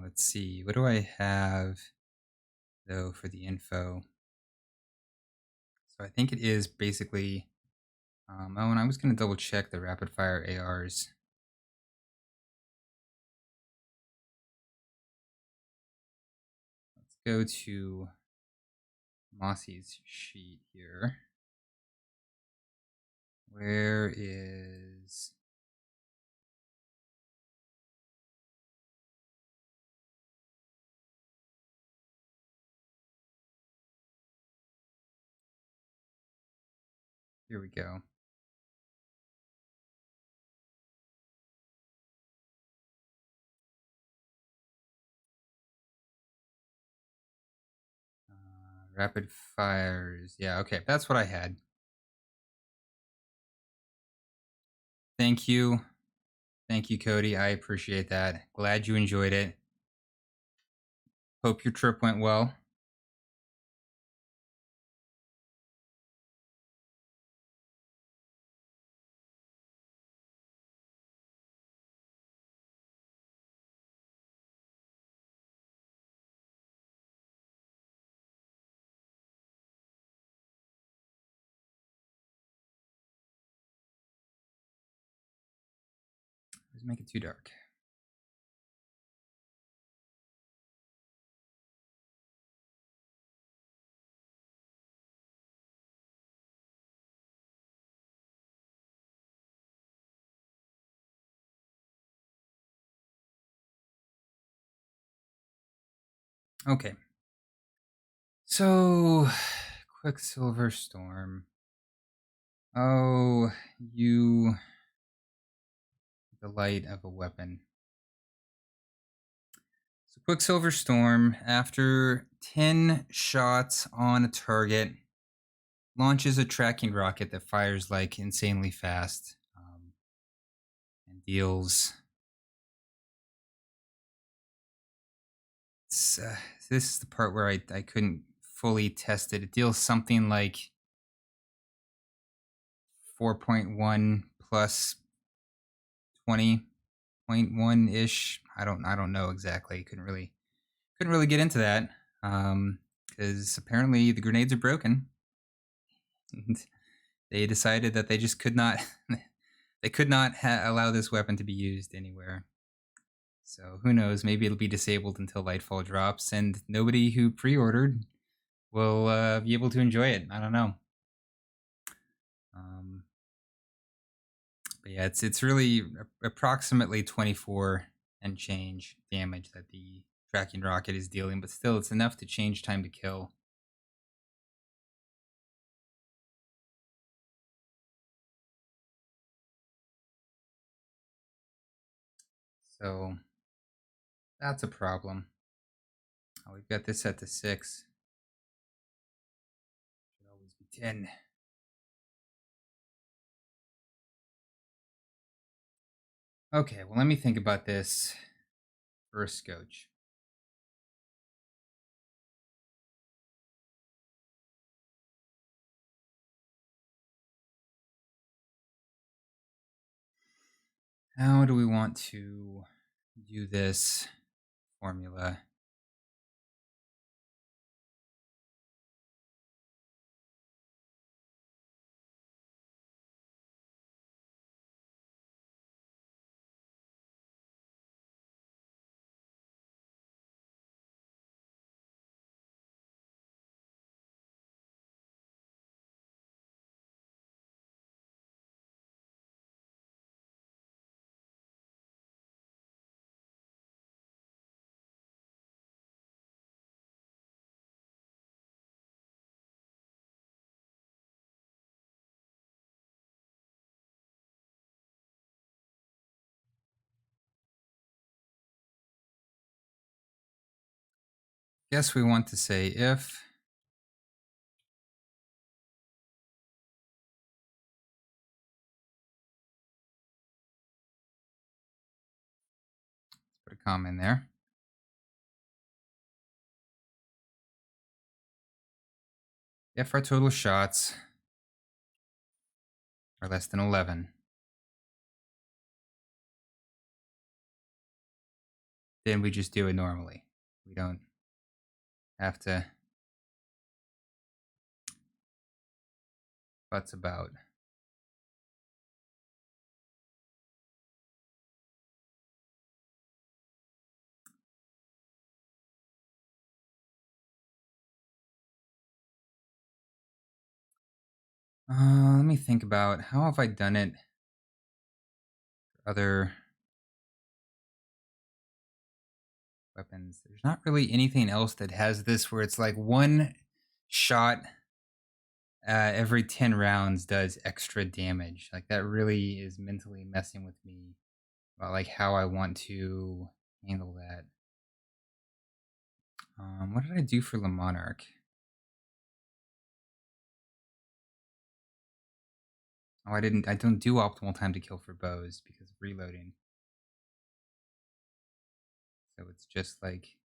Let's see. What do I have though for the info? So I think it is basically. Oh, and I was going to double check the rapid fire ARs. Let's go to Mossy's sheet here. Where is... Here we go. Rapid fires. Yeah, okay. That's what I had. Thank you. Thank you, Cody. I appreciate that. Glad you enjoyed it. Hope your trip went well. Let's make it too dark. Okay. So, Quicksilver Storm. Oh, you delight of a weapon. So Quicksilver Storm, after 10 shots on a target, launches a tracking rocket that fires like insanely fast. And and deals. This is the part where I couldn't fully test it. It deals something like 4.1 plus 20.1 ish. I don't know exactly. Couldn't really get into that because apparently the grenades are broken. And they decided that they just could not they could not allow this weapon to be used anywhere. So who knows? Maybe it'll be disabled until Lightfall drops, and nobody who pre-ordered will be able to enjoy it. I don't know. But yeah, it's really approximately 24 and change damage that the tracking rocket is dealing, but still, it's enough to change time to kill. So that's a problem. Oh, we've got this set to 6. Should always be 10. Okay, well, let me think about this for a scotch. How do we want to do this formula? Guess we want to say if put a comma in there. If our total shots are less than 11, then we just do it normally. We don't have to futz about. Let me think about how have I done it for other weapons. There's not really anything else that has this where it's like one shot every 10 rounds does extra damage. Like that really is mentally messing with me about like how I want to handle that. What did I do for Le Monarch? Oh, I don't do optimal time to kill for bows because of reloading. So it's just like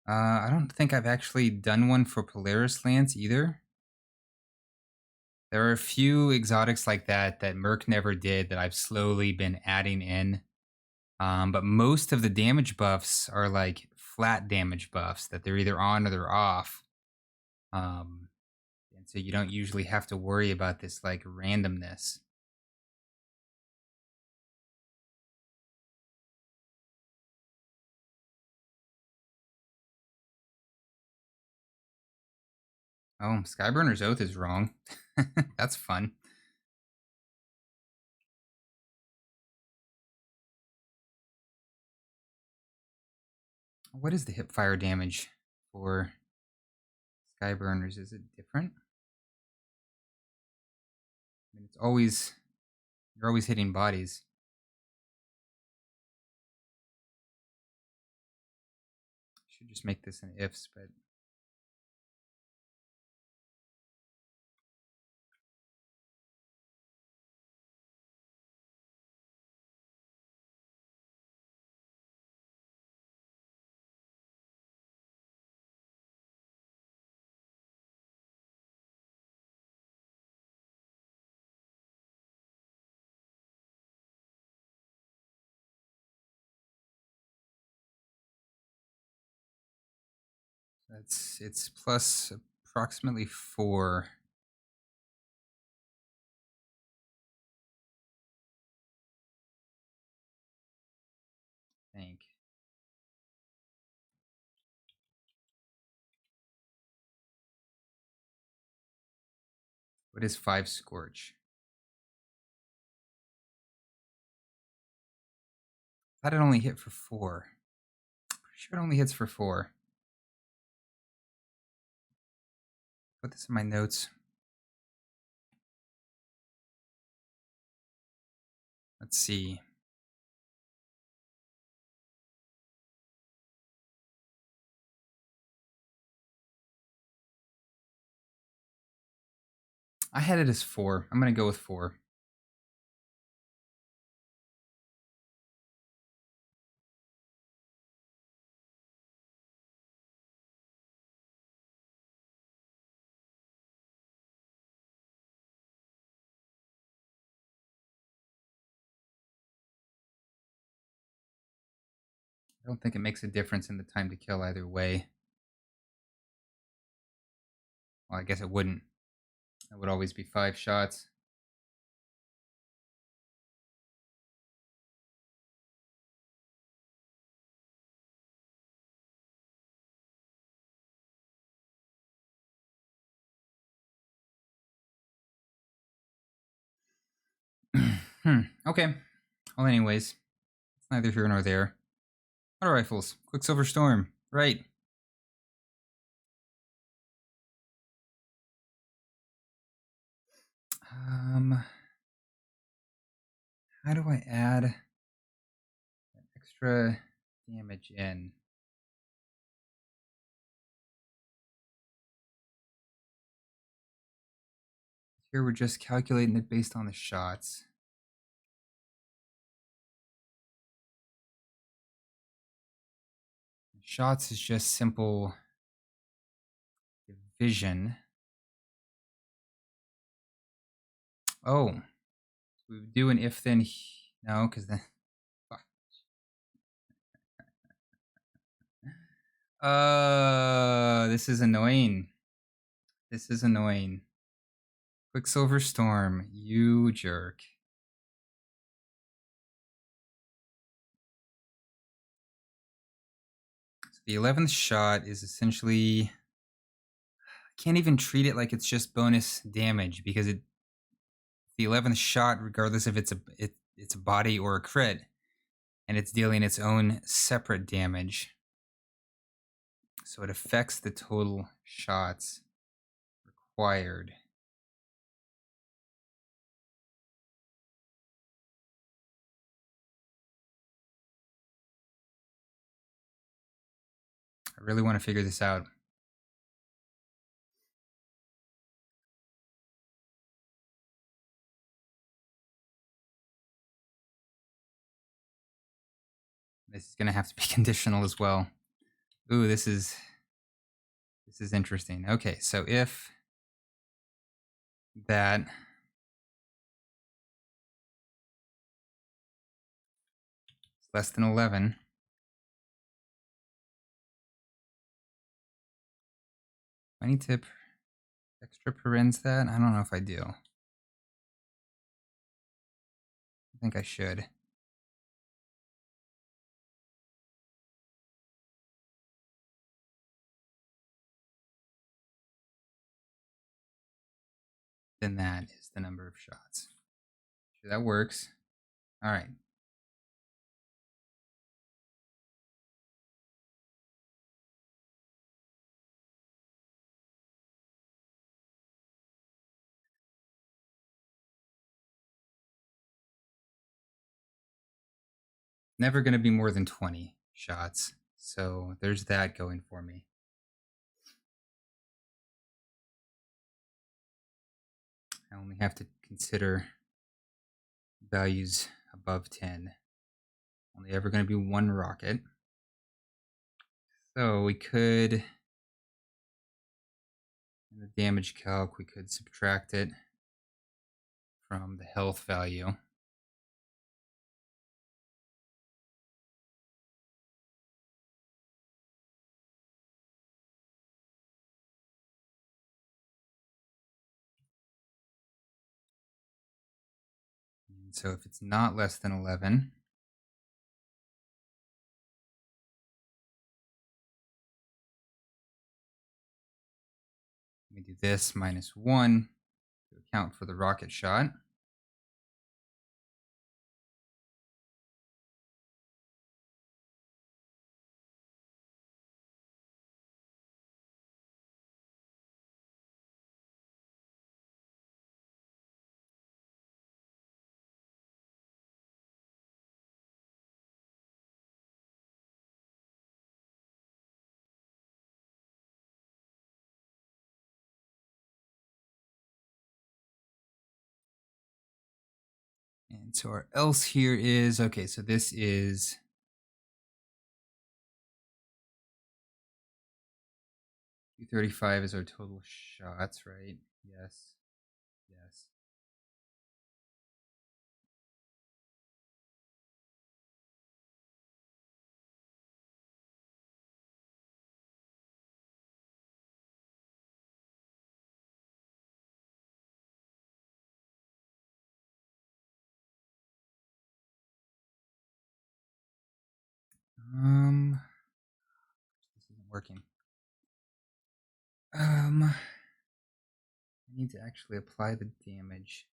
I don't think I've actually done one for Polaris Lance either. There are a few exotics like that that Merc never did that I've slowly been adding in. But most of the damage buffs are like flat damage buffs that they're either on or they're off. And so you don't usually have to worry about this like randomness. Oh, Skyburner's Oath is wrong. That's fun. What is the hip fire damage for Skyburners? Is it different? I mean, it's always, you're always hitting bodies. Should just make this an ifs, but It's plus approximately 4. I think. What is 5 scorch? I thought it only hit for 4. Pretty sure it only hits for 4. Put this in my notes. Let's see. I had it as 4. I'm going to go with 4. I don't think it makes a difference in the time to kill either way. Well, I guess it wouldn't. It would always be 5 shots. Okay. Well, anyways, it's neither here nor there. Auto rifles. Quicksilver Storm. Right. How do I add extra damage in? Here we're just calculating it based on the shots. Shots is just simple division. Oh, so we would do an if then. No, because then. This is annoying. This is annoying. Quicksilver Storm, you jerk. So the 11th shot is essentially. I can't even treat it like it's just bonus damage because the 11th shot, regardless if it's a body or a crit, and it's dealing its own separate damage. So it affects the total shots required. I really want to figure this out. This is going to have to be conditional as well. Ooh, this is interesting. Okay, so if that is less than 11, I need to extra parens that? I don't know if I do. I think I should. Then that is the number of shots. Sure, that works. All right. Never going to be more than 20 shots. So there's that going for me. I only have to consider values above 10. Only ever going to be 1 rocket. So we could, in the damage calc, we could subtract it from the health value. so if it's not less than 11, we do this minus 1 to account for the rocket shot. And so our else here is, okay, so this is 235 is our total shots, right? Yes. Yes. This isn't working. I need to actually apply the damage.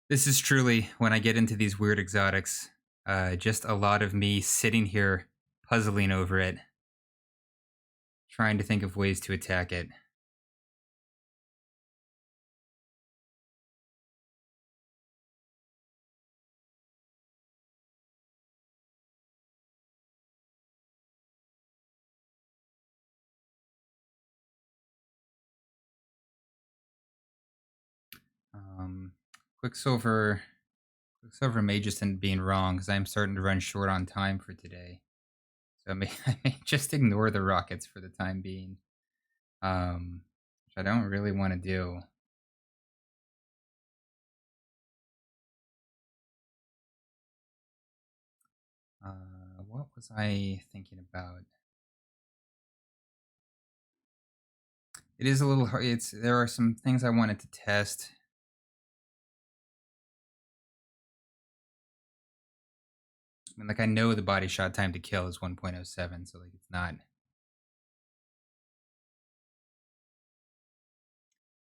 This is truly, when I get into these weird exotics, just a lot of me sitting here puzzling over it, trying to think of ways to attack it. Quicksilver may just end up being wrong because I'm starting to run short on time for today. So I may just ignore the rockets for the time being, which I don't really want to do. What was I thinking about? It is a little hard. There are some things I wanted to test. I mean, like, I know the body shot time to kill is 1.07, so like it's not.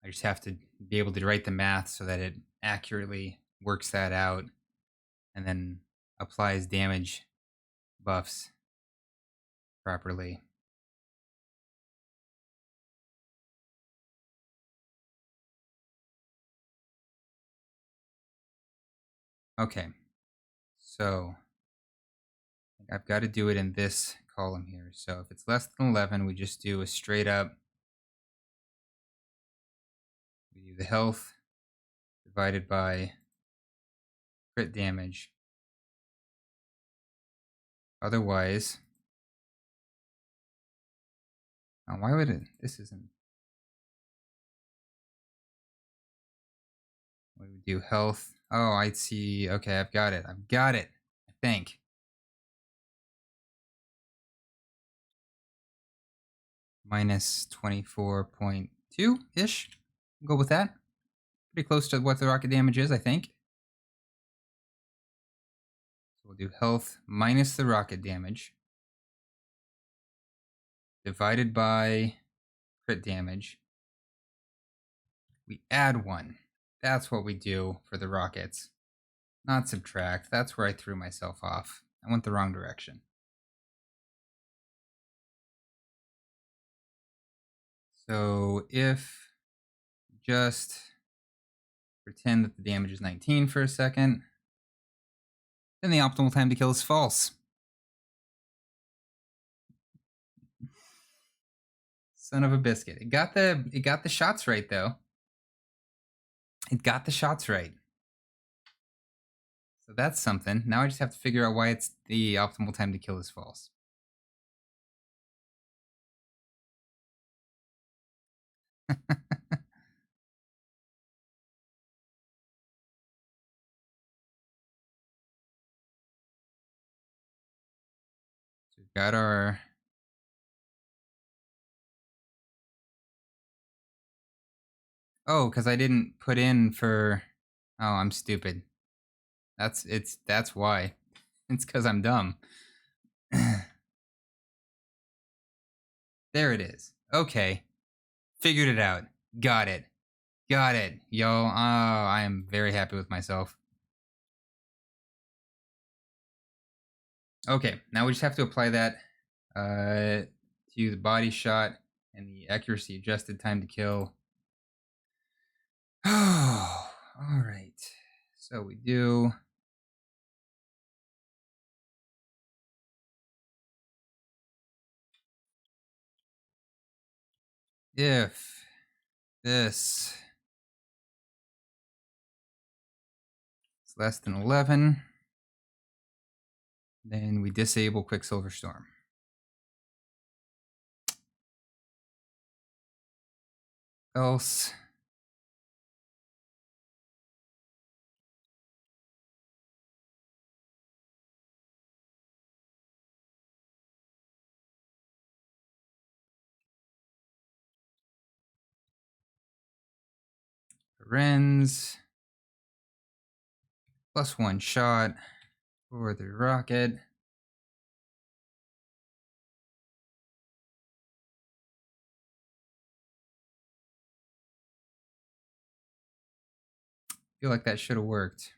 I just have to be able to write the math so that it accurately works that out and then applies damage buffs properly. Okay, so I've got to do it in this column here. So if it's less than 11, we just do a straight up, we do the health divided by crit damage. Otherwise, why would it, this isn't, we would do health. Oh, I see. Okay, I've got it. I think. Minus 24.2-ish. Go with that. Pretty close to what the rocket damage is, I think. So we'll do health minus the rocket damage divided by crit damage. We add 1. That's what we do for the rockets. Not subtract. That's where I threw myself off. I went the wrong direction. So if just pretend that the damage is 19 for a second, then the optimal time to kill is false. Son of a biscuit. It got the shots right though. It got the shots right. So that's something. Now I just have to figure out why it's the optimal time to kill is false. So we've got our... Oh, because I didn't put in for... Oh, I'm stupid. That's why. It's because I'm dumb. There it is. Okay. Figured it out. Got it. Got it. Yo, oh, I am very happy with myself. Okay, now we just have to apply that to the body shot and the accuracy adjusted time to kill. Oh, all right. So we do... If this is less than 11, then we disable Quicksilver Storm. Else, Ren's +1 shot for the rocket. Feel like that should have worked.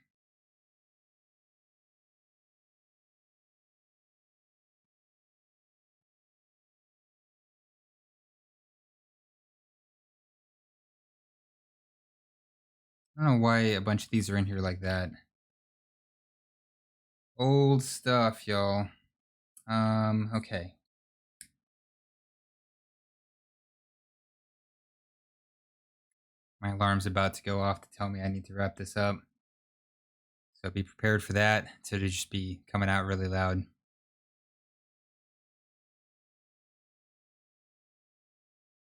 I don't know why a bunch of these are in here like that. Old stuff, y'all. Okay. My alarm's about to go off to tell me I need to wrap this up. So be prepared for that to just be coming out really loud.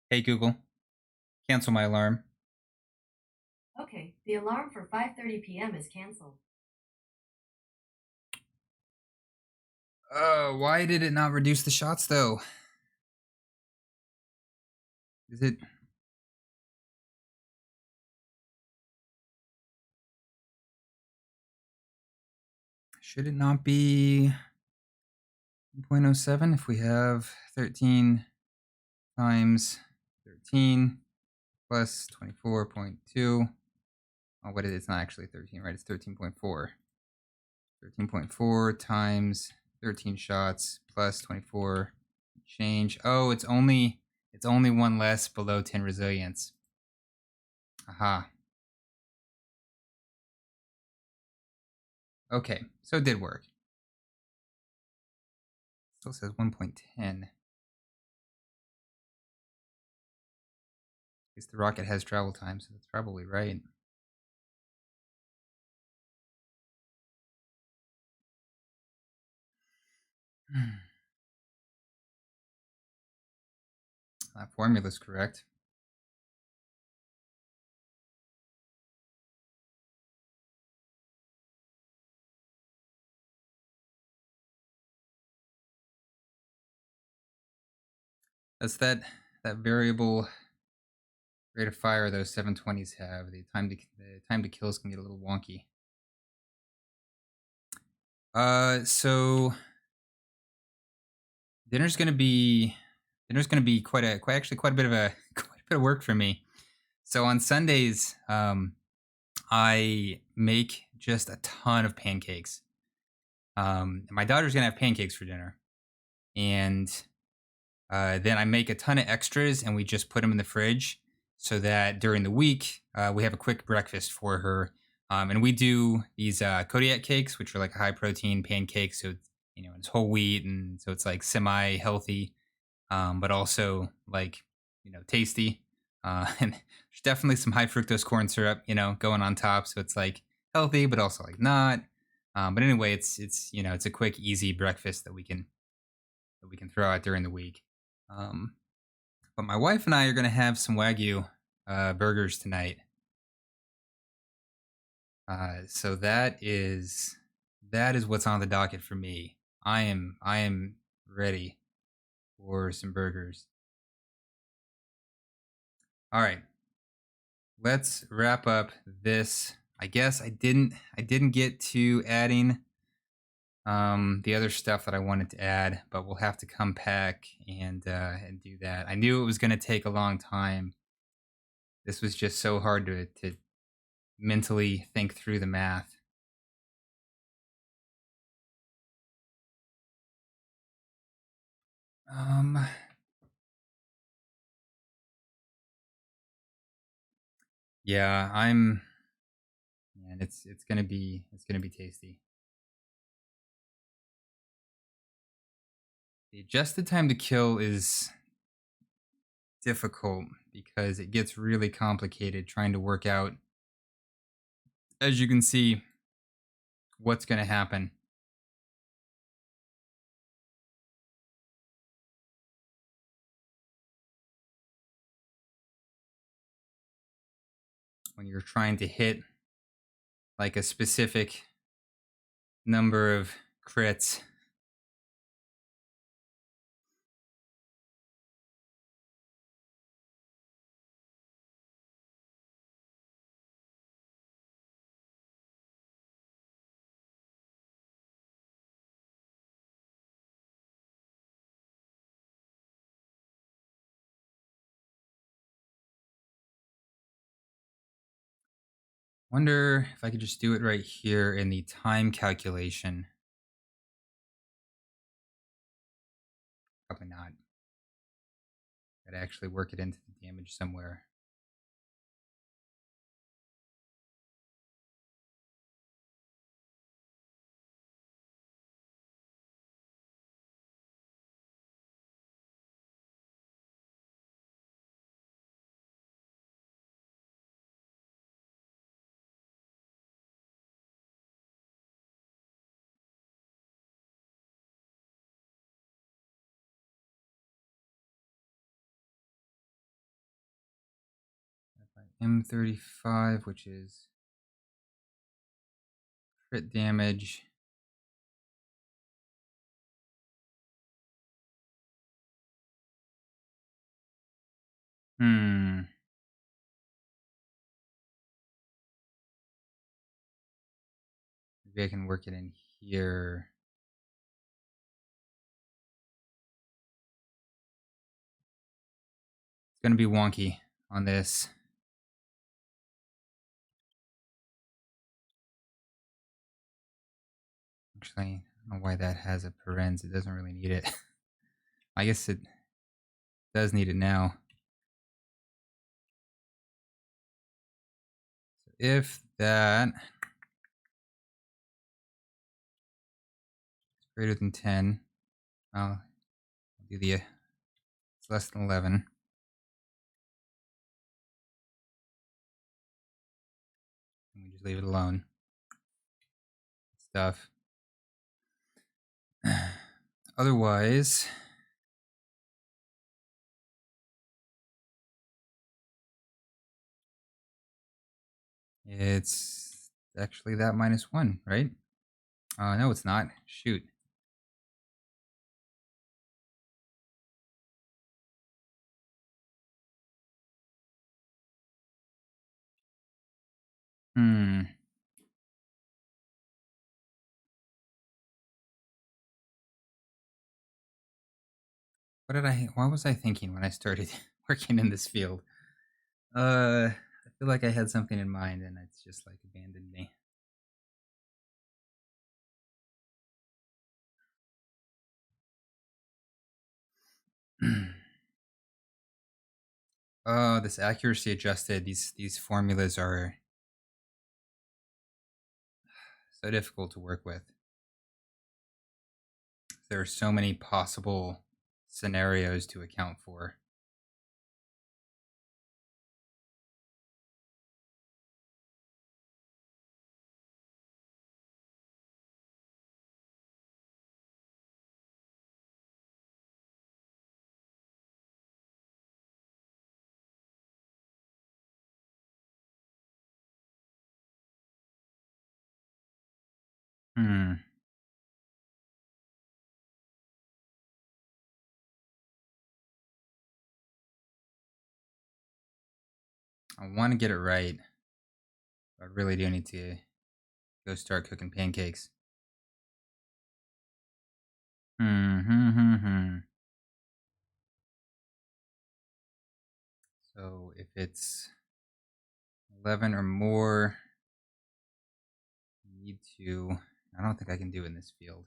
Hey, Google, cancel my alarm. Okay, the alarm for 5:30 p.m. is canceled. Why did it not reduce the shots, though? Is it... Should it not be 1.07 if we have 13 times 13 plus 24.2? Oh, what is it? It's not actually 13, right? It's 13.4. 13.4 times 13 shots plus 24 change. Oh, it's only one less below 10 resilience. Aha. Okay, so it did work. Still says 1.10. Guess the rocket has travel time, so that's probably right. That formula's correct. That's that variable rate of fire those 720s have. The time to kills can get a little wonky. So dinner's gonna be quite a bit of work for me. So on Sundays, I make just a ton of pancakes. My daughter's gonna have pancakes for dinner, and then I make a ton of extras, and we just put them in the fridge so that during the week we have a quick breakfast for her. And we do these Kodiak cakes, which are like a high protein pancake. So it's, it's whole wheat, and so it's like semi healthy, but also like tasty. And there's definitely some high fructose corn syrup, going on top. So it's like healthy, but also like not. But anyway, it's it's a quick, easy breakfast that we can throw out during the week. But my wife and I are going to have some Wagyu burgers tonight. So that is what's on the docket for me. I am ready for some burgers. All right, let's wrap up this. I guess I didn't get to adding the other stuff that I wanted to add, but we'll have to come back and do that. I knew it was going to take a long time. This was just so hard to mentally think through the math. Um, yeah, man, it's gonna be tasty. The adjusted time to kill is difficult because it gets really complicated trying to work out, as you can see, what's gonna happen when you're trying to hit like a specific number of crits. Wonder if I could just do it right here in the time calculation. Probably not. Gotta actually work it into the damage somewhere. M35, which is crit damage. Hmm. Maybe I can work it in here. It's gonna be wonky on this. Actually, I don't know why that has a parens. It doesn't really need it. I guess it does need it now. So if that is greater than 10, I'll do the it's less than 11. And we just leave it alone. Stuff. Otherwise, it's actually that -1, right? No, it's not. Shoot. Hmm. What was I thinking when I started working in this field? I feel like I had something in mind and it's just like abandoned me. Oh, this accuracy adjusted, these formulas are so difficult to work with. There are so many possible scenarios to account for. Hmm. I want to get it right. I really do need to go start cooking pancakes. Hmm. So if it's 11 or more, I need to. I don't think I can do it in this field.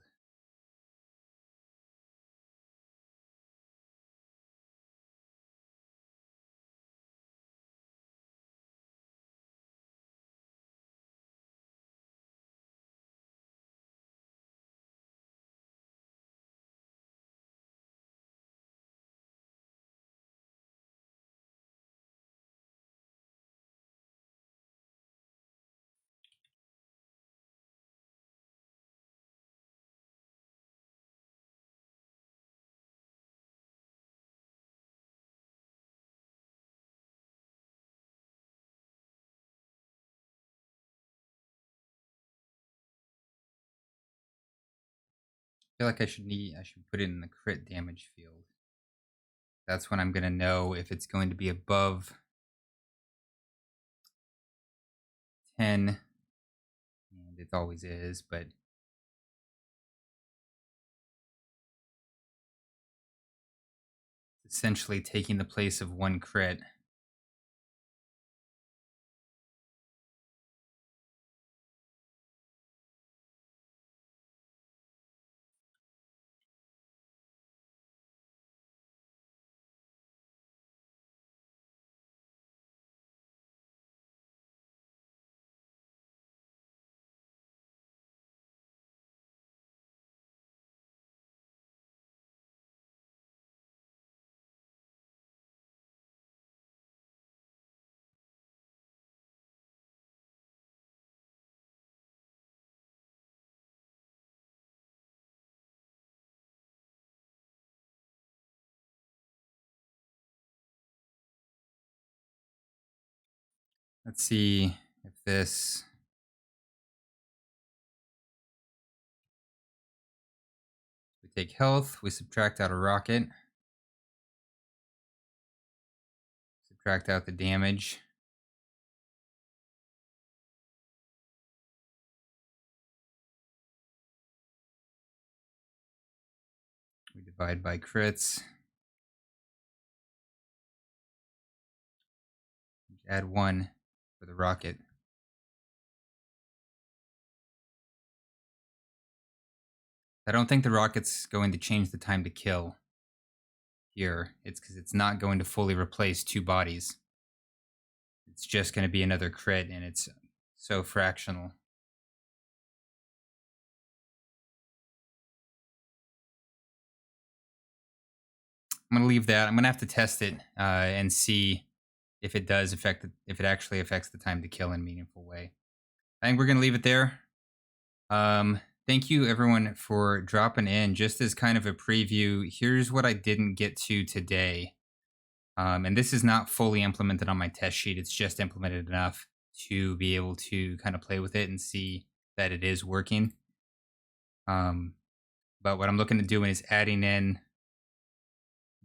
I feel like I should put it in the crit damage field. That's when I'm gonna know if it's going to be above 10, and it always is, but it's essentially taking the place of one crit. Let's see if this. We take health, we subtract out a rocket, subtract out the damage. We divide by crits. Add 1 for the rocket. I don't think the rocket's going to change the time to kill here. It's because it's not going to fully replace 2 bodies. It's just going to be another crit, and it's so fractional. I'm going to leave that. I'm going to have to test it and see if it does affect if it actually affects the time to kill in a meaningful way. I think we're going to leave it there. Thank you everyone for dropping in. Just as kind of a preview, here's what I didn't get to today. And this is not fully implemented on my test sheet. It's just implemented enough to be able to kind of play with it and see that it is working. But what I'm looking at doing is adding in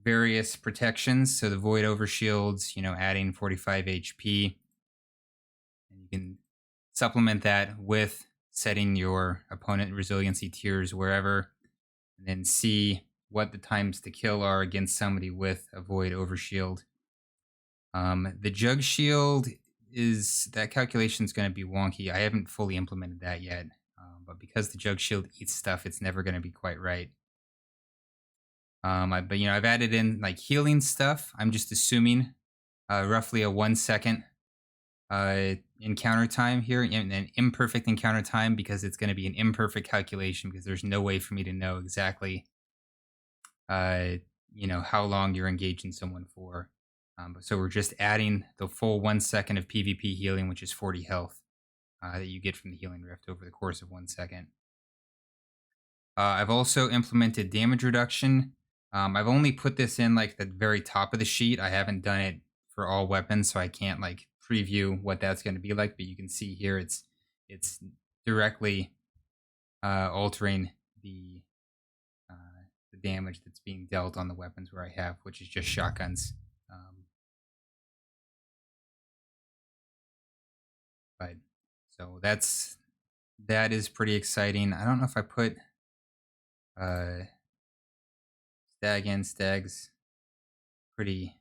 various protections. So the void overshields, adding 45 HP. And you can supplement that with setting your opponent resiliency tiers wherever, and then see what the times to kill are against somebody with a void overshield. The jug shield that calculation is going to be wonky. I haven't fully implemented that yet, but because the jug shield eats stuff, it's never going to be quite right. But I've added in like healing stuff. I'm just assuming roughly a 1 second encounter time here, an imperfect encounter time, because it's going to be an imperfect calculation because there's no way for me to know exactly how long you're engaging someone for. So we're just adding the full 1 second of PvP healing, which is 40 health that you get from the healing rift over the course of 1 second. I've also implemented damage reduction. I've only put this in like the very top of the sheet. I haven't done it for all weapons, so I can't like preview what that's going to be like. But you can see here, it's directly altering the damage that's being dealt on the weapons where I have, which is just shotguns. So that is pretty exciting. I don't know if I put stag and stags pretty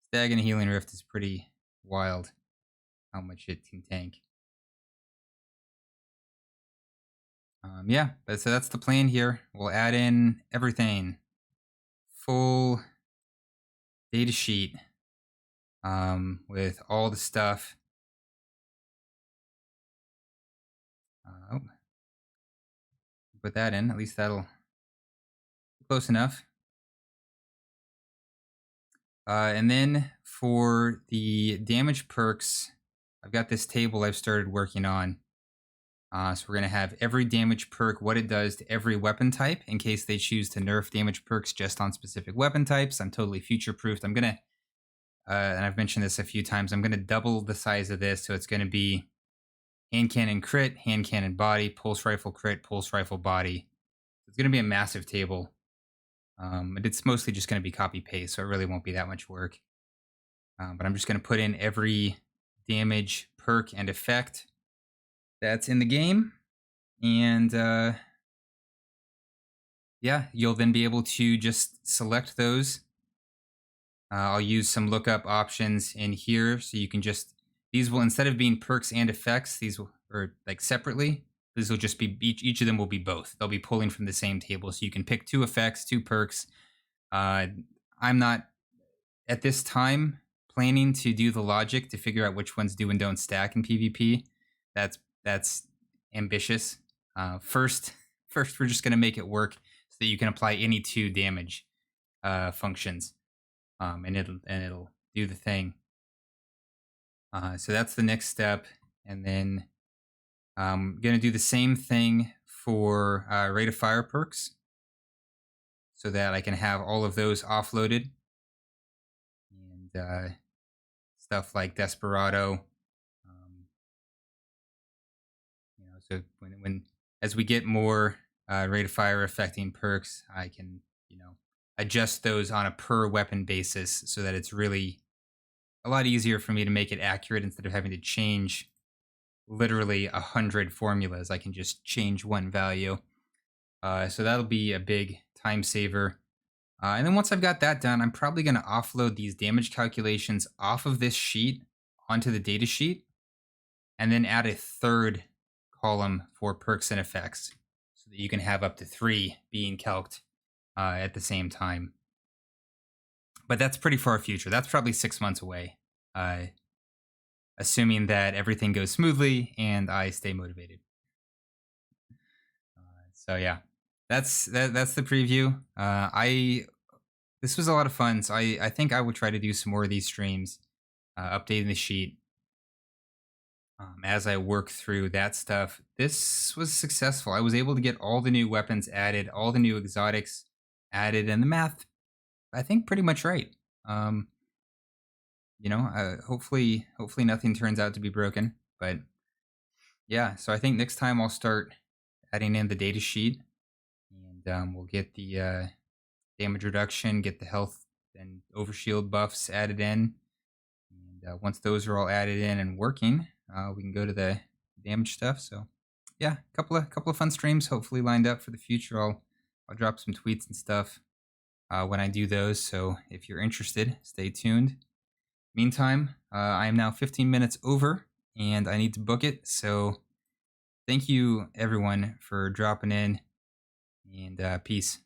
stag and healing rift is pretty wild how much it can tank. Yeah, so that's the plan here. We'll add in everything, full data sheet with all the stuff. Oh, put that in. At least that'll be close enough. And then for the damage perks, I've got this table I've started working on. So we're going to have every damage perk, what it does to every weapon type in case they choose to nerf damage perks just on specific weapon types. I'm totally future-proofed. I'm going to, and I've mentioned this a few times, I'm going to double the size of this. So it's going to be hand cannon crit, hand cannon body, pulse rifle crit, pulse rifle body. It's going to be a massive table. But it's mostly just going to be copy-paste, so it really won't be that much work. But I'm just going to put in every damage perk and effect that's in the game. And yeah, you'll then be able to just select those. I'll use some lookup options in here. So you can just, these will, instead of being perks and effects, these will, or like separately, these will just be, each of them will be both. They'll be pulling from the same table. So you can pick 2 effects, 2 perks. I'm not, at this time, planning to do the logic to figure out which ones do and don't stack in PvP. That's ambitious. First, we're just going to make it work so that you can apply any 2 damage functions, and it'll do the thing. So that's the next step, and then I'm going to do the same thing for rate of fire perks, so that I can have all of those offloaded, and stuff like Desperado. So when as we get more rate of fire affecting perks, I can adjust those on a per weapon basis so that it's really a lot easier for me to make it accurate instead of having to change literally 100 formulas. I can just change one value. So that'll be a big time saver. And then once I've got that done, I'm probably going to offload these damage calculations off of this sheet onto the data sheet, and then add a third column for perks and effects so that you can have up to 3 being calced at the same time. But that's pretty far future. That's probably 6 months away, assuming that everything goes smoothly and I stay motivated. So yeah, that's the preview. This was a lot of fun. So I think I would try to do some more of these streams, updating the sheet as I work through that stuff. This was successful. I was able to get all the new weapons added, all the new exotics added, and the math, I think, pretty much right. Hopefully nothing turns out to be broken. But yeah, so I think next time I'll start adding in the data sheet, and we'll get the damage reduction, get the health and overshield buffs added in. And once those are all added in and working, we can go to the damage stuff. So yeah, a couple of fun streams hopefully lined up for the future. I'll drop some tweets and stuff when I do those. So if you're interested, stay tuned. Meantime, I am now 15 minutes over and I need to book it. So thank you everyone for dropping in, and peace.